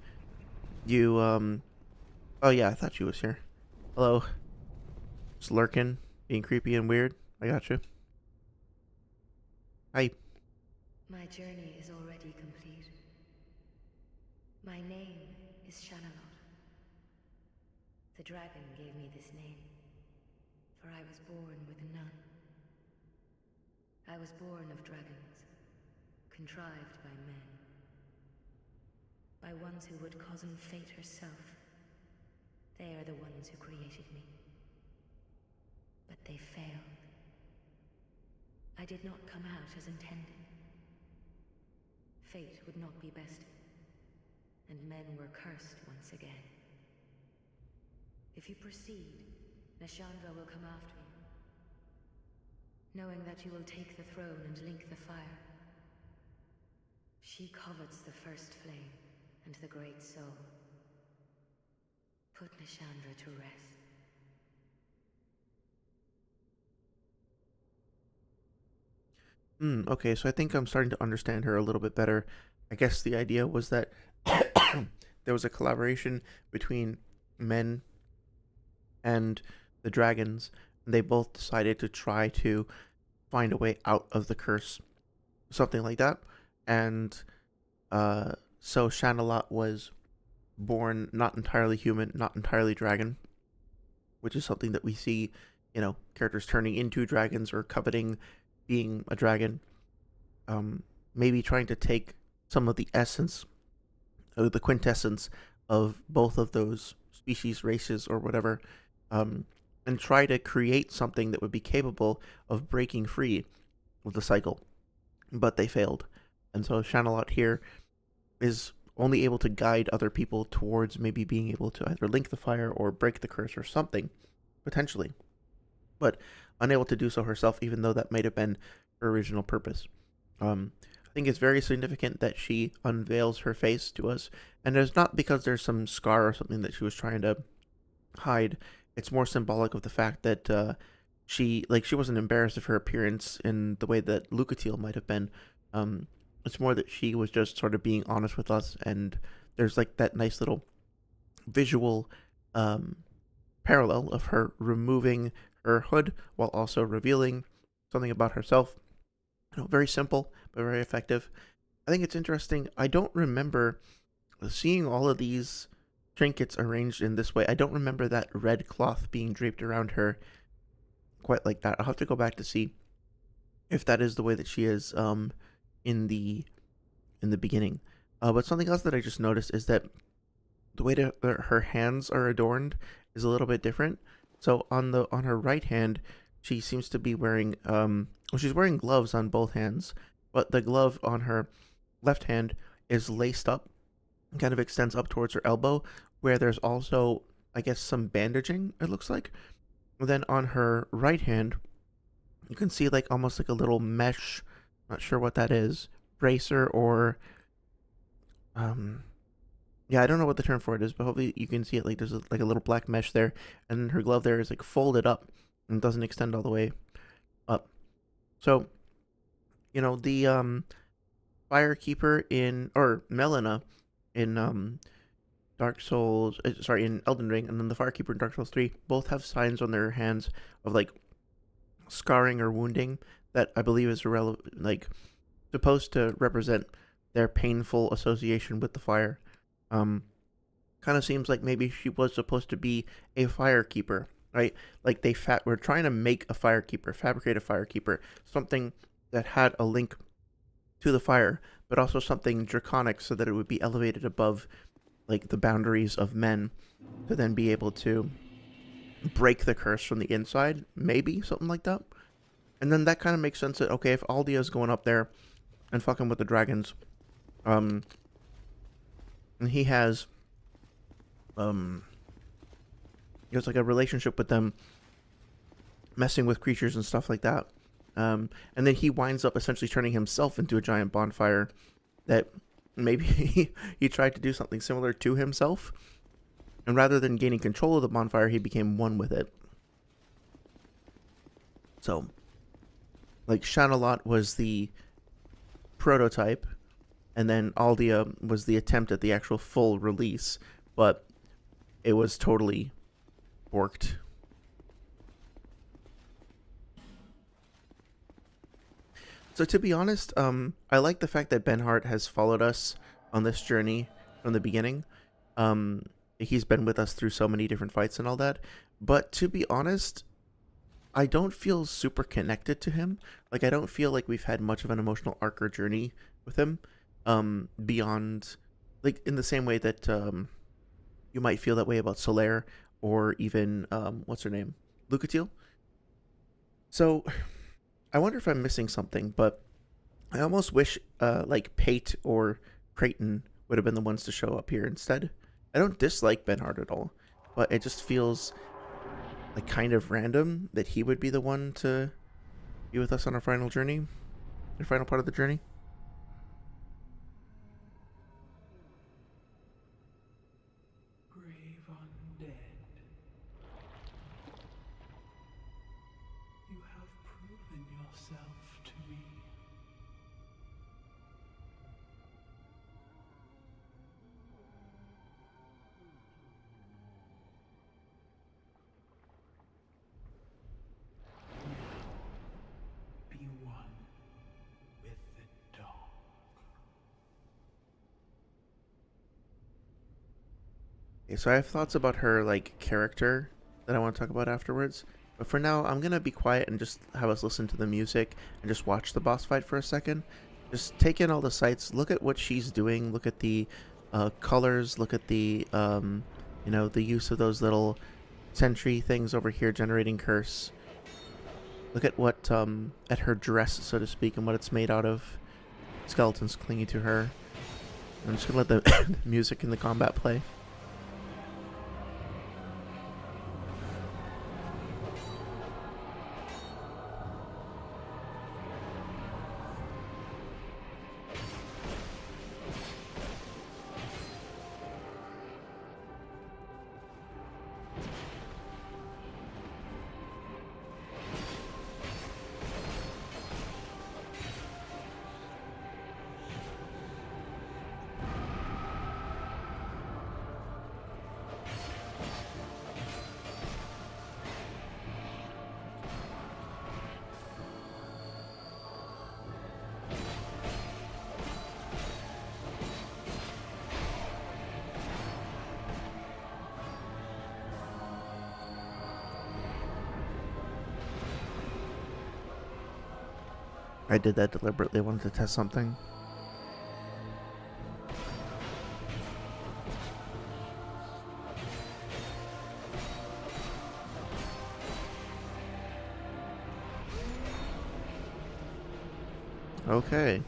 Speaker 1: you, oh yeah, I thought she was here. Hello. Just lurking, being creepy and weird. I got you. Hi.
Speaker 2: My journey is already complete. My name is Shanalot. The dragon gave me this name, for I was born with none. I was born of dragons, contrived by men. By ones who would cozen fate herself. They are the ones who created me. But they failed. I did not come out as intended. Fate would not be bested, and men were cursed once again. If you proceed, Nashandra will come after you, knowing that you will take the throne and link the fire. She covets the first flame and the great soul. Put Nashandra to rest.
Speaker 1: Okay, so I think I'm starting to understand her a little bit better. I guess the idea was that there was a collaboration between men and the dragons, and they both decided to try to find a way out of the curse, something like that. And so Shanalot was born not entirely human, not entirely dragon, which is something that we see, you know, characters turning into dragons or coveting being a dragon. Maybe trying to take some of the essence, the quintessence of both of those species, races, or whatever, and try to create something that would be capable of breaking free of the cycle. But they failed. And so Shanalot here is only able to guide other people towards maybe being able to either link the fire or break the curse or something, potentially. But unable to do so herself, even though that might have been her original purpose. I think it's very significant that she unveils her face to us, and it's not because there's some scar or something that she was trying to hide. It's more symbolic of the fact that she wasn't embarrassed of her appearance in the way that Lucatiel might have been. It's more that she was just sort of being honest with us, and there's like that nice little visual parallel of her removing her hood while also revealing something about herself. You know, very simple but very effective. I think it's interesting. I don't remember seeing all of these trinkets arranged in this way. I don't remember that red cloth being draped around her quite like that. I'll have to go back to see if that is the way that she is in the beginning. But something else that I just noticed is that the way that her hands are adorned is a little bit different. So on her right hand, she seems to be wearing well, she's wearing gloves on both hands, but the glove on her left hand is laced up and kind of extends up towards her elbow, where there's also, I guess, some bandaging, it looks like. And then on her right hand, you can see like almost like a little mesh, not sure what that is, bracer or yeah, I don't know what the term for it is, but hopefully you can see it. Like there's like a little black mesh there, and then her glove there is like folded up and doesn't extend all the way up. So, you know, the Firekeeper in, or Melina in Dark Souls, sorry, in Elden Ring, and then the Firekeeper in Dark Souls 3 both have signs on their hands of like scarring or wounding that I believe is like supposed to represent their painful association with the fire. Kind of seems like maybe she was supposed to be a firekeeper, right? Like we're trying to make a firekeeper, fabricate a firekeeper, something that had a link to the fire, but also something draconic so that it would be elevated above like the boundaries of men to then be able to break the curse from the inside, maybe something like that. And then that kind of makes sense that, okay, if Aldia's going up there and fucking with the dragons, and he has like a relationship with them, messing with creatures and stuff like that, and then he winds up essentially turning himself into a giant bonfire, that maybe he tried to do something similar to himself, and rather than gaining control of the bonfire, he became one with it. So, like, Shanalot was the prototype, and then Aldia was the attempt at the actual full release, but it was totally borked. So to be honest, I like the fact that Benhart has followed us on this journey from the beginning. He's been with us through so many different fights and all that. But to be honest, I don't feel super connected to him. Like, I don't feel like we've had much of an emotional arc or journey with him, beyond, like, in the same way that you might feel that way about Solaire or even, what's her name? Lucatiel. So, I wonder if I'm missing something, but I almost wish, like, Pate or Creighton would have been the ones to show up here instead. I don't dislike Benhart at all, but it just feels like kind of random that he would be the one to be with us on our final journey, the final part of the journey.
Speaker 3: Brave undead. You have proven yourself to me. Now, be one with the dark.
Speaker 1: Okay, so I have thoughts about her, like, character that I want to talk about afterwards. But for now, I'm going to be quiet and just have us listen to the music and just watch the boss fight for a second. Just take in all the sights, look at what she's doing, look at the colors, look at the, you know, the use of those little sentry things over here generating curse. Look at what, at her dress, so to speak, and what it's made out of. Skeletons clinging to her. I'm just going to let the music and the combat play. I did that deliberately. I wanted to test something. Okay.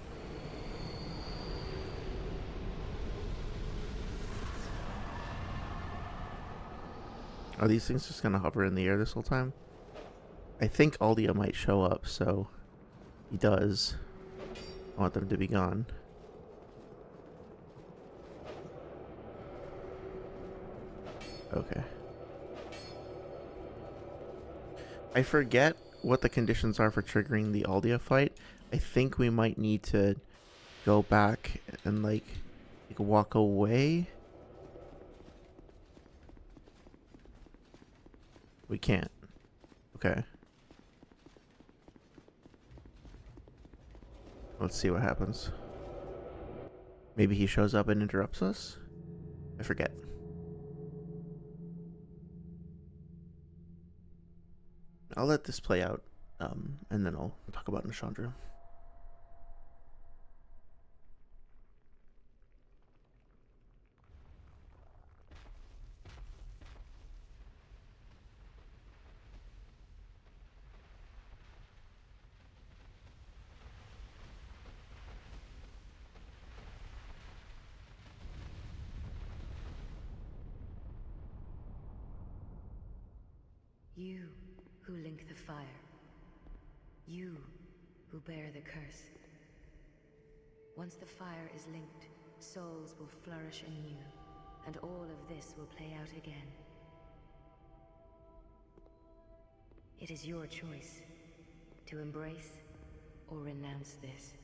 Speaker 1: Are these things just gonna hover in the air this whole time? I think Aldia might show up, so he does. I want them to be gone. Okay. I forget what the conditions are for triggering the Aldia fight. I think we might need to go back and like walk away. We can't. Okay. Let's see what happens. Maybe he shows up and interrupts us? I forget. I'll let this play out, and then I'll talk about Nishandra.
Speaker 2: You who link the fire. You who bear the curse. Once the fire is linked, souls will flourish anew, and all of this will play out again. It is your choice to embrace or renounce this.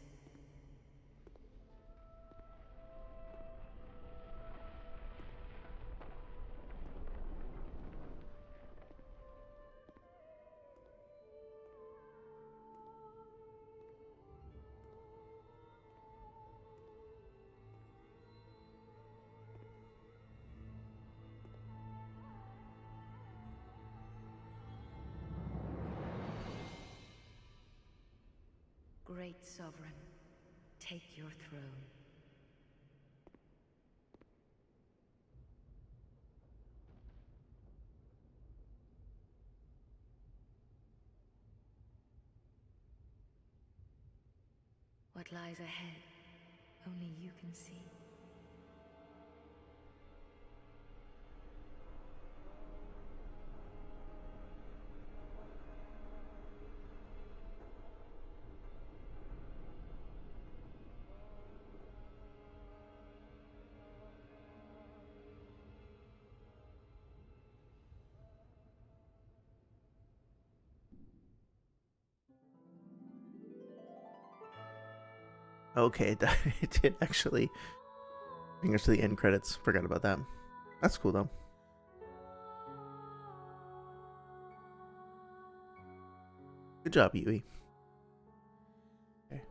Speaker 2: Great Sovereign, take your throne. What lies ahead, only you can see.
Speaker 1: Okay, it did actually bring us to the end credits. Forgot about that. That's cool though. Good job, Yui. Okay.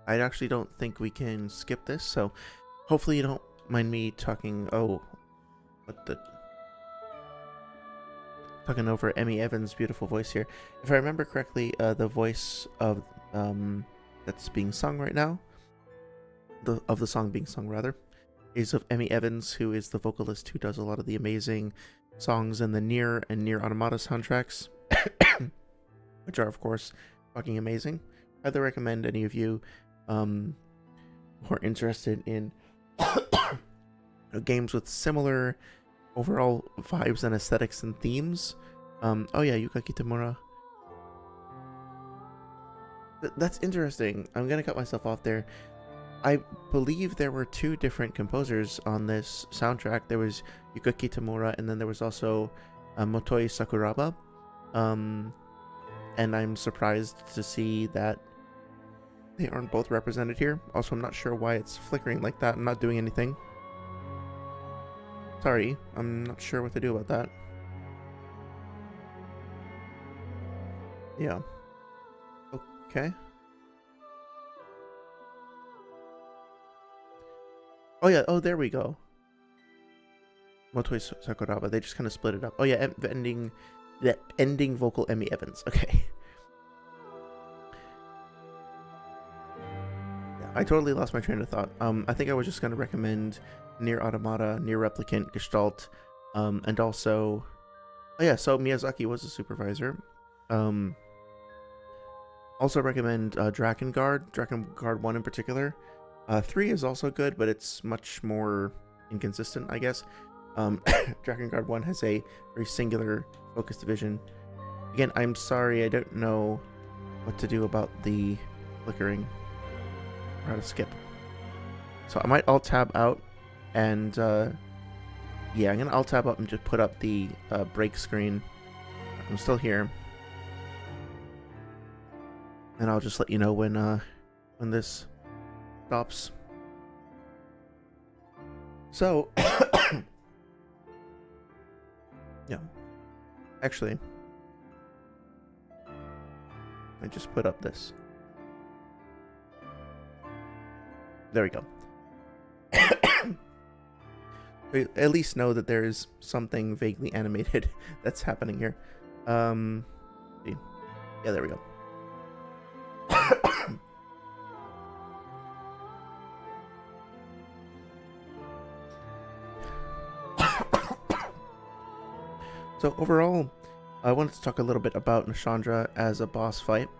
Speaker 1: I actually don't think we can skip this, so hopefully you don't mind me talking. Oh, what the? Talking over Emmy Evans' beautiful voice here. If I remember correctly, the voice of that's being sung right now, of the song being sung rather, is of Emmy Evans, who is the vocalist who does a lot of the amazing songs in the Nier and Nier Automata soundtracks, which are of course fucking amazing. I highly recommend any of you who are interested in games with similar overall vibes and aesthetics and themes. Oh yeah, Yuka Kitamura. That's interesting. I'm gonna cut myself off there. I believe there were two different composers on this soundtrack. There was Yuka Kitamura, and then there was also Motoi Sakuraba. And I'm surprised to see that they aren't both represented here. Also, I'm not sure why it's flickering like that. I'm not doing anything. Sorry, I'm not sure what to do about that. Yeah. Okay. Oh yeah, oh there we go. Motoi Sakuraba, they just kind of split it up. Oh yeah, the ending vocal Emmy Evans. Okay. Yeah, I totally lost my train of thought. I think I was just gonna recommend Nier Automata, Nier Replicant, Gestalt, and also, oh yeah, so Miyazaki was a supervisor. Also recommend Drakengard 1 in particular. 3 is also good, but it's much more inconsistent, I guess. Drakengard 1 has a very singular focus division. Again, I'm sorry, I don't know what to do about the flickering, or how to skip. So I might alt-tab out, and yeah, I'm going to alt-tab up and just put up the break screen. I'm still here. And I'll just let you know when this stops. So, yeah. Actually, I just put up this. There we go. At least know that there is something vaguely animated that's happening here. Yeah, there we go. So overall, I wanted to talk a little bit about Nashandra as a boss fight.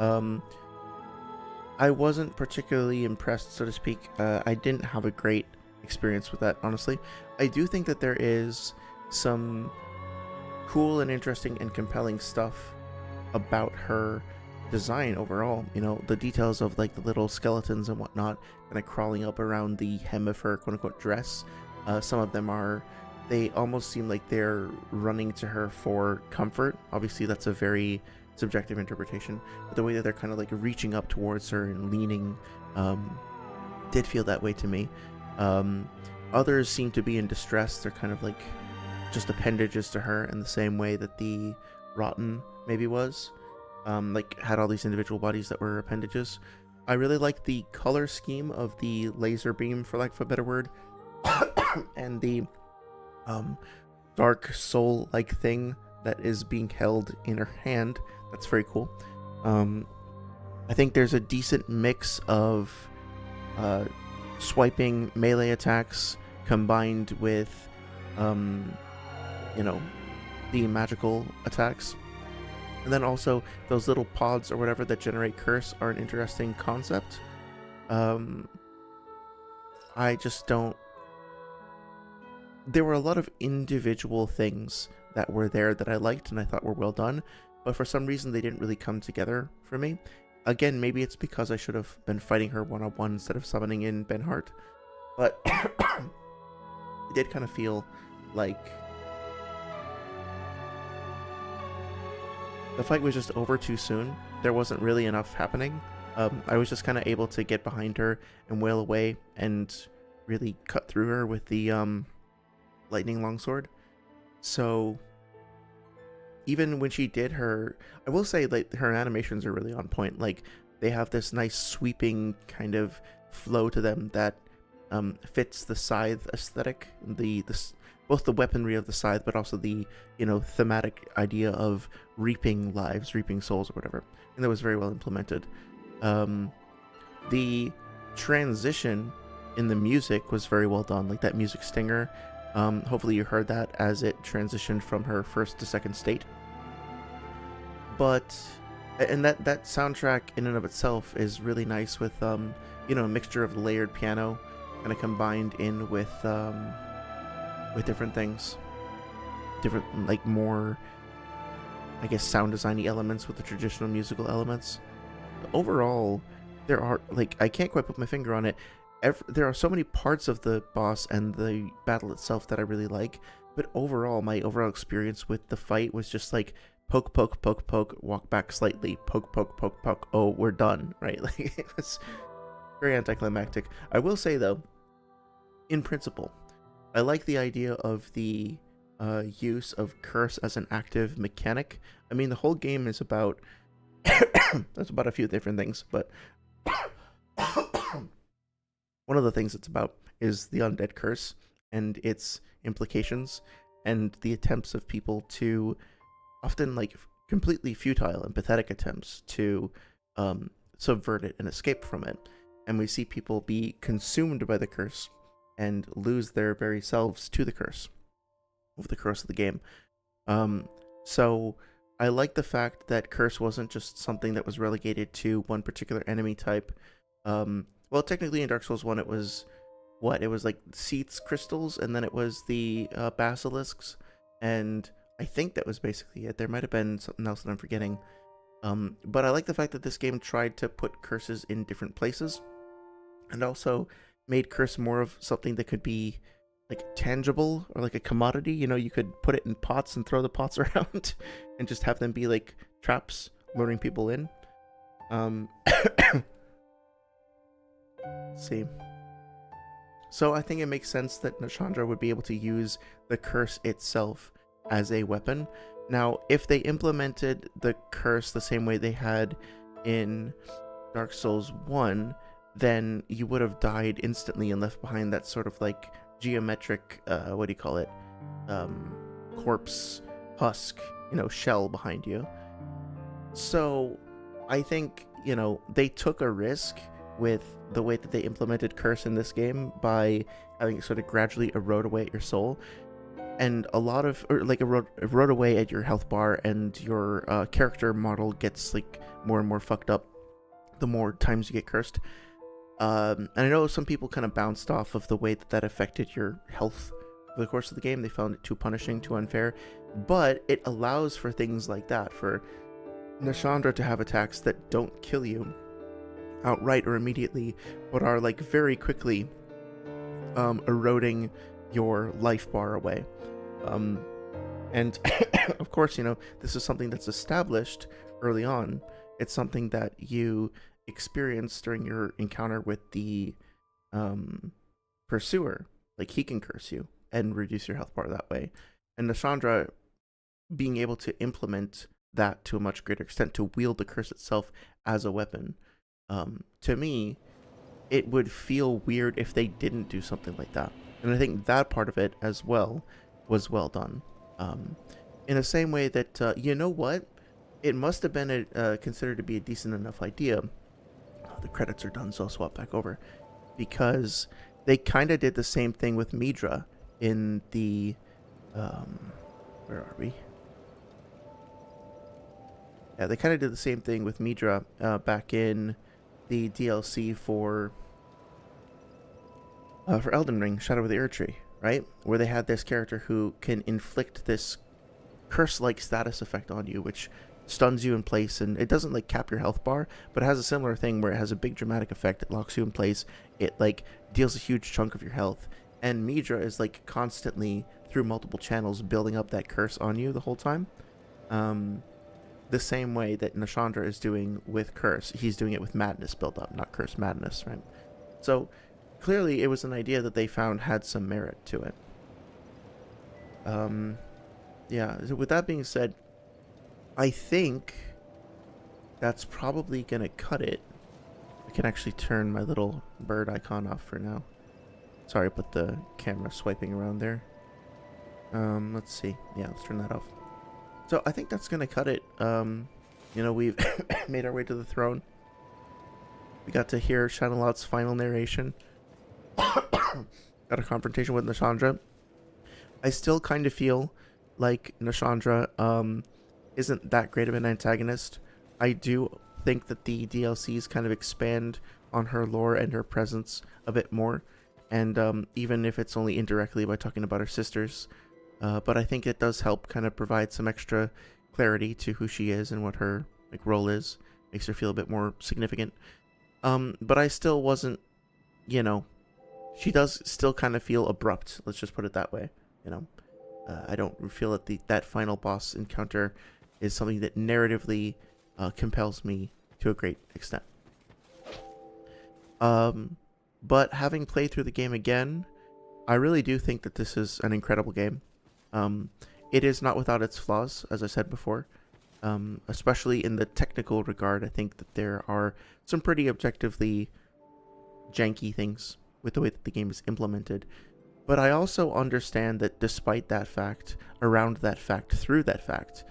Speaker 1: I wasn't particularly impressed, so to speak. I didn't have a great experience with that, honestly. I do think that there is some cool and interesting and compelling stuff about her design overall. You know, the details of like the little skeletons and whatnot kind of crawling up around the hem of her quote-unquote dress. Some of them they almost seem like they're running to her for comfort. Obviously that's a very subjective interpretation, but the way that they're kind of like reaching up towards her and leaning did feel that way to me. Others seem to be in distress. They're kind of like just appendages to her, in the same way that the Rotten maybe was. Like had all these individual bodies that were appendages. I really like the color scheme of the laser beam, for lack of a better word, and the dark soul-like thing that is being held in her hand. That's very cool. I think there's a decent mix of swiping melee attacks combined with, you know, the magical attacks. And then also those little pods or whatever that generate curse are an interesting concept. I just don't... There were a lot of individual things that were there that I liked and I thought were well done, but for some reason they didn't really come together for me. Again, maybe it's because I should have been fighting her one-on-one instead of summoning in Benhart, but it did kind of feel like the fight was just over too soon. There wasn't really enough happening. I was just kind of able to get behind her and wail away and really cut through her with the lightning longsword. So even when she did her, I will say, like, her animations are really on point. Like, they have this nice sweeping kind of flow to them that fits the scythe aesthetic, both the weaponry of the scythe, but also the, you know, thematic idea of reaping lives, reaping souls, or whatever. And that was very well implemented. The transition in the music was very well done. Like, that music stinger, hopefully you heard that as it transitioned from her first to second state. But, and that soundtrack in and of itself is really nice with, you know, a mixture of layered piano kind of combined in with different things. Different, like, more, I guess, sound designy elements with the traditional musical elements. Overall, there are, like, I can't quite put my finger on it. There are so many parts of the boss and the battle itself that I really like, but overall, my overall experience with the fight was just like poke, poke, poke, poke, walk back slightly, poke, poke, poke, poke, oh, we're done, right? Like, it was very anticlimactic. I will say, though, in principle, I like the idea of the use of curse as an active mechanic. I mean, the whole game is about that's about a few different things, but one of the things it's about is the undead curse and its implications and the attempts of people to, often like completely futile and pathetic attempts to subvert it and escape from it. And we see people be consumed by the curse and lose their very selves to the curse over the course of the game. So I like the fact that curse wasn't just something that was relegated to one particular enemy type. Well, technically in Dark Souls 1 it was what? It was like Seats crystals, and then it was the basilisks, and I think that was basically it. There might have been something else that I'm forgetting. But I like the fact that this game tried to put curses in different places, and also made curse more of something that could be like tangible or like a commodity. You know, you could put it in pots and throw the pots around and just have them be like traps luring people in. See. So I think it makes sense that Nashandra would be able to use the curse itself as a weapon. Now, if they implemented the curse the same way they had in Dark Souls 1, then you would have died instantly and left behind that sort of like geometric, what do you call it? Corpse husk, shell behind you. So I think, they took a risk with the way that they implemented curse in this game by having it sort of gradually erode away at your soul, and erode away at your health bar, and your character model gets like more and more fucked up the more times you get cursed. And I know some people kind of bounced off of the way that affected your health over the course of the game. They found it too punishing, too unfair, but it allows for things like that, for Nashandra to have attacks that don't kill you outright or immediately, but are like very quickly eroding your life bar away. And of course, this is something that's established early on. It's something that you experience during your encounter with the pursuer. Like, he can curse you and reduce your health bar that way. And Nashandra being able to implement that to a much greater extent, to wield the curse itself as a weapon. To me, it would feel weird if they didn't do something like that. And I think that part of it as well was well done. In the same way that, you know what? It must have been considered to be a decent enough idea. The credits are done, so I'll swap back over. Because they kind of did the same thing with Midra in the... where are we? Yeah, they kind of did the same thing with Midra back in the DLC for Elden Ring, Shadow of the Erdtree, right? Where they had this character who can inflict this curse-like status effect on you, which stuns you in place, and it doesn't like cap your health bar, but it has a similar thing where it has a big dramatic effect. It locks you in place. It like deals a huge chunk of your health, and Midra is like constantly through multiple channels building up that curse on you the whole time. The same way that Nashandra is doing with curse. He's doing it with madness built up, not curse, madness, right? So clearly it was an idea that they found had some merit to it. Yeah, so with that being said, I think that's probably gonna cut it. I can actually turn my little bird icon off for now. Sorry, I put the camera swiping around there. Let's see. Yeah, let's turn that off. So I think that's gonna cut it. We've made our way to the throne. We got to hear Shadowlot's final narration. Got a confrontation with Nashandra. I still kind of feel like Nashandra isn't that great of an antagonist. I do think that the DLCs kind of expand on her lore and her presence a bit more, and even if it's only indirectly by talking about her sisters. But I think it does help kind of provide some extra clarity to who she is and what her role is. Makes her feel a bit more significant. But I still wasn't, she does still kind of feel abrupt. Let's just put it that way. I don't feel that that final boss encounter is something that narratively compels me to a great extent. But having played through the game again, I really do think that this is an incredible game. It is not without its flaws, as I said before, especially in the technical regard. I think that there are some pretty objectively janky things with the way that the game is implemented. But I also understand that despite that fact, around that fact, through that fact,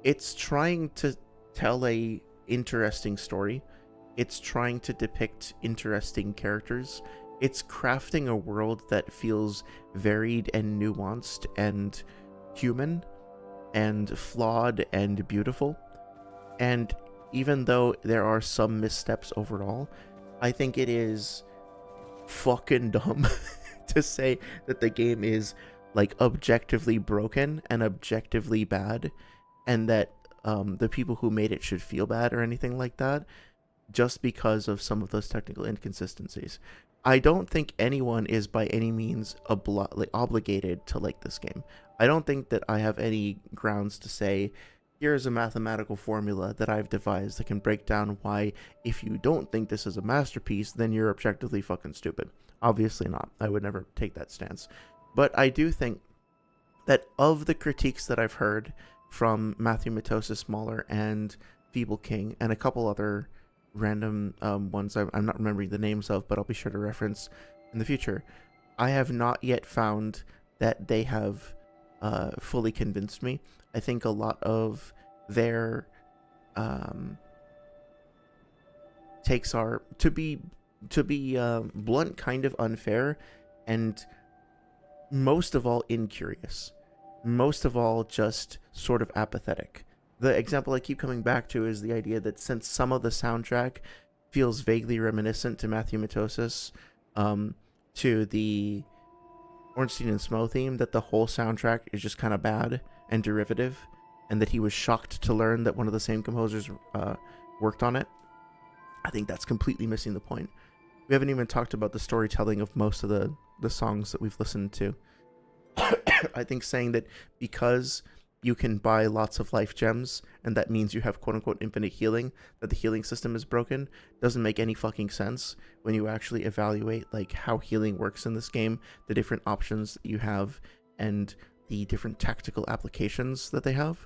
Speaker 1: it's trying to tell a interesting story. It's trying to depict interesting characters. It's crafting a world that feels varied and nuanced and human. and flawed and beautiful. And even though there are some missteps overall, I think it is fucking dumb to say that the game is like objectively broken and objectively bad, and that the people who made it should feel bad or anything like that, just because of some of those technical inconsistencies. I don't think anyone is by any means obligated to like this game. I don't think that I have any grounds to say, here's a mathematical formula that I've devised that can break down why, if you don't think this is a masterpiece, then you're objectively fucking stupid. Obviously not. I would never take that stance. But I do think that of the critiques that I've heard from Matthew Matosis Smaller and Feeble King and a couple other random ones I'm not remembering the names of, but I'll be sure to reference in the future, I have not yet found that they have fully convinced me. I think a lot of their takes are, to be blunt, kind of unfair, and most of all incurious. Most of all just sort of apathetic. The example I keep coming back to is the idea that since some of the soundtrack feels vaguely reminiscent to Matthew Matosis, to the Ornstein and Smo theme, that the whole soundtrack is just kind of bad and derivative, and that he was shocked to learn that one of the same composers worked on it. I think that's completely missing the point. We haven't even talked about the storytelling of most of the songs that we've listened to. I think saying that because you can buy lots of life gems, and that means you have quote-unquote infinite healing, that the healing system is broken, doesn't make any fucking sense when you actually evaluate like how healing works in this game, the different options that you have, and the different tactical applications that they have.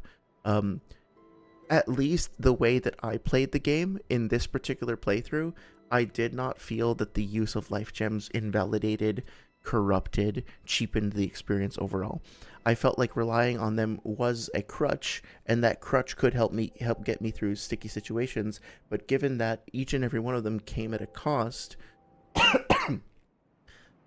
Speaker 1: At least the way that I played the game in this particular playthrough, I did not feel that the use of life gems invalidated, corrupted, cheapened the experience overall. I felt like relying on them was a crutch, and that crutch could help get me through sticky situations, but given that each and every one of them came at a cost,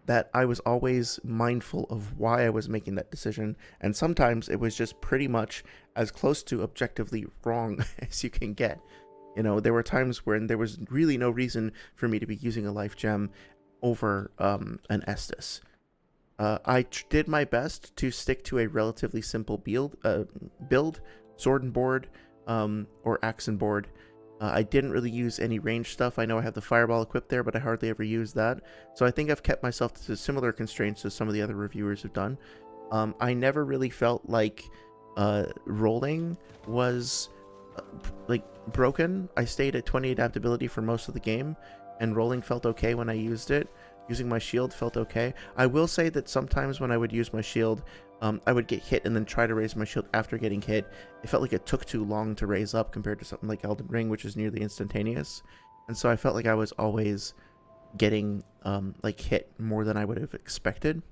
Speaker 1: that I was always mindful of why I was making that decision, and sometimes it was just pretty much as close to objectively wrong as you can get. You know, there were times when there was really no reason for me to be using a life gem over an Estus. I did my best to stick to a relatively simple build, sword and board, or axe and board. I didn't really use any range stuff. I know I have the fireball equipped there, but I hardly ever use that. So I think I've kept myself to similar constraints as some of the other reviewers have done. I never really felt like rolling was like broken. I stayed at 20 adaptability for most of the game, and rolling felt okay when I used it. Using my shield felt okay. I will say that sometimes when I would use my shield, I would get hit and then try to raise my shield after getting hit. It felt like it took too long to raise up compared to something like Elden Ring, which is nearly instantaneous. And so I felt like I was always getting like hit more than I would have expected.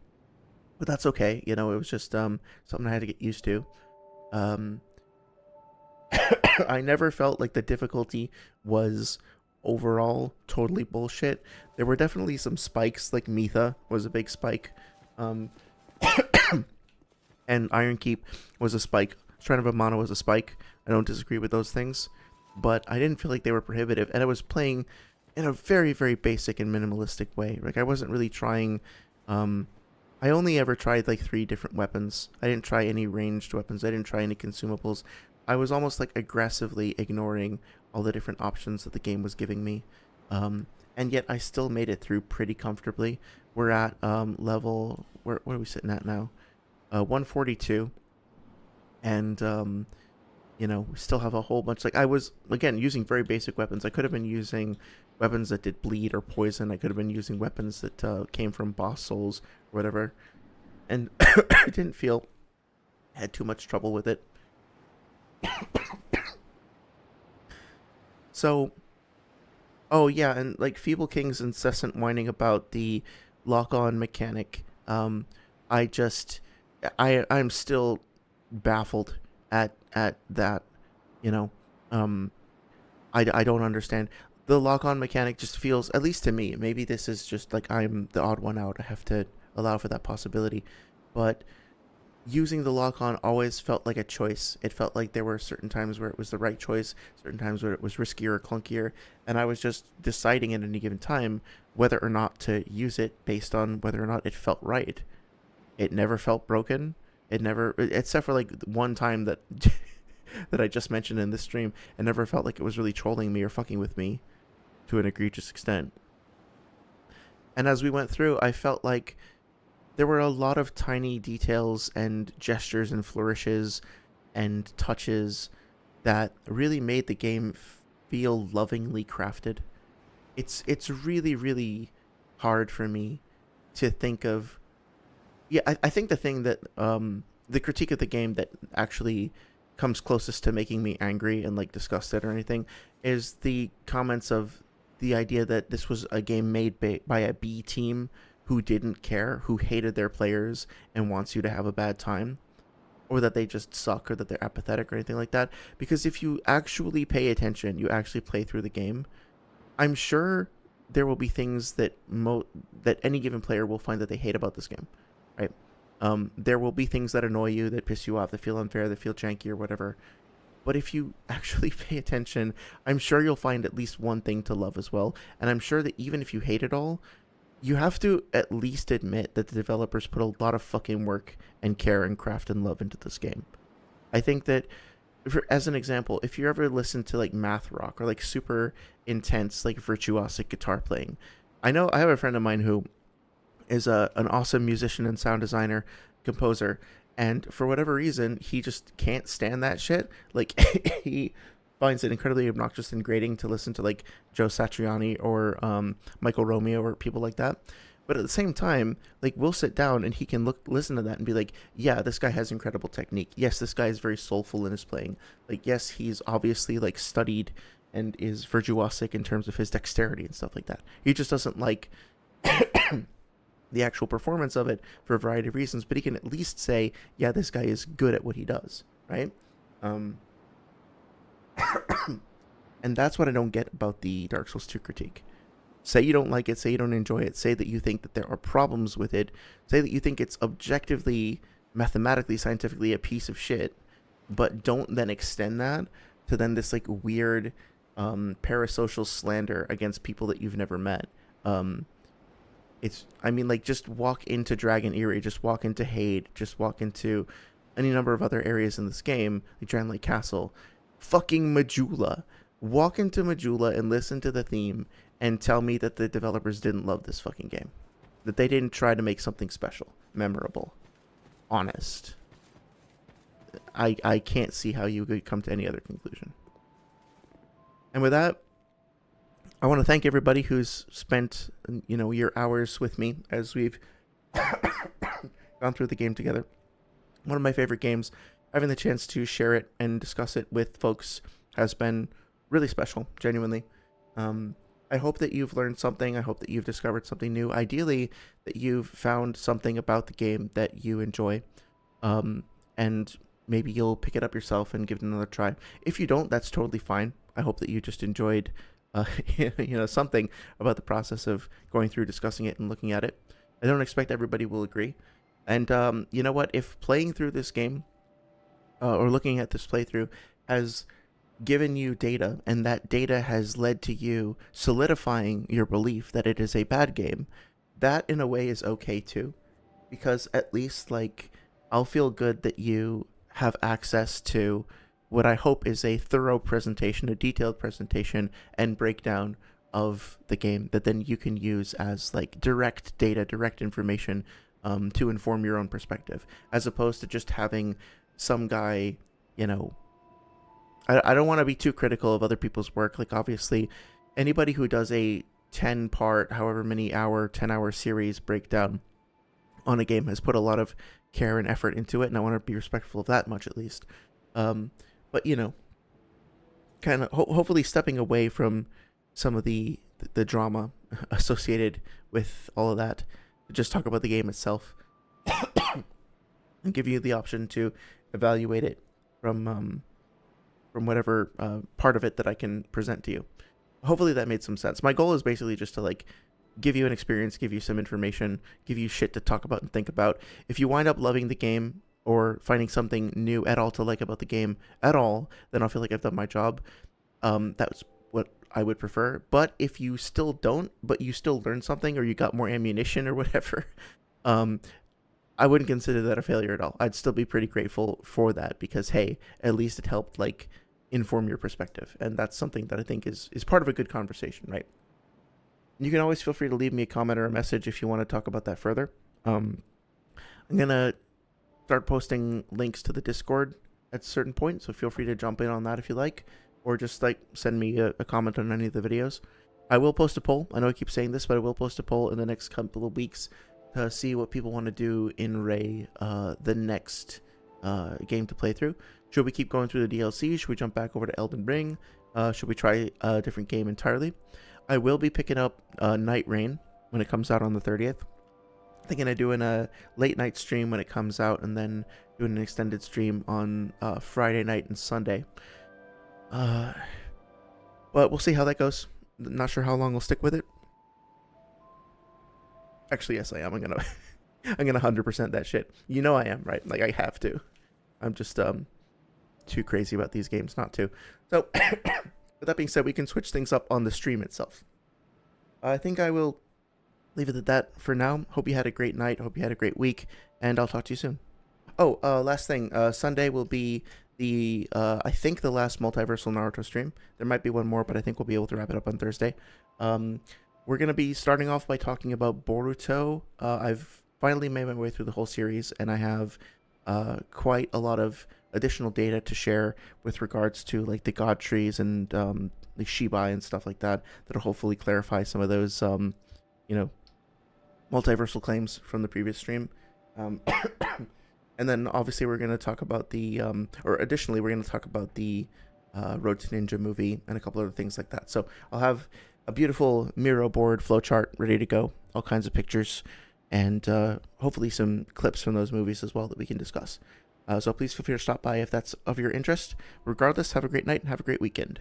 Speaker 1: But that's okay. You know, it was just something I had to get used to. I never felt like the difficulty was overall totally bullshit. There were definitely some spikes, like Mitha was a big spike, and Iron Keep was a spike. Shrine of Amana was a spike. I don't disagree with those things, but I didn't feel like they were prohibitive, and I was playing in a very, very basic and minimalistic way. Like, I wasn't really trying, I only ever tried like 3 different weapons. I didn't try any ranged weapons. I didn't try any consumables. I was almost like aggressively ignoring all the different options that the game was giving me. And yet I still made it through pretty comfortably. We're at level, where are we sitting at now? 142. And, you know, we still have a whole bunch. Like, I was, again, using very basic weapons. I could have been using weapons that did bleed or poison. I could have been using weapons that came from boss souls or whatever. And I didn't feel I had too much trouble with it. So, oh yeah, and like Feeble King's incessant whining about the lock-on mechanic, I'm still baffled at that, you know. I don't understand. The lock-on mechanic just feels, at least to me, maybe this is just like I'm the odd one out, I have to allow for that possibility, but using the lock-on always felt like a choice. It felt like there were certain times where it was the right choice, certain times where it was riskier or clunkier, and I was just deciding at any given time whether or not to use it based on whether or not it felt right. It never felt broken. It never, except for like one time that that I just mentioned in this stream, it never felt like it was really trolling me or fucking with me to an egregious extent. And as we went through, I felt like there were a lot of tiny details and gestures and flourishes and touches that really made the game feel lovingly crafted. It's really, really hard for me to think of. Yeah, I think the thing that the critique of the game that actually comes closest to making me angry and like disgusted or anything is the comments of the idea that this was a game made by a B team who didn't care, who hated their players and wants you to have a bad time, or that they just suck or that they're apathetic or anything like that. Because if you actually pay attention, you actually play through the game, I'm sure there will be things that that any given player will find that they hate about this game, right? There will be things that annoy you, that piss you off, that feel unfair, that feel janky or whatever. But if you actually pay attention, I'm sure you'll find at least one thing to love as well. And I'm sure that even if you hate it all, you have to at least admit that the developers put a lot of fucking work and care and craft and love into this game. I think that, as an example, if you ever listen to like math rock or like super intense like virtuosic guitar playing, I know I have a friend of mine who is an awesome musician and sound designer, composer, and for whatever reason, he just can't stand that shit. Like, he finds it incredibly obnoxious and grating to listen to like Joe Satriani or Michael Romeo or people like that. But at the same time, like, we'll sit down and he can listen to that and be like, yeah, this guy has incredible technique. Yes, this guy is very soulful in his playing. Like, yes, he's obviously like studied and is virtuosic in terms of his dexterity and stuff like that. He just doesn't like the actual performance of it for a variety of reasons, but he can at least say, yeah, this guy is good at what he does, right? And that's what I don't get about the Dark Souls 2 critique. Say you don't like it, say you don't enjoy it, say that you think that there are problems with it, say that you think it's objectively, mathematically, scientifically a piece of shit, but don't then extend that to then this like weird parasocial slander against people that you've never met. I mean, like, just walk into Aerie, just walk into Haid, just walk into any number of other areas in this game, like Drangleic Castle, fucking Majula. Walk into Majula and listen to the theme and tell me that the developers didn't love this fucking game. That they didn't try to make something special, memorable, honest. I can't see how you could come to any other conclusion. And with that, I want to thank everybody who's spent, your hours with me as we've gone through the game together. One of my favorite games. Having the chance to share it and discuss it with folks has been really special, genuinely. I hope that you've learned something. I hope that you've discovered something new. Ideally, that you've found something about the game that you enjoy. And maybe you'll pick it up yourself and give it another try. If you don't, that's totally fine. I hope that you just enjoyed something about the process of going through, discussing it, and looking at it. I don't expect everybody will agree. And you know what? If playing through this game or looking at this playthrough has given you data, and that data has led to you solidifying your belief that it is a bad game, that in a way is okay too. Because at least, like, I'll feel good that you have access to what I hope is a thorough presentation, a detailed presentation and breakdown of the game that then you can use as like direct data, direct information to inform your own perspective, as opposed to just having some guy, I don't want to be too critical of other people's work. Like, obviously, anybody who does a 10-part, however many hour, 10-hour series breakdown on a game has put a lot of care and effort into it, and I want to be respectful of that much at least. But, kind of hopefully stepping away from some of the drama associated with all of that, just talk about the game itself and give you the option to evaluate it from whatever part of it that I can present to you. Hopefully that made some sense. My goal is basically just to like give you an experience, give you some information, give you shit to talk about and think about. If you wind up loving the game, or finding something new at all to like about the game at all, then I'll feel like I've done my job. That's what I would prefer. But if you still don't, but you still learned something, or you got more ammunition or whatever, I wouldn't consider that a failure at all. I'd still be pretty grateful for that, because hey, at least it helped like inform your perspective, and that's something that I think is part of a good conversation, right? You can always feel free to leave me a comment or a message if you want to talk about that further. I'm gonna start posting links to the Discord at a certain point, so feel free to jump in on that if you like, or just like send me a comment on any of the videos. I will post a poll. I know I keep saying this, but I will post a poll in the next couple of weeks to see what people want to do in Ray, the next game to play through. Should we keep going through the DLC? Should we jump back over to Elden Ring? Should we try a different game entirely? I will be picking up Night Rain when it comes out on the 30th. Thinking of doing a late night stream when it comes out, and then doing an extended stream on Friday night and Sunday. But we'll see how that goes. Not sure how long I'll stick with it. Actually, yes, I am. I'm gonna 100% that shit. You know I am, right? Like, I have to. I'm just too crazy about these games not to. So, with that being said, we can switch things up on the stream itself. I think I will leave it at that for now. Hope you had a great night. Hope you had a great week, and I'll talk to you soon. Oh, last thing. Sunday will be the I think the last multiversal Naruto stream. There might be one more, but I think we'll be able to wrap it up on Thursday. We're gonna be starting off by talking about Boruto. I've finally made my way through the whole series, and I have quite a lot of additional data to share with regards to like the god trees and the Shibai and stuff like that. That'll hopefully clarify some of those multiversal claims from the previous stream. And then obviously we're going to talk about the additionally we're going to talk about the Road to Ninja movie and a couple other things like that. So I'll have a beautiful Miro board flowchart ready to go, all kinds of pictures, and hopefully some clips from those movies as well that we can discuss. So please feel free to stop by if that's of your interest. Regardless, have a great night and have a great weekend.